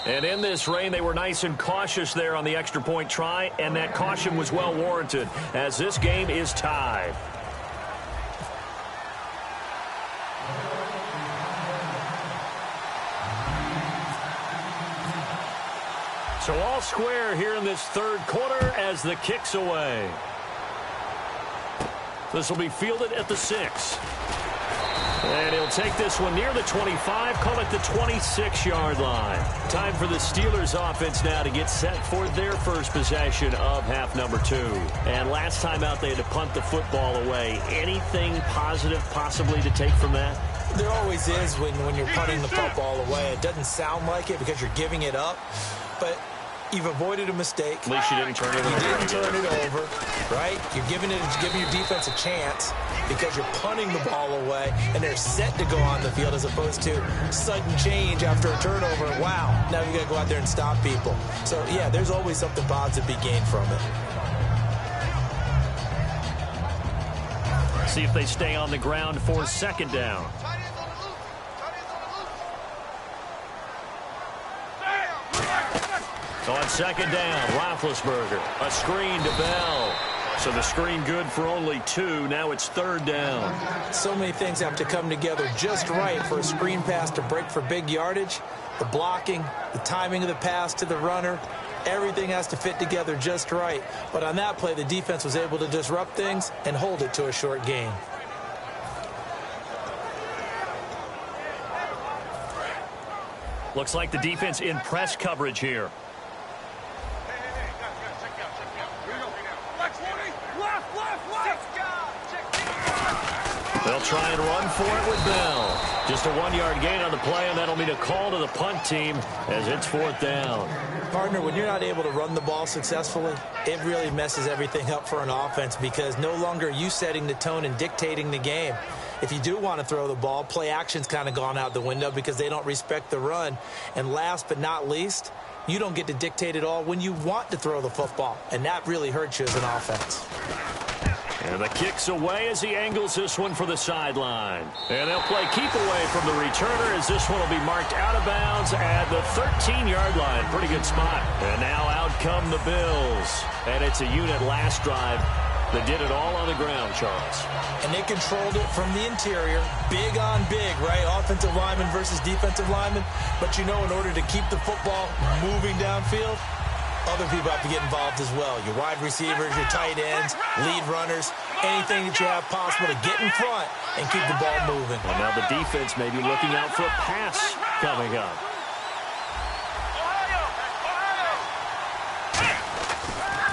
And in this rain, they were nice and cautious there on the extra point try, and that caution was well warranted as this game is tied. So all square here in this 3rd quarter as the kick's away. This will be fielded at the 6. And he'll take this one near the 25, call it the 26-yard line. Time for the Steelers offense now to get set for their first possession of half number 2. And last time out they had to punt the football away. Anything positive possibly to take from that? There always is when you're punting the football away. It doesn't sound like it because you're giving it up, but you've avoided a mistake. At least you didn't turn it over. You didn't turn it over, right? You're giving your defense a chance because you're punting the ball away, and they're set to go on the field as opposed to sudden change after a turnover. Wow, now you got to go out there and stop people. So, yeah, there's always something positive to be gained from it. See if they stay on the ground for 2nd down. So on 2nd down, Roethlisberger, a screen to Bell. So the screen good for only 2. Now it's 3rd down. So many things have to come together just right for a screen pass to break for big yardage. The blocking, the timing of the pass to the runner, everything has to fit together just right. But on that play, the defense was able to disrupt things and hold it to a short gain. Looks like the defense in press coverage here. They'll try and run for it with Bell. Just a 1-yard gain on the play, and that'll mean a call to the punt team as it's 4th down. Partner, when you're not able to run the ball successfully, it really messes everything up for an offense because no longer are you setting the tone and dictating the game. If you do want to throw the ball, play action's kind of gone out the window because they don't respect the run. And last but not least, you don't get to dictate it all when you want to throw the football, and that really hurts you as an offense. And the kick's away as he angles this one for the sideline. And they'll play keep away from the returner as this one will be marked out of bounds at the 13-yard line. Pretty good spot. And now out come the Bills. And it's a unit last drive that did it all on the ground, Charles. And they controlled it from the interior. Big on big, right? Offensive lineman versus defensive lineman. But you know, in order to keep the football moving downfield, other people have to get involved as well. Your wide receivers, your tight ends, lead runners, anything that you have possible to get in front and keep the ball moving. Well, now the defense may be looking out for a pass coming up.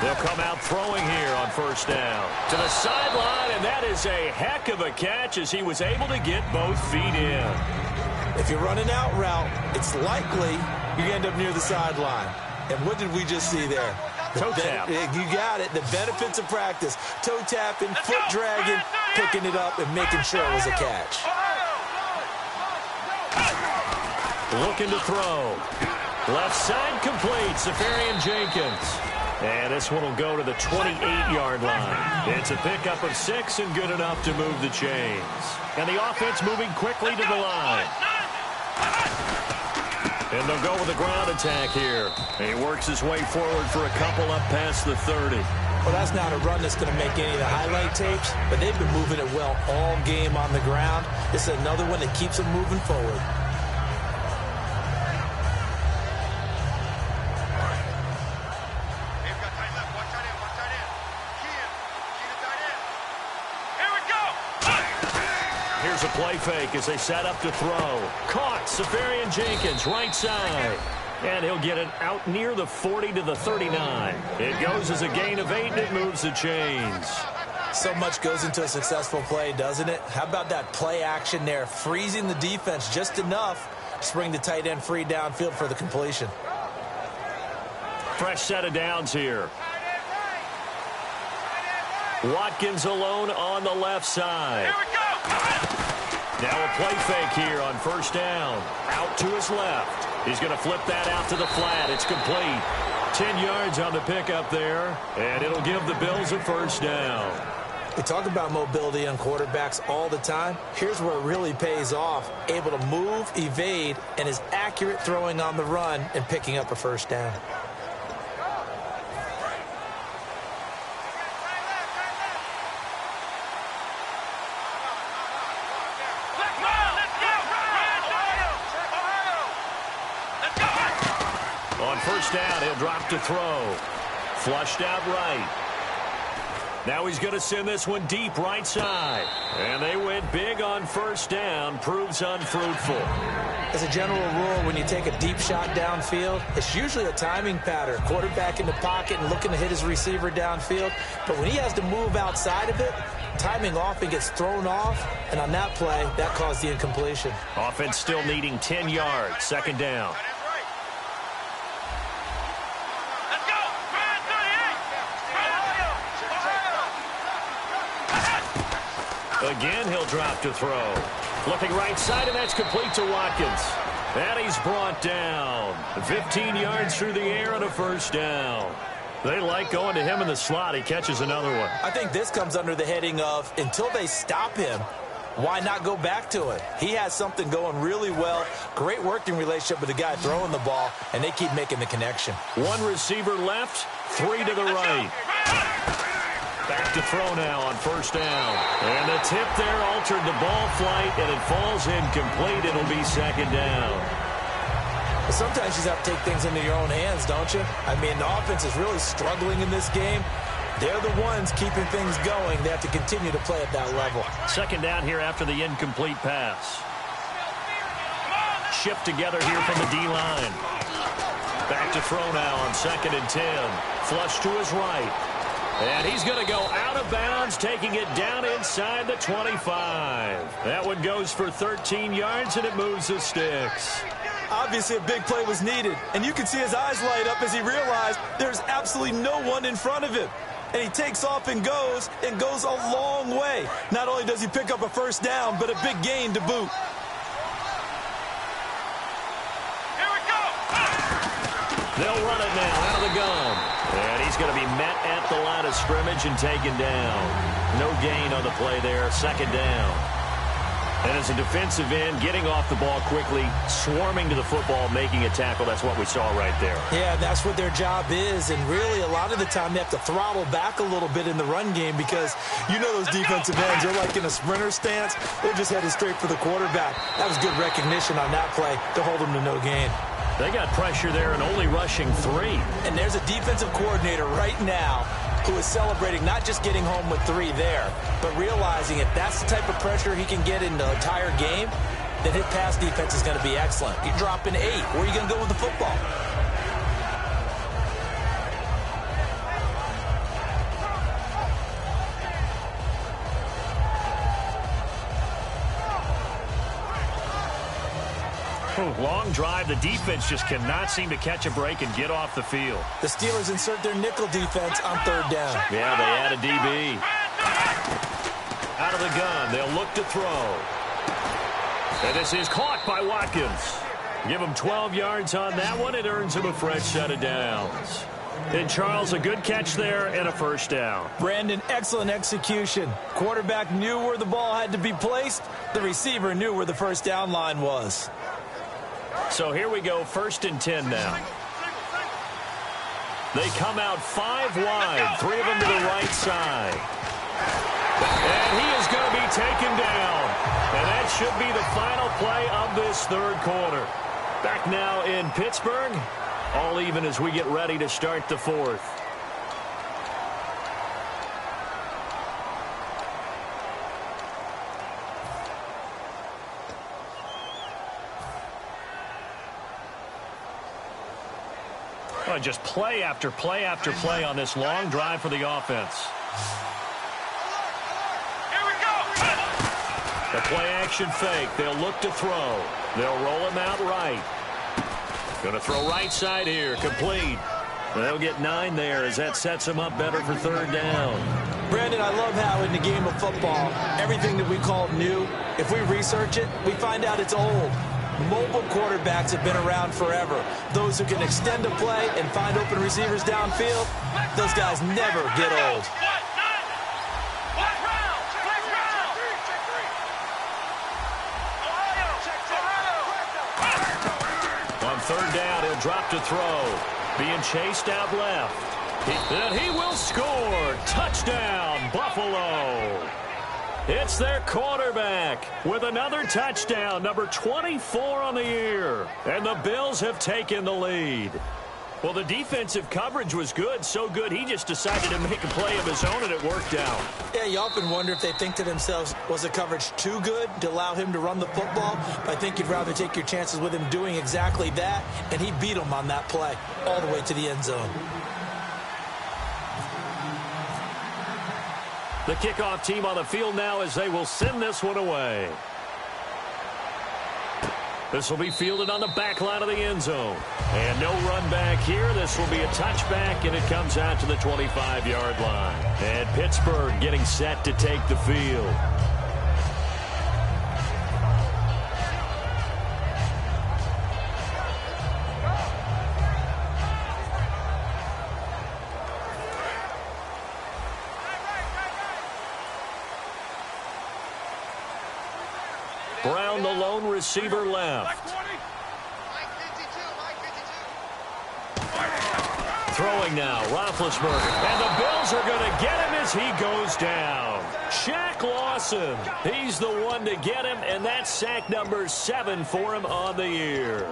They'll come out throwing here on 1st down. To the sideline, and that is a heck of a catch as he was able to get both feet in. If you're running out route, it's likely you end up near the sideline. And what did we just see there? Toe tap. You got it. The benefits of practice. Toe tapping, foot dragging, picking it up, and making sure it was a catch. Looking to throw. Left side complete. Safarian Jenkins. And this one will go to the 28-yard line. It's a pickup of 6 and good enough to move the chains. And the offense moving quickly to the line. And they'll go with a ground attack here. And he works his way forward for a couple up past the 30. Well, that's not a run that's going to make any of the highlight tapes, but they've been moving it well all game on the ground. This is another one that keeps them moving forward. They've got time left. Watch that in. Watch that in. Key to tight end. Here we go. Here's a play fake as they set up to throw. Caught. Safarian Jenkins, right side. And he'll get it out near the 40 to the 39. It goes as a gain of 8, and it moves the chains. So much goes into a successful play, doesn't it? How about that play action there, freezing the defense just enough to bring the tight end free downfield for the completion. Fresh set of downs here. Watkins alone on the left side. Here we go. Now a play fake here on first down. Out to his left. He's going to flip that out to the flat. It's complete. 10 yards on the pickup there, and it'll give the Bills a first down. We talk about mobility on quarterbacks all the time. Here's where it really pays off. Able to move, evade, and is accurate throwing on the run and picking up a first down. On first down, he'll drop to throw. Flushed out right. Now he's going to send this one deep right side. And they went big on first down. Proves unfruitful. As a general rule, when you take a deep shot downfield, it's usually a timing pattern. Quarterback in the pocket and looking to hit his receiver downfield. But when he has to move outside of it, timing off and gets thrown off. And on that play, that caused the incompletion. Offense still needing 10 yards. Second down. Again, he'll drop to throw. Looking right side, and that's complete to Watkins. And he's brought down. 15 yards through the air and a first down. They like going to him in the slot. He catches another one. I think this comes under the heading of, until they stop him, why not go back to it? He has something going really well. Great working relationship with the guy throwing the ball, and they keep making the connection. One receiver left, 3 to the right. Back to throw now on first down. And the tip there altered the ball flight, and it falls incomplete. It'll be second down. But sometimes you just have to take things into your own hands, don't you? I mean, the offense is really struggling in this game. They're the ones keeping things going. They have to continue to play at that level. Second down here after the incomplete pass. Shift together here from the D-line. Back to throw now on 2nd and 10. Flush to his right. And he's going to go out of bounds, taking it down inside the 25. That one goes for 13 yards, and it moves the sticks. Obviously, a big play was needed, and you can see his eyes light up as he realized there's absolutely no one in front of him. And he takes off and goes a long way. Not only does he pick up a first down, but a big gain to boot. Here we go. They'll run it now out of the gun. And he's going to be met at the line of scrimmage and taken down. No gain on the play there. Second down. And as a defensive end, getting off the ball quickly, swarming to the football, making a tackle. That's what we saw right there. Yeah, that's what their job is. And really, a lot of the time, they have to throttle back a little bit in the run game because you know those defensive ends, they're like in a sprinter stance. They're just headed straight for the quarterback. That was good recognition on that play to hold them to no gain. They got pressure there and only rushing 3. And there's a defensive coordinator right now who is celebrating not just getting home with 3 there, but realizing if that's the type of pressure he can get in the entire game, then his pass defense is going to be excellent. You're dropping 8. Where are you going to go with the football? Long drive. The defense just cannot seem to catch a break and get off the field. The Steelers insert their nickel defense on 3rd down. Yeah, they add a DB. Out of the gun. They'll look to throw. And this is caught by Watkins. Give him 12 yards on that one. It earns him a fresh set of downs. And Charles, a good catch there and a first down. Brandon, excellent execution. Quarterback knew where the ball had to be placed. The receiver knew where the first down line was. So here we go, 1st and 10 now. They come out 5 wide, 3 of them to the right side. And he is going to be taken down. And that should be the final play of this 3rd quarter. Back now in Pittsburgh, all even as we get ready to start the 4th. Oh, just play after play after play on this long drive for the offense. Here we go. The play-action fake. They'll look to throw. They'll roll him out right. Going to throw right side here. Complete. They'll get 9 there as that sets them up better for third down. Brandon, I love how in the game of football, everything that we call new, if we research it, we find out it's old. Mobile quarterbacks have been around forever. Those who can extend a play and find open receivers downfield, those guys never get old. On third down, he'll drop to throw. Being chased out left. And he will score. Touchdown, Buffalo. It's their quarterback with another touchdown, number 24 on the year. And the Bills have taken the lead. Well, the defensive coverage was good, so good he just decided to make a play of his own, and it worked out. Yeah, you often wonder if they think to themselves, was the coverage too good to allow him to run the football? But I think you'd rather take your chances with him doing exactly that, and he beat him on that play all the way to the end zone. The kickoff team on the field now as they will send this one away. This will be fielded on the back line of the end zone. And no run back here. This will be a touchback, and it comes out to the 25-yard line. And Pittsburgh getting set to take the field. Brown, the lone receiver, left. Throwing now, Roethlisberger. And the Bills are going to get him as he goes down. Shaq Lawson, he's the one to get him, and that's sack number 7 for him on the year.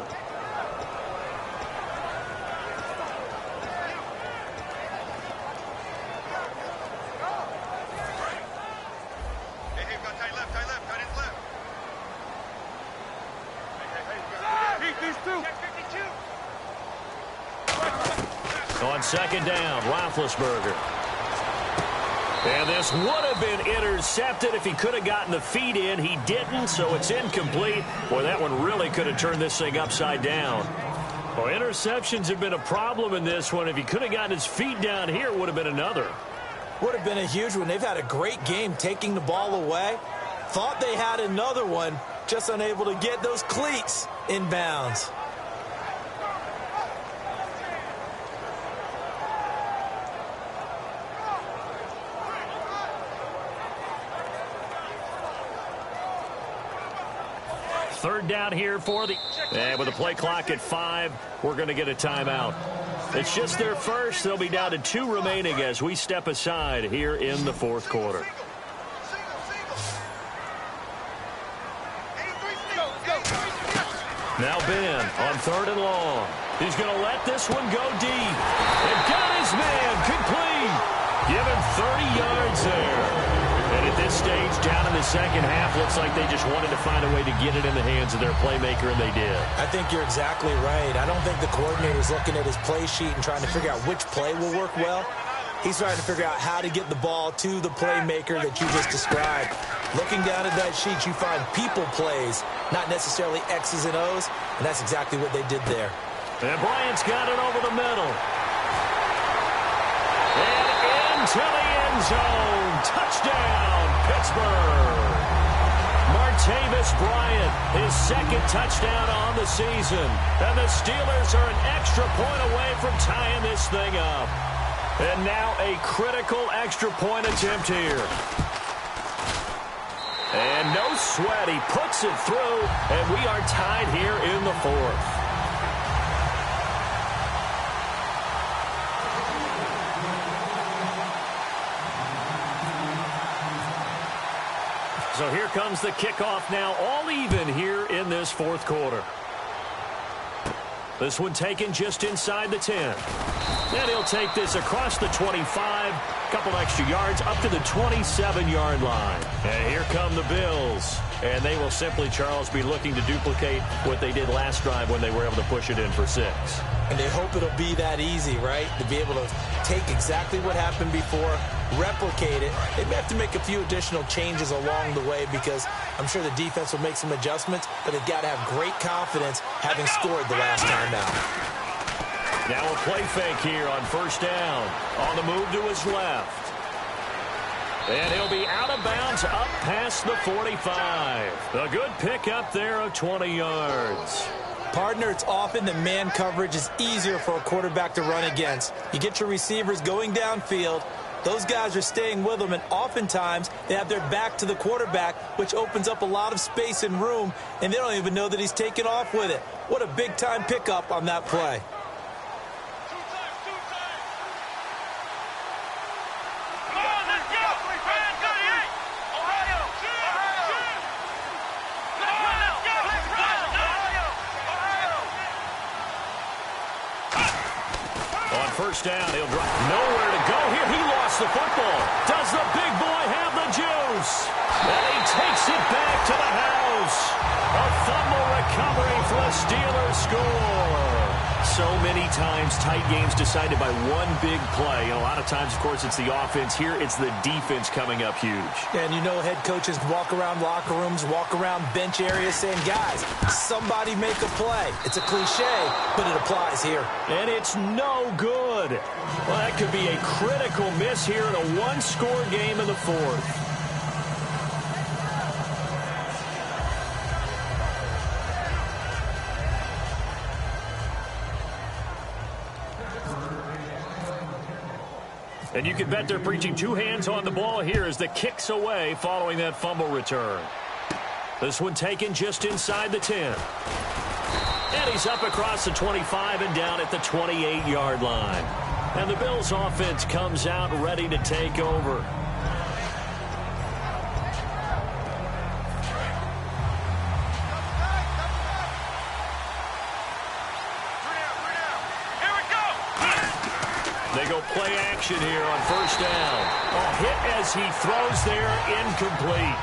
On second down, Roethlisberger. And this would have been intercepted if he could have gotten the feet in. He didn't, so it's incomplete. Boy, that one really could have turned this thing upside down. Well, interceptions have been a problem in this one. If he could have gotten his feet down here, it would have been another. Would have been a huge one. They've had a great game taking the ball away. Thought they had another one, just unable to get those cleats in bounds. Third down here for the... And with the play clock at 5, we're going to get a timeout. It's just their first. They'll be down to 2 remaining as we step aside here in the fourth quarter. Now Ben on third and long. He's going to let this one go deep. And got his man complete. Give him 30 yards there. And at this stage, down in the second half, looks like they just wanted to find a way to get it in the hands of their playmaker, and they did. I think you're exactly right. I don't think the coordinator's looking at his play sheet and trying to figure out which play will work well. He's trying to figure out how to get the ball to the playmaker that you just described. Looking down at that sheet, you find people plays, not necessarily X's and O's, and that's exactly what they did there. And Bryant's got it over the middle. And into the end zone. Touchdown, Pittsburgh. Martavis Bryant, his second touchdown on the season. And the Steelers are an extra point away from tying this thing up. And now a critical extra point attempt here. And no sweat. He puts it through, and we are tied here in the fourth. So here comes the kickoff now, all even here in this fourth quarter. This one taken just inside the 10. And he'll take this across the 25 Couple extra yards up to the 27-yard line. And here come the Bills. And they will simply, Charles, be looking to duplicate what they did last drive when they were able to push it in for 6. And they hope it'll be that easy, right? To be able to take exactly what happened before, replicate it. They may have to make a few additional changes along the way because I'm sure the defense will make some adjustments, but they've got to have great confidence having scored the last time out. Now a play fake here on first down. On the move to his left. And he'll be out of bounds up past the 45. A good pickup there of 20 yards. Partner, it's often that man coverage is easier for a quarterback to run against. You get your receivers going downfield. Those guys are staying with them, and oftentimes they have their back to the quarterback, which opens up a lot of space and room, and they don't even know that he's taken off with it. What a big-time pickup on that play. First down, he'll drop. Nowhere to go here. He lost the football. Does the big boy have the juice? And he takes it back to the house. A fumble recovery for the Steelers score. So many times tight games decided by one big play. And a lot of times, of course, it's the offense. Here, it's the defense coming up huge. And you know head coaches walk around locker rooms, walk around bench areas saying, guys, somebody make a play. It's a cliche, but it applies here. And it's no good. Well, that could be a critical miss here in a one-score game in the fourth. And you can bet they're preaching two hands on the ball here as the kick's away following that fumble return. This one taken just inside the 10. And he's up across the 25 and down at the 28-yard line. And the Bills offense comes out ready to take over. They go play action here on first down. A hit as he throws there, incomplete.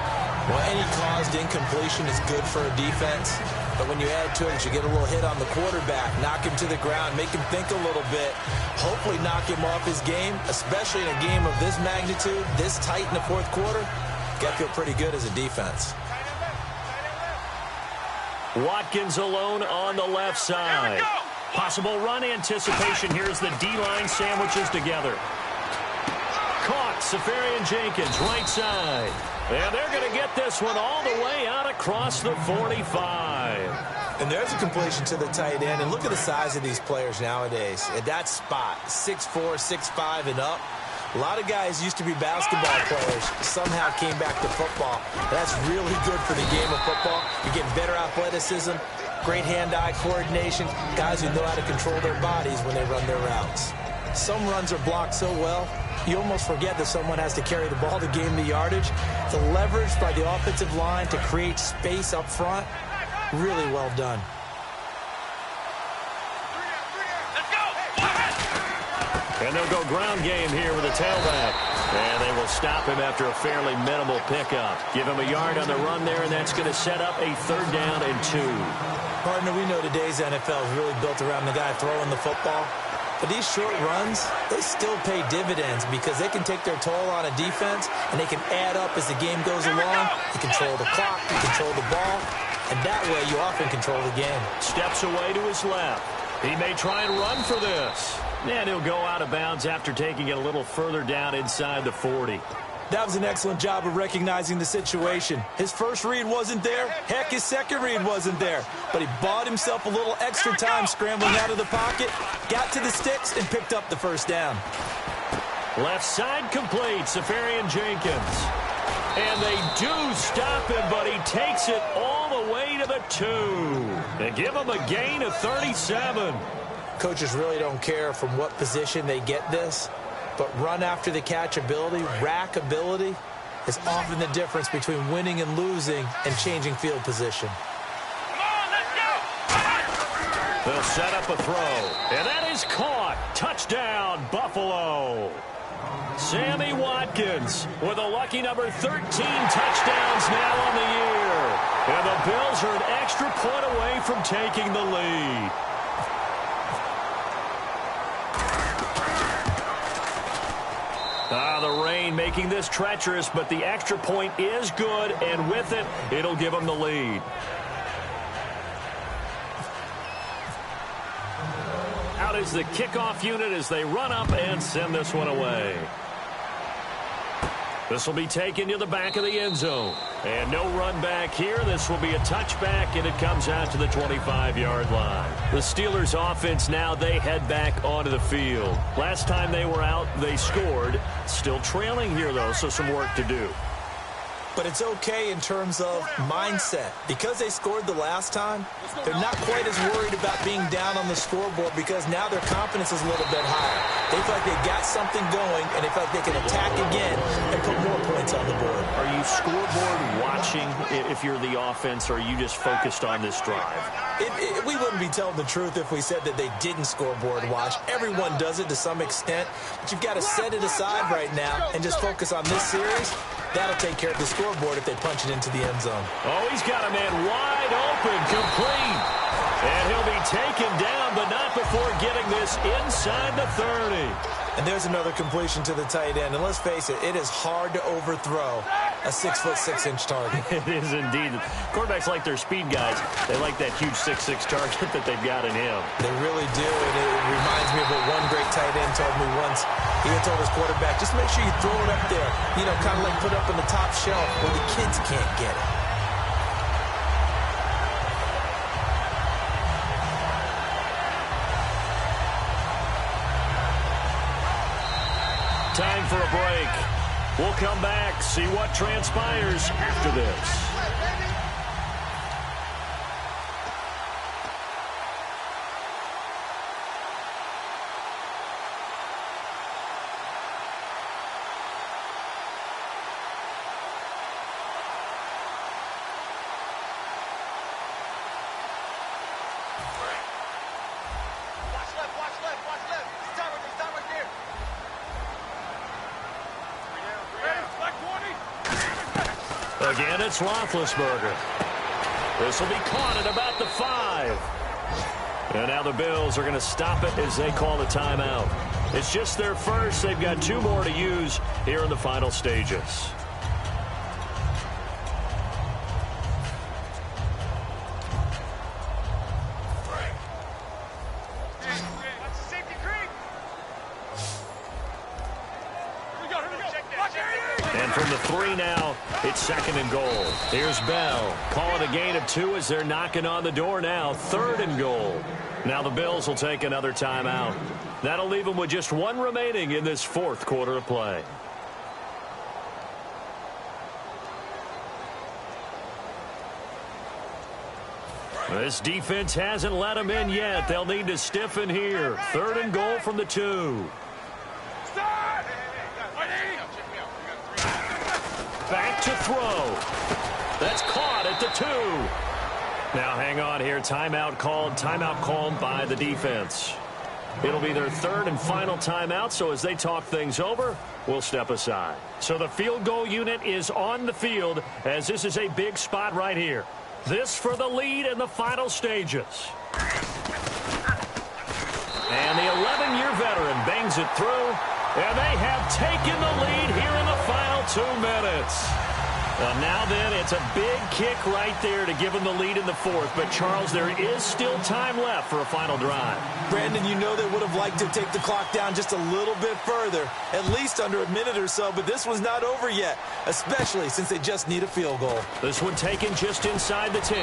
Well, any caused incompletion is good for a defense. But when you add to it, you get a little hit on the quarterback, knock him to the ground, make him think a little bit, hopefully knock him off his game, especially in a game of this magnitude, this tight in the fourth quarter. Got to feel pretty good as a defense. Watkins alone on the left side. Possible run anticipation. Here's the D-line sandwiches together. Caught. Safarian Jenkins, right side. And they're going to get this one all the way out across the 45. And there's a completion to the tight end. And look at the size of these players nowadays. At that spot, 6'4", 6'5", and up. A lot of guys used to be basketball players, somehow came back to football. That's really good for the game of football. You're getting better athleticism, great hand-eye coordination, guys who know how to control their bodies when they run their routes. Some runs are blocked so well, you almost forget that someone has to carry the ball to gain the yardage. The leverage by the offensive line to create space up front, really well done. And they'll go ground game here with a tailback. And they will stop him after a fairly minimal pickup. Give him a yard on the run there, and that's going to set up a 3rd down and 2. Partner, we know today's NFL is really built around the guy throwing the football. But these short runs, they still pay dividends because they can take their toll on a defense, and they can add up as the game goes along. You control the clock, you control the ball, and that way you often control the game. Steps away to his left. He may try and run for this. And he'll go out of bounds after taking it a little further down inside the 40. That was an excellent job of recognizing the situation. His first read wasn't there. Heck, his second read wasn't there. But he bought himself a little extra time scrambling out of the pocket, got to the sticks, and picked up the first down. Left side complete, Safarian Jenkins. And they do stop him, but he takes it all the way to the 2. They give him a gain of 37. Coaches really don't care from what position they get this, but run after the catch ability, rack ability, is often the difference between winning and losing and changing field position. They'll set up a throw, and that is caught. Touchdown, Buffalo. Sammy Watkins with a lucky number 13 touchdowns now on the year. And the Bills are an extra point away from taking the lead. The rain making this treacherous, but the extra point is good, and with it, it'll give them the lead. Out is the kickoff unit as they run up and send this one away. This will be taken to the back of the end zone. And no run back here. This will be a touchback, and it comes out to the 25-yard line. The Steelers' offense now, they head back onto the field. Last time they were out, they scored. Still trailing here, though, so some work to do. But it's okay in terms of mindset. Because they scored the last time, they're not quite as worried about being down on the scoreboard because now their confidence is a little bit higher. They feel like they got something going, and they feel like they can attack again and put more points on the board. Are you scoreboard watching if you're the offense, or are you just focused on this drive? We wouldn't be telling the truth if we said that they didn't scoreboard watch. Everyone does it to some extent, but you've got to set it aside right now and just focus on this series. That'll take care of the scoreboard if they punch it into the end zone. Oh, he's got a man wide open, complete. And he'll be taken down, but not before getting this inside the 30. And there's another completion to the tight end. And let's face it, it is hard to overthrow a 6'6" target. It is indeed. Quarterbacks like their speed guys. They like that huge 6'6" target that they've got in him. They really do. And it reminds me of what one great tight end told me once. He had told his quarterback, just make sure you throw it up there. You know, kind of like put it up on the top shelf where the kids can't get it. Time for a break. We'll come back, see what transpires after this. Again, it's Roethlisberger. This will be caught at about the 5. And now the Bills are going to stop it as they call the timeout. It's just their first. They've got 2 more to use here in the final stages. And from the 3 now, it's 2nd and goal. Here's Bell. Calling a gain of 2 as they're knocking on the door now. 3rd and goal. Now the Bills will take another timeout. That'll leave them with just 1 remaining in this 4th quarter of play. This defense hasn't let them in yet. They'll need to stiffen here. 3rd and goal from the 2. Back to throw. That's caught at the 2. Now hang on here. Timeout called by the defense. It'll be their 3rd and final timeout, so as they talk things over, we'll step aside. So the field goal unit is on the field, as this is a big spot right here. This for the lead in the final stages. And the 11-year veteran bangs it through. And they have taken the lead here in the final 2 minutes. Now then, it's a big kick right there to give them the lead in the 4th. But, Charles, there is still time left for a final drive. Brandon, you know they would have liked to take the clock down just a little bit further, at least under a minute or so. But this was not over yet, especially since they just need a field goal. This one taken just inside the 10.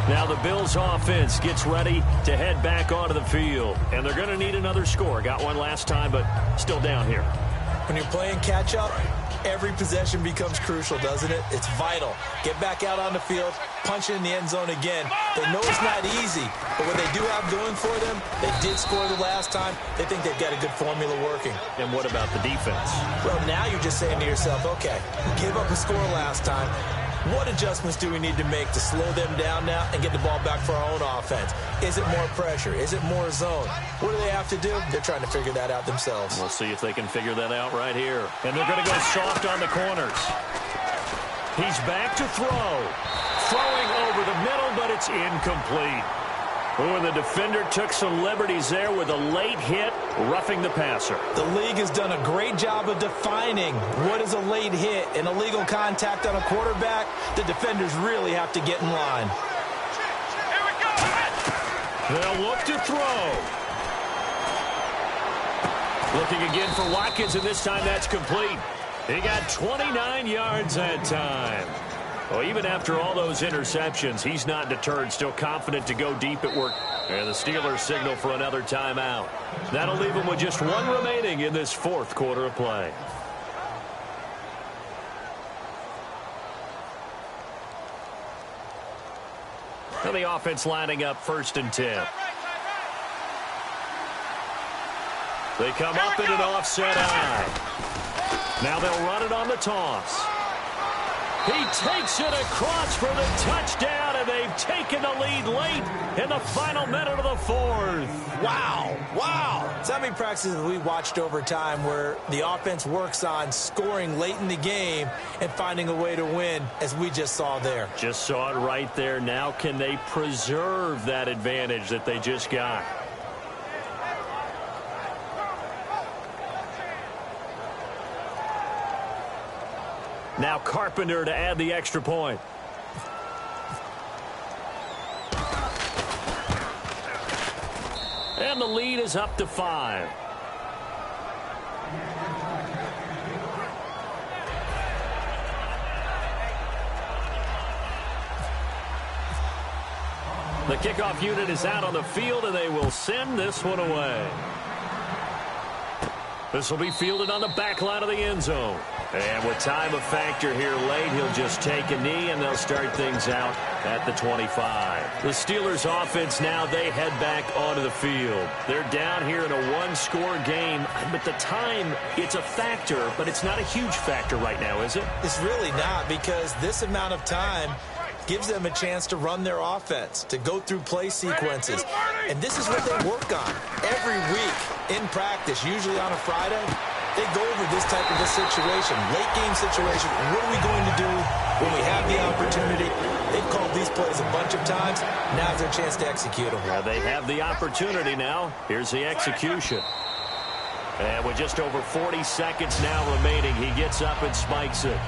Now the Bills offense gets ready to head back onto the field. And they're going to need another score. Got one last time, but still down here. When you're playing catch-up, every possession becomes crucial, doesn't it? It's vital. Get back out on the field, punch it in the end zone again. They know it's not easy, but what they do have going for them, they did score the last time. They think they've got a good formula working. And what about the defense? Well, now you're just saying to yourself, okay, give up a score last time. What adjustments do we need to make to slow them down now and get the ball back for our own offense? Is it more pressure? Is it more zone? What do they have to do? They're trying to figure that out themselves. We'll see if they can figure that out right here. And they're going to go soft on the corners. He's back to throw. Throwing over the middle, but it's incomplete. Oh, and the defender took some liberties there with a late hit, roughing the passer. The league has done a great job of defining what is a late hit and illegal contact on a quarterback. The defenders really have to get in line. They'll look to throw. Looking again for Watkins, and this time that's complete. He got 29 yards that time. Well, even after all those interceptions, he's not deterred, still confident to go deep at work. And the Steelers signal for another timeout. That'll leave him with just one remaining in this fourth quarter of play. And the offense lining up 1st and 10. They come up in an offset eye. Now they'll run it on the toss. He takes it across for the touchdown, and they've taken the lead late in the final minute of the fourth. Wow. Wow. So how many practices have we watched over time where the offense works on scoring late in the game and finding a way to win, as we just saw there? Just saw it right there. Now can they preserve that advantage that they just got? Now Carpenter to add the extra point. And the lead is up to 5. The kickoff unit is out on the field, and they will send this one away. This will be fielded on the back line of the end zone. And with time a factor here late, he'll just take a knee, and they'll start things out at the 25. The Steelers offense now, they head back onto the field. They're down here in a one-score game, but the time, it's a factor, but it's not a huge factor right now, is it? It's really not, because this amount of time gives them a chance to run their offense, to go through play sequences. And this is what they work on every week in practice, usually on a Friday. They go over this type of a situation, late game situation. What are we going to do when we have the opportunity? They've called these plays a bunch of times. Now's their chance to execute them. Yeah, they have the opportunity now. Here's the execution. And with just over 40 seconds now remaining, he gets up and spikes it.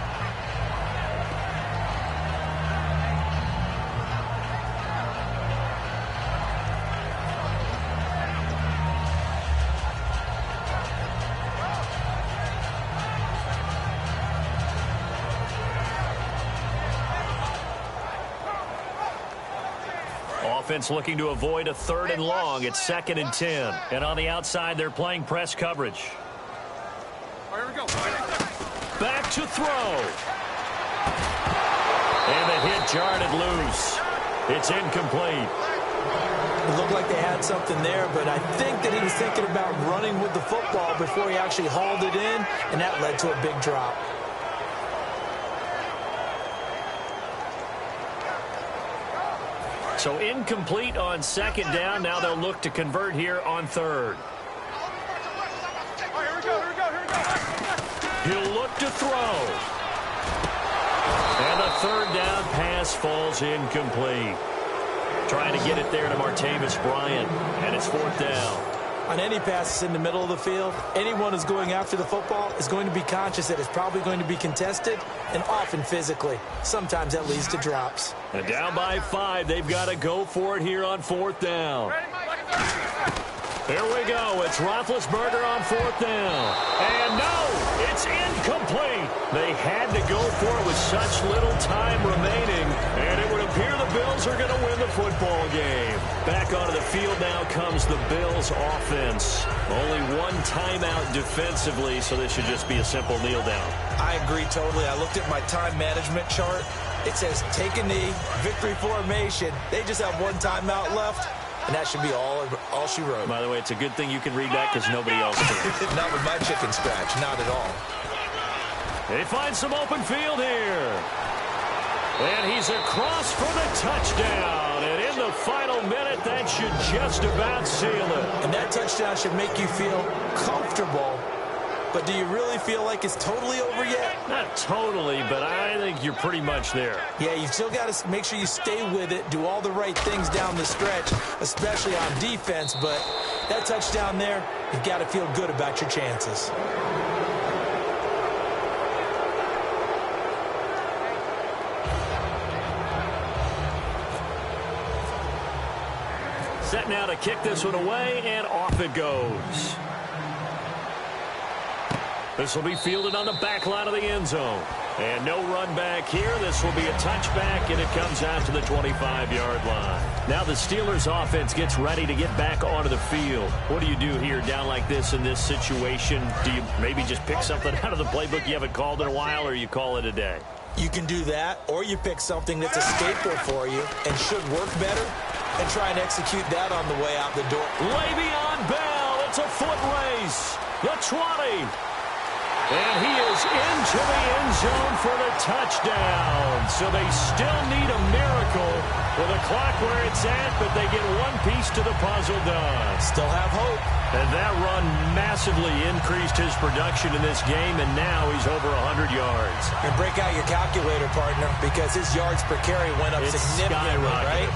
Offense looking to avoid a 3rd and long. It's 2nd and 10. And on the outside, they're playing press coverage. Here we go. Back to throw. And the hit jarred it loose. It's incomplete. It looked like they had something there, but I think that he was thinking about running with the football before he actually hauled it in, and that led to a big drop. So incomplete on 2nd down. Now they'll look to convert here on 3rd. He'll look to throw. And the 3rd down pass falls incomplete. Trying to get it there to Martavis Bryant. And it's 4th down. On any passes in the middle of the field, anyone who's going after the football is going to be conscious that it's probably going to be contested, and often physically. Sometimes that leads to drops. And down by 5, they've got to go for it here on 4th down. There we go. It's Roethlisberger on 4th down. And no, it's incomplete. They had to go for it with such little time remaining, and it would appear the Bills are going to win the football game. Back onto the field now comes the Bills offense. Only one timeout defensively, so this should just be a simple kneel down. I agree totally. I looked at my time management chart. It says take a knee, victory formation. They just have one timeout left, and that should be all she wrote. By the way, it's a good thing you can read that because nobody else can. Not with my chicken scratch, not at all. They find some open field here. And he's across for the touchdown. And in the final minute, that should just about seal it. And that touchdown should make you feel comfortable. But do you really feel like it's totally over yet? Not totally, but I think you're pretty much there. Yeah, you've still got to make sure you stay with it, do all the right things down the stretch, especially on defense. But that touchdown there, you've got to feel good about your chances. Set now to kick this one away, and off it goes. This will be fielded on the back line of the end zone. And no run back here. This will be a touchback, and it comes out to the 25-yard line. Now the Steelers offense gets ready to get back onto the field. What do you do here down like this in this situation? Do you maybe just pick something out of the playbook you haven't called in a while, or you call it a day? You can do that, or you pick something that's a staple for you and should work better and try and execute that on the way out the door. Le'Veon Bell, it's a foot race. The 20. And he is into the end zone for the touchdown. So they still need a miracle with a clock where it's at, but they get one piece to the puzzle done. Still have hope. And that run massively increased his production in this game, and now he's over 100 yards. And break out your calculator, partner, because his yards per carry went up significantly, right?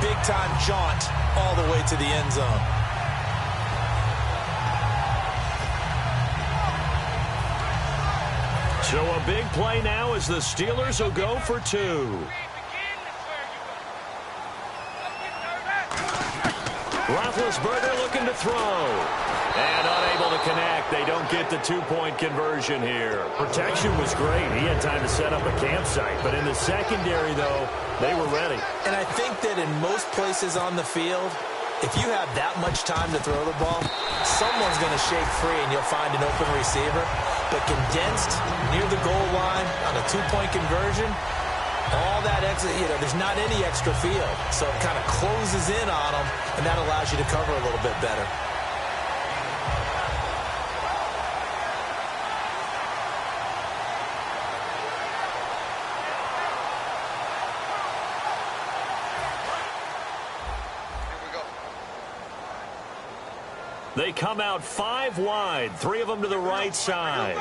Big-time jaunt all the way to the end zone. So a big play now as the Steelers will go for two. Roethlisberger looking to throw. And unable to connect. They don't get the two-point conversion here. Protection was great. He had time to set up a campsite. But in the secondary, though, they were ready. And I think that in most places on the field, if you have that much time to throw the ball, someone's going to shake free and you'll find an open receiver. But condensed near the goal line on a two-point conversion, all that extra, there's not any extra field. So it kind of closes in on them, and that allows you to cover a little bit better. They come out 5 wide, 3 of them to the right side.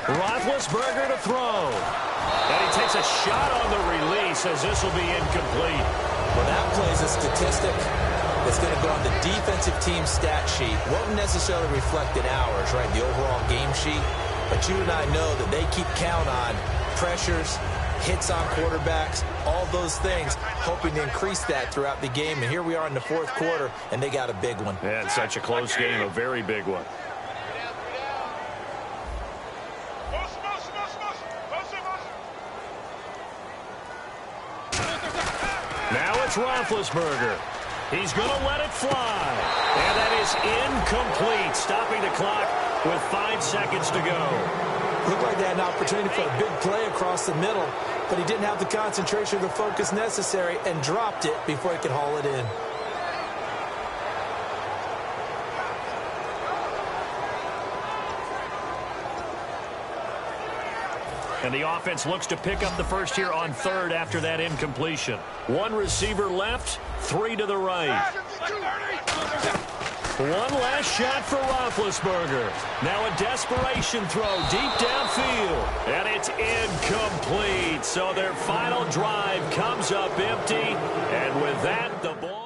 Roethlisberger to throw. And he takes a shot on the release as this will be incomplete. Well, that plays a statistic that's going to go on the defensive team stat sheet. Won't necessarily reflect in ours, right, the overall game sheet. But you and I know that they keep count on pressures, hits on quarterbacks, all those things, hoping to increase that throughout the game. And here we are in the fourth quarter, and they got a big one. Yeah, it's such a close game, a very big one. Now it's Roethlisberger. He's going to let it fly. And that is incomplete, stopping the clock with 5 seconds to go. Looked like they had an opportunity for a big play across the middle, but he didn't have the concentration or the focus necessary and dropped it before he could haul it in. And the offense looks to pick up the first here on third after that incompletion. 1 receiver left, 3 to the right. One last shot for Roethlisberger. Now a desperation throw deep downfield. And it's incomplete. So their final drive comes up empty. And with that, the ball...